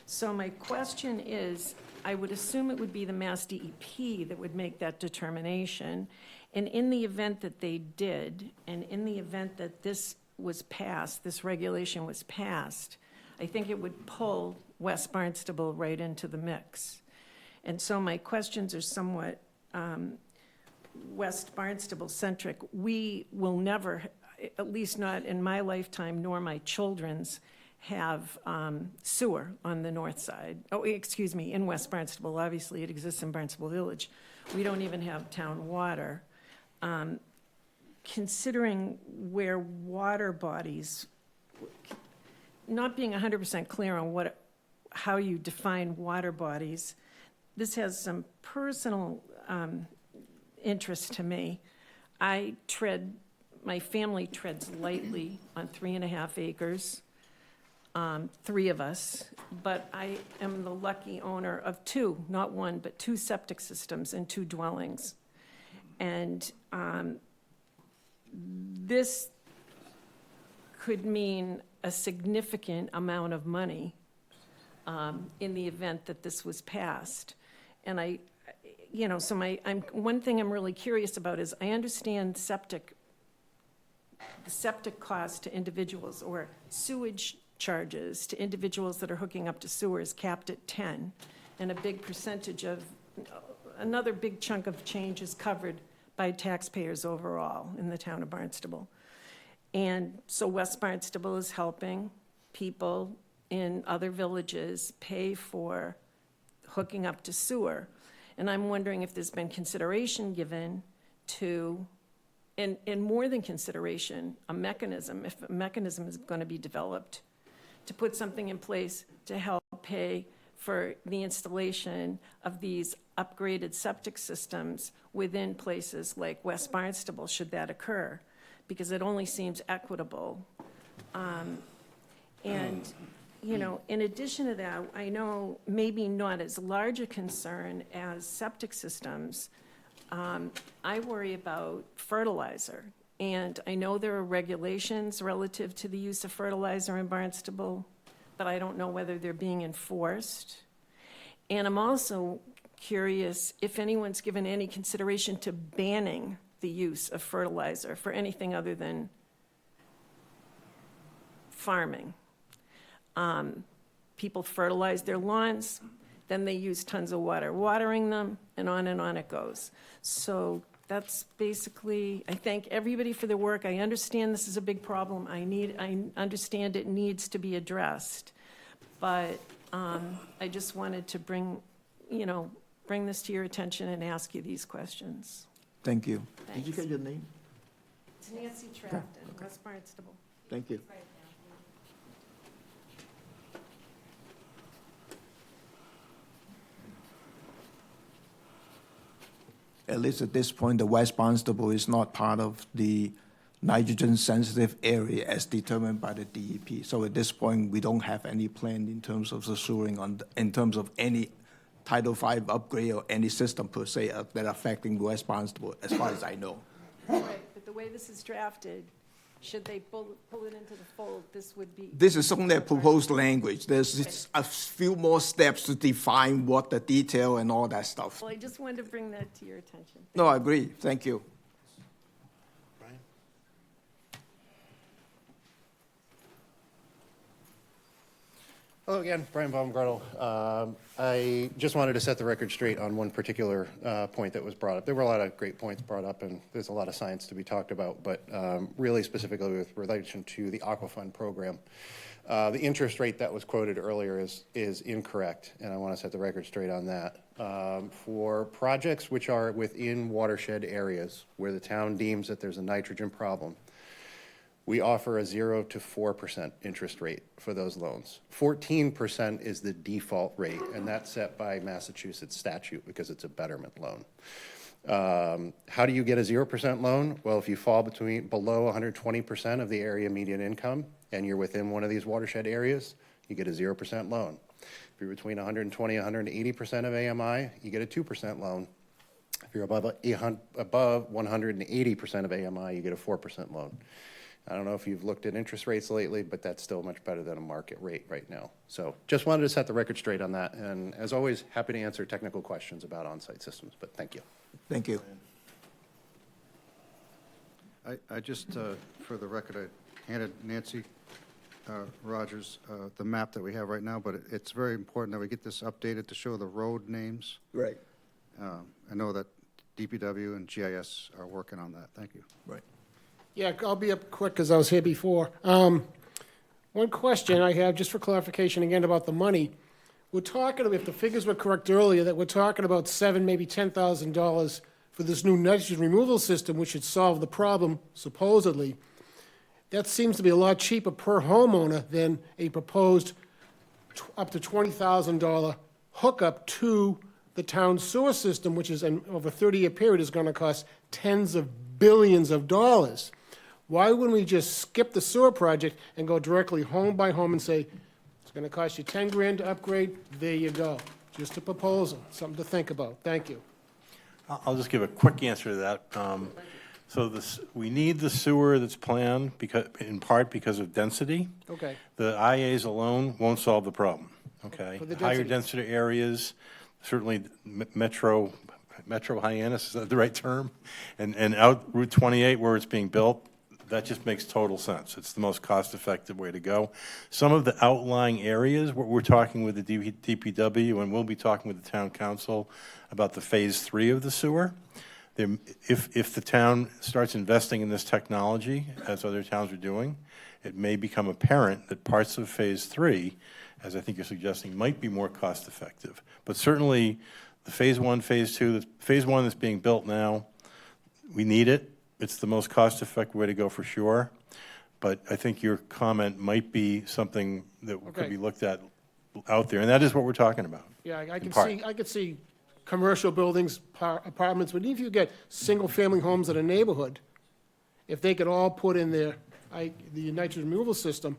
So my question is, I would assume it would be the Mass DEP that would make that determination. And in the event that they did, and in the event that this was passed, this regulation was passed, I think it would pull West Barnstable right into the mix. And so my questions are somewhat West Barnstable centric. We will never, at least not in my lifetime nor my children's, have sewer on the north side. Oh, excuse me, in West Barnstable. Obviously, it exists in Barnstable Village. We don't even have town water. Considering where water bodies, not being 100% clear on how you define water bodies, this has some personal interest to me. My family treads lightly on 3.5 acres, 3 of us, but I am the lucky owner of 2, not 1, but 2 septic systems and 2 dwellings. And this could mean a significant amount of money in the event that this was passed. And one thing I'm really curious about is I understand the septic cost to individuals or sewage charges to individuals that are hooking up to sewers capped at 10, and a big percentage of, another big chunk of change is covered by taxpayers overall in the town of Barnstable. And so West Barnstable is helping people in other villages pay for hooking up to sewer. And I'm wondering if there's been consideration given to, and more than consideration, if a mechanism is going to be developed to put something in place to help pay for the installation of these upgraded septic systems within places like West Barnstable, should that occur, because it only seems equitable. And in addition to that, I know maybe not as large a concern as septic systems. I worry about fertilizer. And I know there are regulations relative to the use of fertilizer in Barnstable, but I don't know whether they're being enforced. And I'm also curious if anyone's given any consideration to banning the use of fertilizer for anything other than farming. People fertilize their lawns, then they use tons of water watering them, and on it goes. So that's basically, I thank everybody for their work. I understand this is a big problem. I understand it needs to be addressed. But I just wanted to bring this to your attention and ask you these questions. Thank you. Thanks. Did you get your name? It's Nancy Trafton, West Barnstable. Thank you. At least at this point, the West Barnstable is not part of the nitrogen-sensitive area as determined by the DEP. So at this point, we don't have any plan in terms of the sewering in terms of any Title V upgrade or any system per se that are affecting West Barnstable, as far as I know. Right, but the way this is drafted, should they pull it into the fold, this would be... This is only a proposed language. There's a few more steps to define what the detail and all that stuff. Well, I just wanted to bring that to your attention. No, I agree. Thank you. Brian? Hello again, Brian Baumgartel. I just wanted to set the record straight on one particular point that was brought up. There were a lot of great points brought up, and there's a lot of science to be talked about, but really specifically with relation to the Aquafund program. The interest rate that was quoted earlier is incorrect, and I want to set the record straight on that. For projects which are within watershed areas where the town deems that there's a nitrogen problem, we offer a 0 to 4% interest rate for those loans. 14% is the default rate, and that's set by Massachusetts statute because it's a betterment loan. How do you get a 0% loan? Well, if you fall below 120% of the area median income and you're within one of these watershed areas, you get a 0% loan. If you're between 120 and 180% of AMI, you get a 2% loan. If you're above 180% of AMI, you get a 4% loan. I don't know if you've looked at interest rates lately, but that's still much better than a market rate right now. So just wanted to set the record straight on that. And as always, happy to answer technical questions about on-site systems, but thank you. Thank you. I just, for the record, I handed Nancy Rogers the map that we have right now, but it's very important that we get this updated to show the road names. Right. I know that DPW and GIS are working on that. Thank you. Right. Yeah, I'll be up quick because I was here before. One question I have, just for clarification again about the money. We're talking, if the figures were correct earlier, that we're talking about $7,000, maybe $10,000 for this new nitrogen removal system, which should solve the problem, supposedly. That seems to be a lot cheaper per homeowner than a proposed up to $20,000 hookup to the town sewer system, which is, over a 30-year period, is going to cost tens of billions of dollars. Why wouldn't we just skip the sewer project and go directly home by home and say, it's going to cost you 10 grand to upgrade, there you go. Just a proposal, something to think about. Thank you. I'll just give a quick answer to that. So we need the sewer that's planned in part because of density. Okay. The IAs alone won't solve the problem, okay? For the Higher density. density areas, certainly metro Hyannis, is that the right term? And out Route 28 where it's being built, that just makes total sense. It's the most cost-effective way to go. Some of the outlying areas, we're talking with the DPW, and we'll be talking with the town council about the phase 3 of the sewer. If the town starts investing in this technology, as other towns are doing, it may become apparent that parts of phase 3, as I think you're suggesting, might be more cost-effective. But certainly, the phase 1, phase 2, phase 1 that's being built now, we need it. It's the most cost-effective way to go for sure. But I think your comment might be something that could be looked at out there, and that is what we're talking about. Yeah, I could see commercial buildings, apartments, but even if you get single-family homes in a neighborhood, if they could all put in the nitrogen removal system,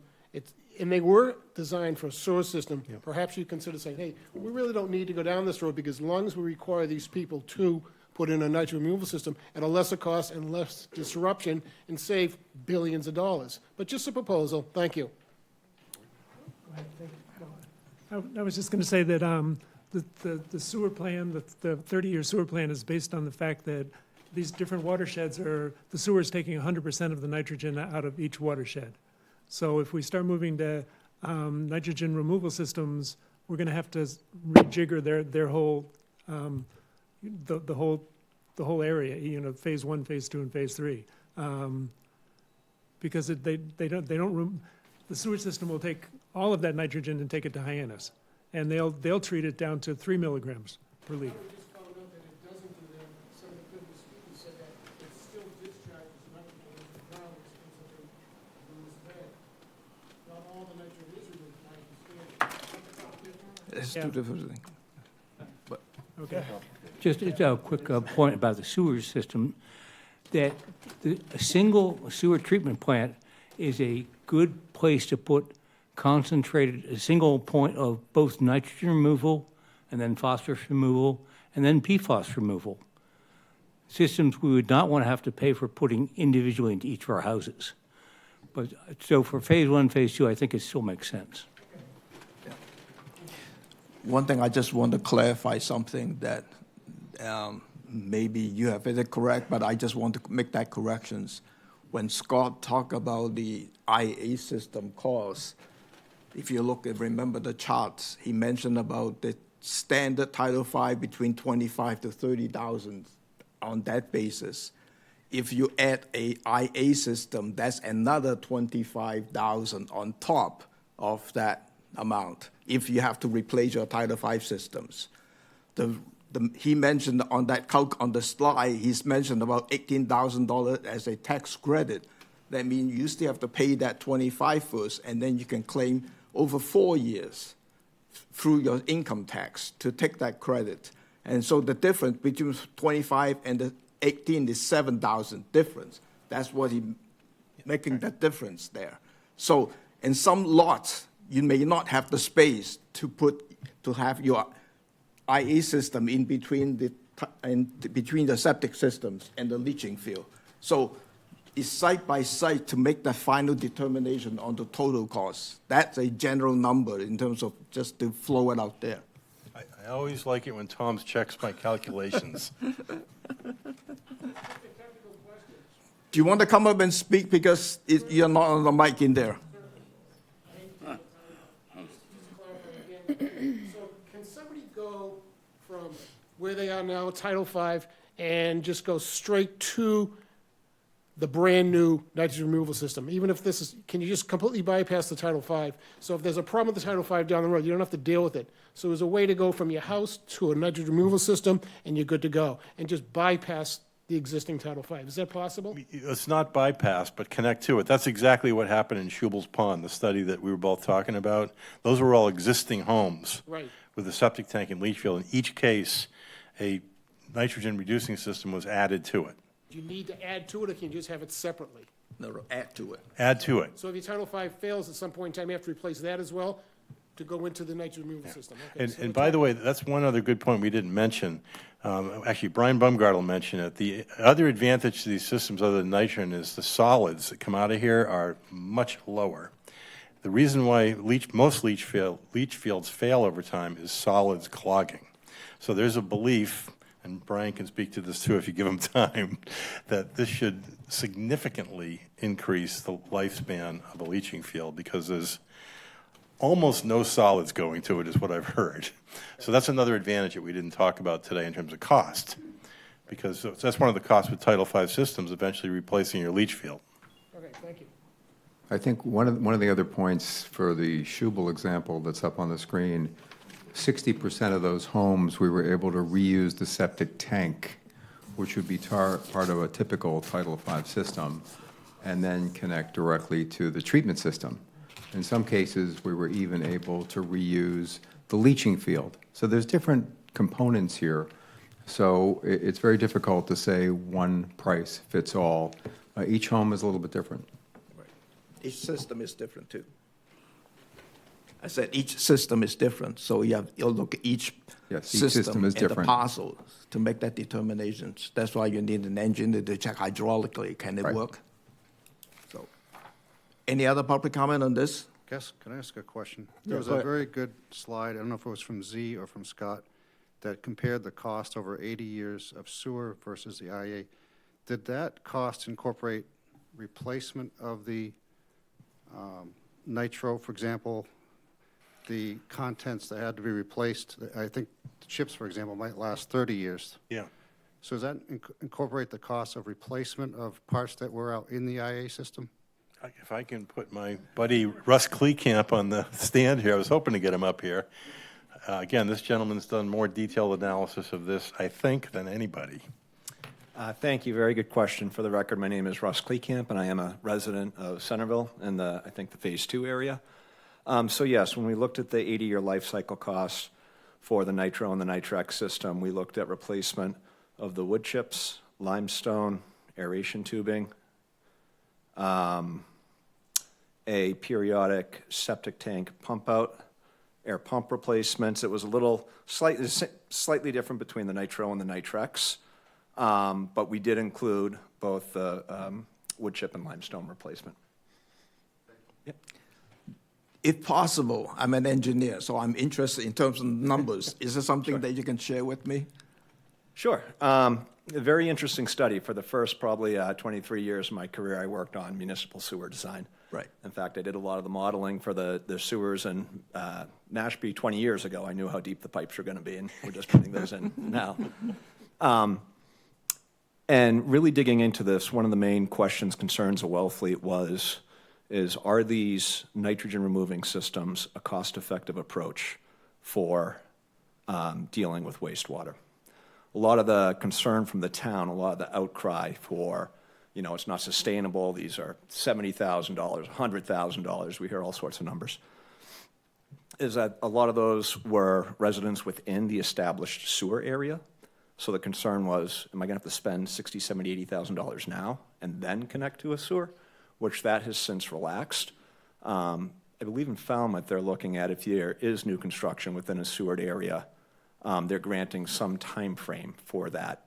and they were designed for a sewer system, perhaps you consider saying, hey, we really don't need to go down this road because as long as we require these people to put in a nitrogen removal system at a lesser cost and less disruption and save billions of dollars. But just a proposal. Thank you. I was just going to say that the sewer plan, the 30-year sewer plan is based on the fact that these different watersheds the sewer is taking 100% of the nitrogen out of each watershed. So if we start moving to nitrogen removal systems, we're going to have to rejigger their whole, the whole area, phase 1, phase 2, and phase 3. Because the sewer system will take all of that nitrogen and take it to Hyannis. And they'll treat it down to 3 milligrams per liter. It's two different things. But okay. Just a quick point about the sewer system, that a single sewer treatment plant is a good place to put concentrated, a single point of both nitrogen removal and then phosphorus removal and then PFOS removal. Systems we would not want to have to pay for putting individually into each of our houses. But so for phase 1, phase 2, I think it still makes sense. one thing I just want to clarify something that maybe you have it correct, but I just want to make that corrections. When Scott talked about the IA system costs, if you look at, remember the charts, he mentioned about the standard Title V between 25 to 30,000 on that basis. If you add a IA system, that's another 25,000 on top of that amount if you have to replace your Title V systems. He mentioned on that on the slide, he's mentioned about $18,000 as a tax credit. That means you still have to pay that 25 first, and then you can claim over 4 years through your income tax to take that credit. And so the difference between 25 and the 18 is 7,000 difference. That's what he making that difference there. So in some lots, you may not have the space to have your IA system in between the septic systems and the leaching field. So it's site by site to make the final determination on the total cost. That's a general number in terms of just to flow it out there. I always like it when Tom checks my calculations. Do you want to come up and speak because you're not on the mic in there? So can somebody go from where they are now, Title V, and just go straight to the brand-new nitrogen removal system? Even if this is, can you just completely bypass the Title V? So if there's a problem with the Title V down the road, you don't have to deal with it. So there's a way to go from your house to a nitrogen removal system, and you're good to go, and just bypass the existing Title V. Is that possible? It's not bypass, but connect to it. That's exactly what happened in Schubel's Pond, the study that we were both talking about. Those were all existing homes with a septic tank and leach field. In each case, a nitrogen-reducing system was added to it. Do you need to add to it, or can you just have it separately? No, add to it. Add to it. So if your Title V fails at some point in time, you have to replace that as well to go into the nitrogen removal system. Okay, And by the way, that's one other good point we didn't mention. Actually, Brian Bumgartel mentioned it. The other advantage to these systems other than nitrogen is the solids that come out of here are much lower. The reason why most leach fields fail over time is solids clogging. So there's a belief, and Brian can speak to this too if you give him time, that this should significantly increase the lifespan of a leaching field because there's almost no solids going to it is what I've heard. So that's another advantage that we didn't talk about today in terms of cost, because that's one of the costs with Title V systems, eventually replacing your leach field. Okay, thank you. I think one of the other points for the Schubel example that's up on the screen, 60% of those homes we were able to reuse the septic tank, which would be part of a typical Title V system, and then connect directly to the treatment system. In some cases, we were even able to reuse the leaching field. So there's different components here. So it's very difficult to say one price fits all. Each home is a little bit different. Each system is different too. I said each system is different, so you'll look at each system is and the different. parcel to make that determination. That's why you need an engineer to check hydraulically, can it work? So, any other public comment on this? Can I ask a question? Yeah, There was go a ahead. very good slide, I don't know if it was from Z or from Scott, that compared the cost over 80 years of sewer versus the IA. Did that cost incorporate replacement of the nitro, for example, the contents that had to be replaced? I think the chips, for example, might last 30 years. Yeah. So does that incorporate the cost of replacement of parts that were out in the IA system? If I can put my buddy Russ Kleekamp on the stand here, I was hoping to get him up here. Again, this gentleman's done more detailed analysis of this, I think, than anybody. Thank you. Very good question. For the record, my name is Russ Kleekamp, and I am a resident of Centerville in I think the Phase 2 area. So yes, when we looked at the 80-year life cycle costs for the nitro and the nitrex system, we looked at replacement of the wood chips, limestone, aeration tubing, a periodic septic tank pump out, air pump replacements. It was a little slightly different between the nitro and the nitrex, but we did include both the wood chip and limestone replacement. Yep. If possible, I'm an engineer, so I'm interested in terms of numbers. Is there something that you can share with me? Sure. A very interesting study. For the first probably 23 years of my career, I worked on municipal sewer design. Right. In fact, I did a lot of the modeling for the sewers in Mashpee 20 years ago. I knew how deep the pipes were going to be, and we're just putting those in now. And really digging into this, one of the main questions, concerns of Wellfleet are these nitrogen removing systems a cost-effective approach for dealing with wastewater? A lot of the concern from the town, a lot of the outcry for, it's not sustainable, these are $70,000, $100,000, we hear all sorts of numbers, is that a lot of those were residents within the established sewer area. So the concern was, am I going to have to spend $60,000, $70,000, $80,000 now and then connect to a sewer? Which that has since relaxed. I believe in Falmouth they're looking at if there is new construction within a sewered area, they're granting some time frame for that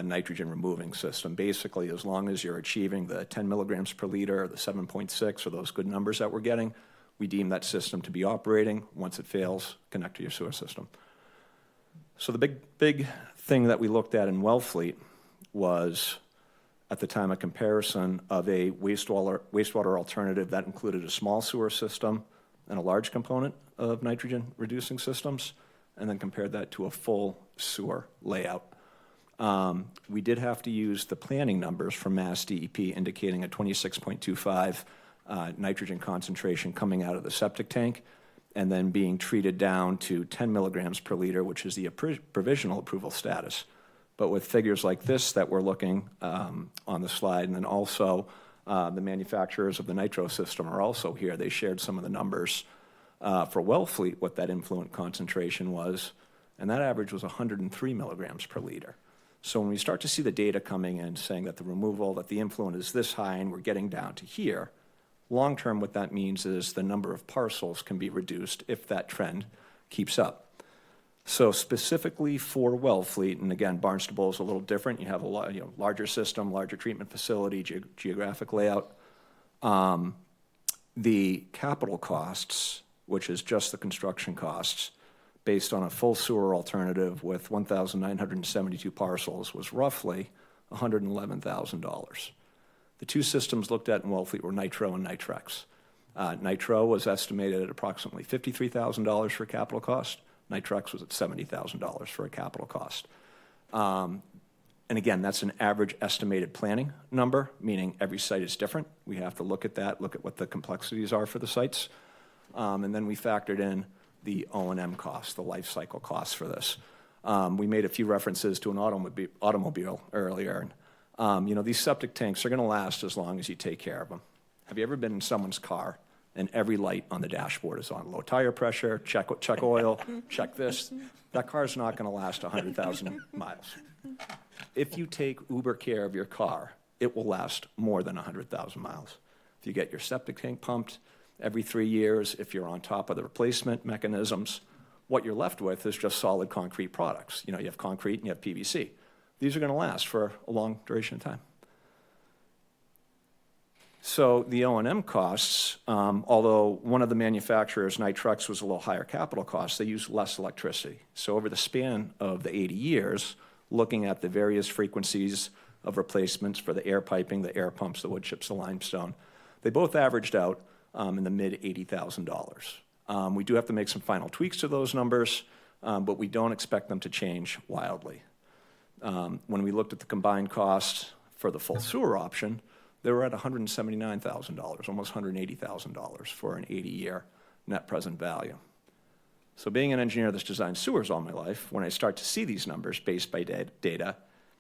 nitrogen removing system. Basically, as long as you're achieving the 10 milligrams per liter, or the 7.6, or those good numbers that we're getting, we deem that system to be operating. Once it fails, connect to your sewer system. So the big thing that we looked at in Wellfleet was, at the time, a comparison of a wastewater alternative that included a small sewer system and a large component of nitrogen reducing systems, and then compared that to a full sewer layout. We did have to use the planning numbers from Mass DEP indicating a 26.25 nitrogen concentration coming out of the septic tank, and then being treated down to 10 milligrams per liter, which is the provisional approval status. But with figures like this that we're looking on the slide, and then also the manufacturers of the nitro system are also here. They shared some of the numbers for Wellfleet, what that influent concentration was, and that average was 103 milligrams per liter. So when we start to see the data coming in saying that the removal, that the influent is this high and we're getting down to here, long-term what that means is the number of parcels can be reduced if that trend keeps up. So specifically for Wellfleet, and again, Barnstable is a little different. You have a larger system, larger treatment facility, geographic layout. The capital costs, which is just the construction costs, based on a full sewer alternative with 1,972 parcels, was roughly $111,000. The two systems looked at in Wellfleet were Nitro and Nitrex. Nitro was estimated at approximately $53,000 for capital cost. Nitrex was at $70,000 for a capital cost. And again, that's an average estimated planning number, meaning every site is different. We have to look at that, look at what the complexities are for the sites. And then we factored in the O&M costs, the life cycle costs for this. We made a few references to an automobile earlier. These septic tanks are going to last as long as you take care of them. Have you ever been in someone's car and every light on the dashboard is on? Low tire pressure, check oil, check this. That car is not going to last 100,000 miles. If you take uber care of your car, it will last more than 100,000 miles. If you get your septic tank pumped every 3 years, if you're on top of the replacement mechanisms, what you're left with is just solid concrete products. You have concrete and you have PVC. These are going to last for a long duration of time. So the O&M costs, although one of the manufacturers, Nitrex, was a little higher capital cost, they use less electricity. So over the span of the 80 years, looking at the various frequencies of replacements for the air piping, the air pumps, the wood chips, the limestone, they both averaged out in the mid $80,000. We do have to make some final tweaks to those numbers, but we don't expect them to change wildly. When we looked at the combined costs for the full sewer option, they were at $179,000, almost $180,000 for an 80-year net present value. So being an engineer that's designed sewers all my life, when I start to see these numbers based by data,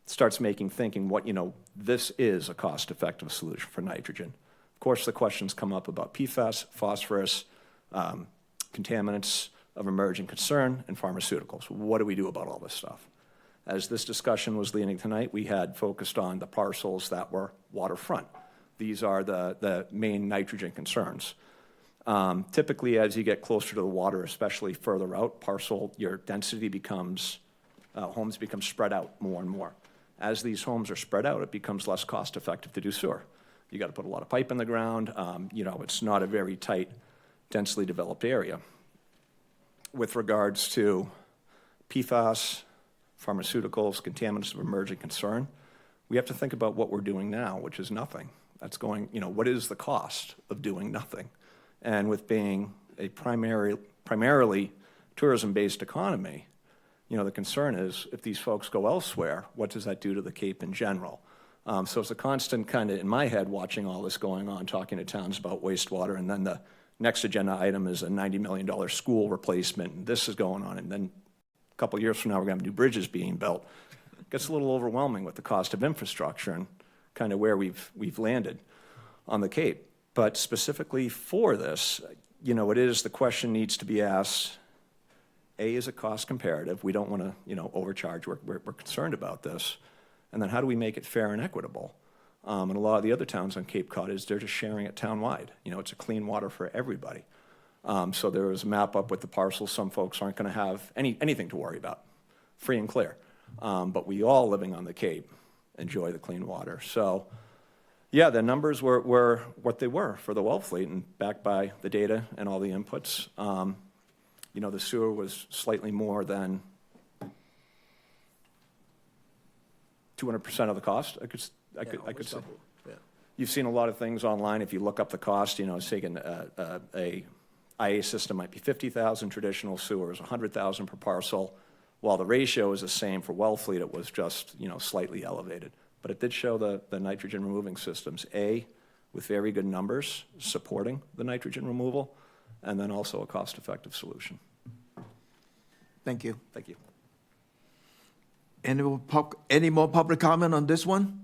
it starts thinking this is a cost-effective solution for nitrogen. Of course, the questions come up about PFAS, phosphorus, contaminants of emerging concern, and pharmaceuticals. What do we do about all this stuff? As this discussion was leading tonight, we had focused on the parcels that were waterfront. These are the main nitrogen concerns. Typically, as you get closer to the water, especially further out, your density homes become spread out more and more. As these homes are spread out, it becomes less cost-effective to do sewer. You got to put a lot of pipe in the ground. It's not a very tight, densely developed area. With regards to PFAS, pharmaceuticals, contaminants of emerging concern, we have to think about what we're doing now, which is nothing. That's going, what is the cost of doing nothing? And with being a primarily tourism-based economy, the concern is if these folks go elsewhere, what does that do to the Cape in general? So it's a constant kind of in my head watching all this going on, talking to towns about wastewater, and then the next agenda item is a $90 million school replacement, and this is going on, and then a couple of years from now we're going to have new bridges being built. It gets a little overwhelming with the cost of infrastructure and kind of where we've landed on the Cape. But specifically for this, the question needs to be asked, A, is it cost comparative? We don't want to, overcharge. We're concerned about this. And then how do we make it fair and equitable? And a lot of the other towns on Cape Cod they're just sharing it town-wide. It's a clean water for everybody. So there was a map up with the parcels. Some folks aren't going to have anything to worry about, free and clear. But we all living on the Cape enjoy the clean water. So, yeah, the numbers were what they were for the well fleet and backed by the data and all the inputs. The sewer was slightly more than 200% of the cost. I could say. Yeah. You've seen a lot of things online. If you look up the cost, it's taken a IA system might be 50,000, traditional sewer is 100,000 per parcel. While the ratio is the same for well fleet, it was just slightly elevated. But it did show the nitrogen removing systems, with very good numbers supporting the nitrogen removal, and then also a cost-effective solution. Thank you. Thank you. Any more public comment on this one?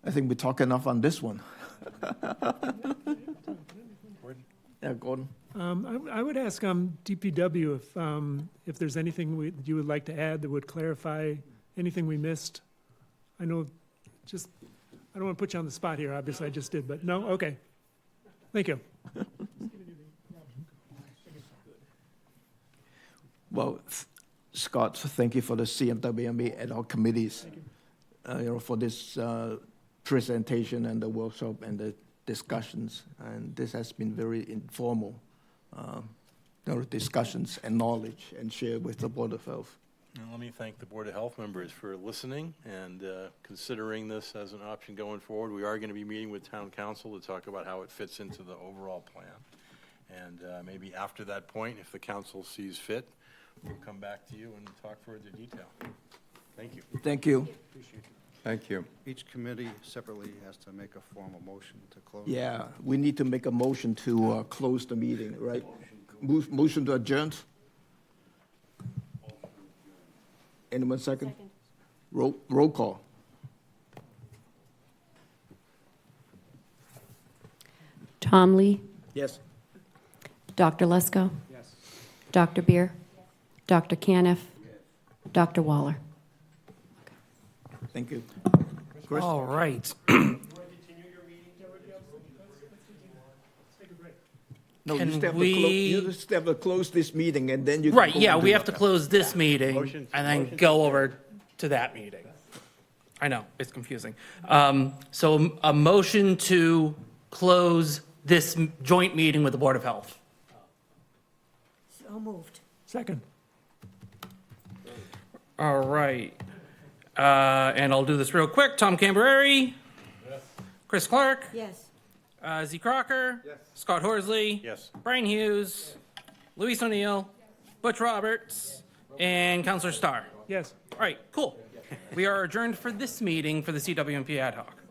I think we talk enough on this one. Yeah, Gordon. I would ask DPW if there's anything you would like to add that would clarify anything we missed. I know, I don't want to put you on the spot here. Obviously, I just did, but no? Okay. Thank you. Well, Scott, thank you for the CWMP and our committees, for this presentation and the workshop and the discussions. And this has been very informal, discussions and knowledge and share with the Board of Health. And let me thank the Board of Health members for listening and considering this as an option going forward. We are going to be meeting with Town Council to talk about how it fits into the overall plan. And maybe after that point, if the council sees fit, we'll come back to you and talk further detail. Thank you. Thank you. Thank you. Each committee separately has to make a formal motion to close. Yeah, we need to make a motion to close the meeting, right? Motion to adjourn? Anyone second? Roll call. Tom Lee, Yes. Dr. Lesko, Yes. Dr. Beer, Dr. Caniff, Dr. Waller. Thank you. All right. No, Can you still have we- you just have to close this meeting and then you can Right, go yeah, and we do have to that. close this meeting Motion- and then motion go to over to that meeting. I know, it's confusing. So a motion to close this joint meeting with the Board of Health. So moved. Second. All right. And I'll do this real quick. Tom Cambereri? Yes. Chris Clark? Yes. Z. Crocker? Yes. Scott Horsley? Yes. Brian Hughes? Luis O'Neill? Butch Roberts? And Counselor Starr? Yes. All right, cool. We are adjourned for this meeting for the CWMP ad hoc.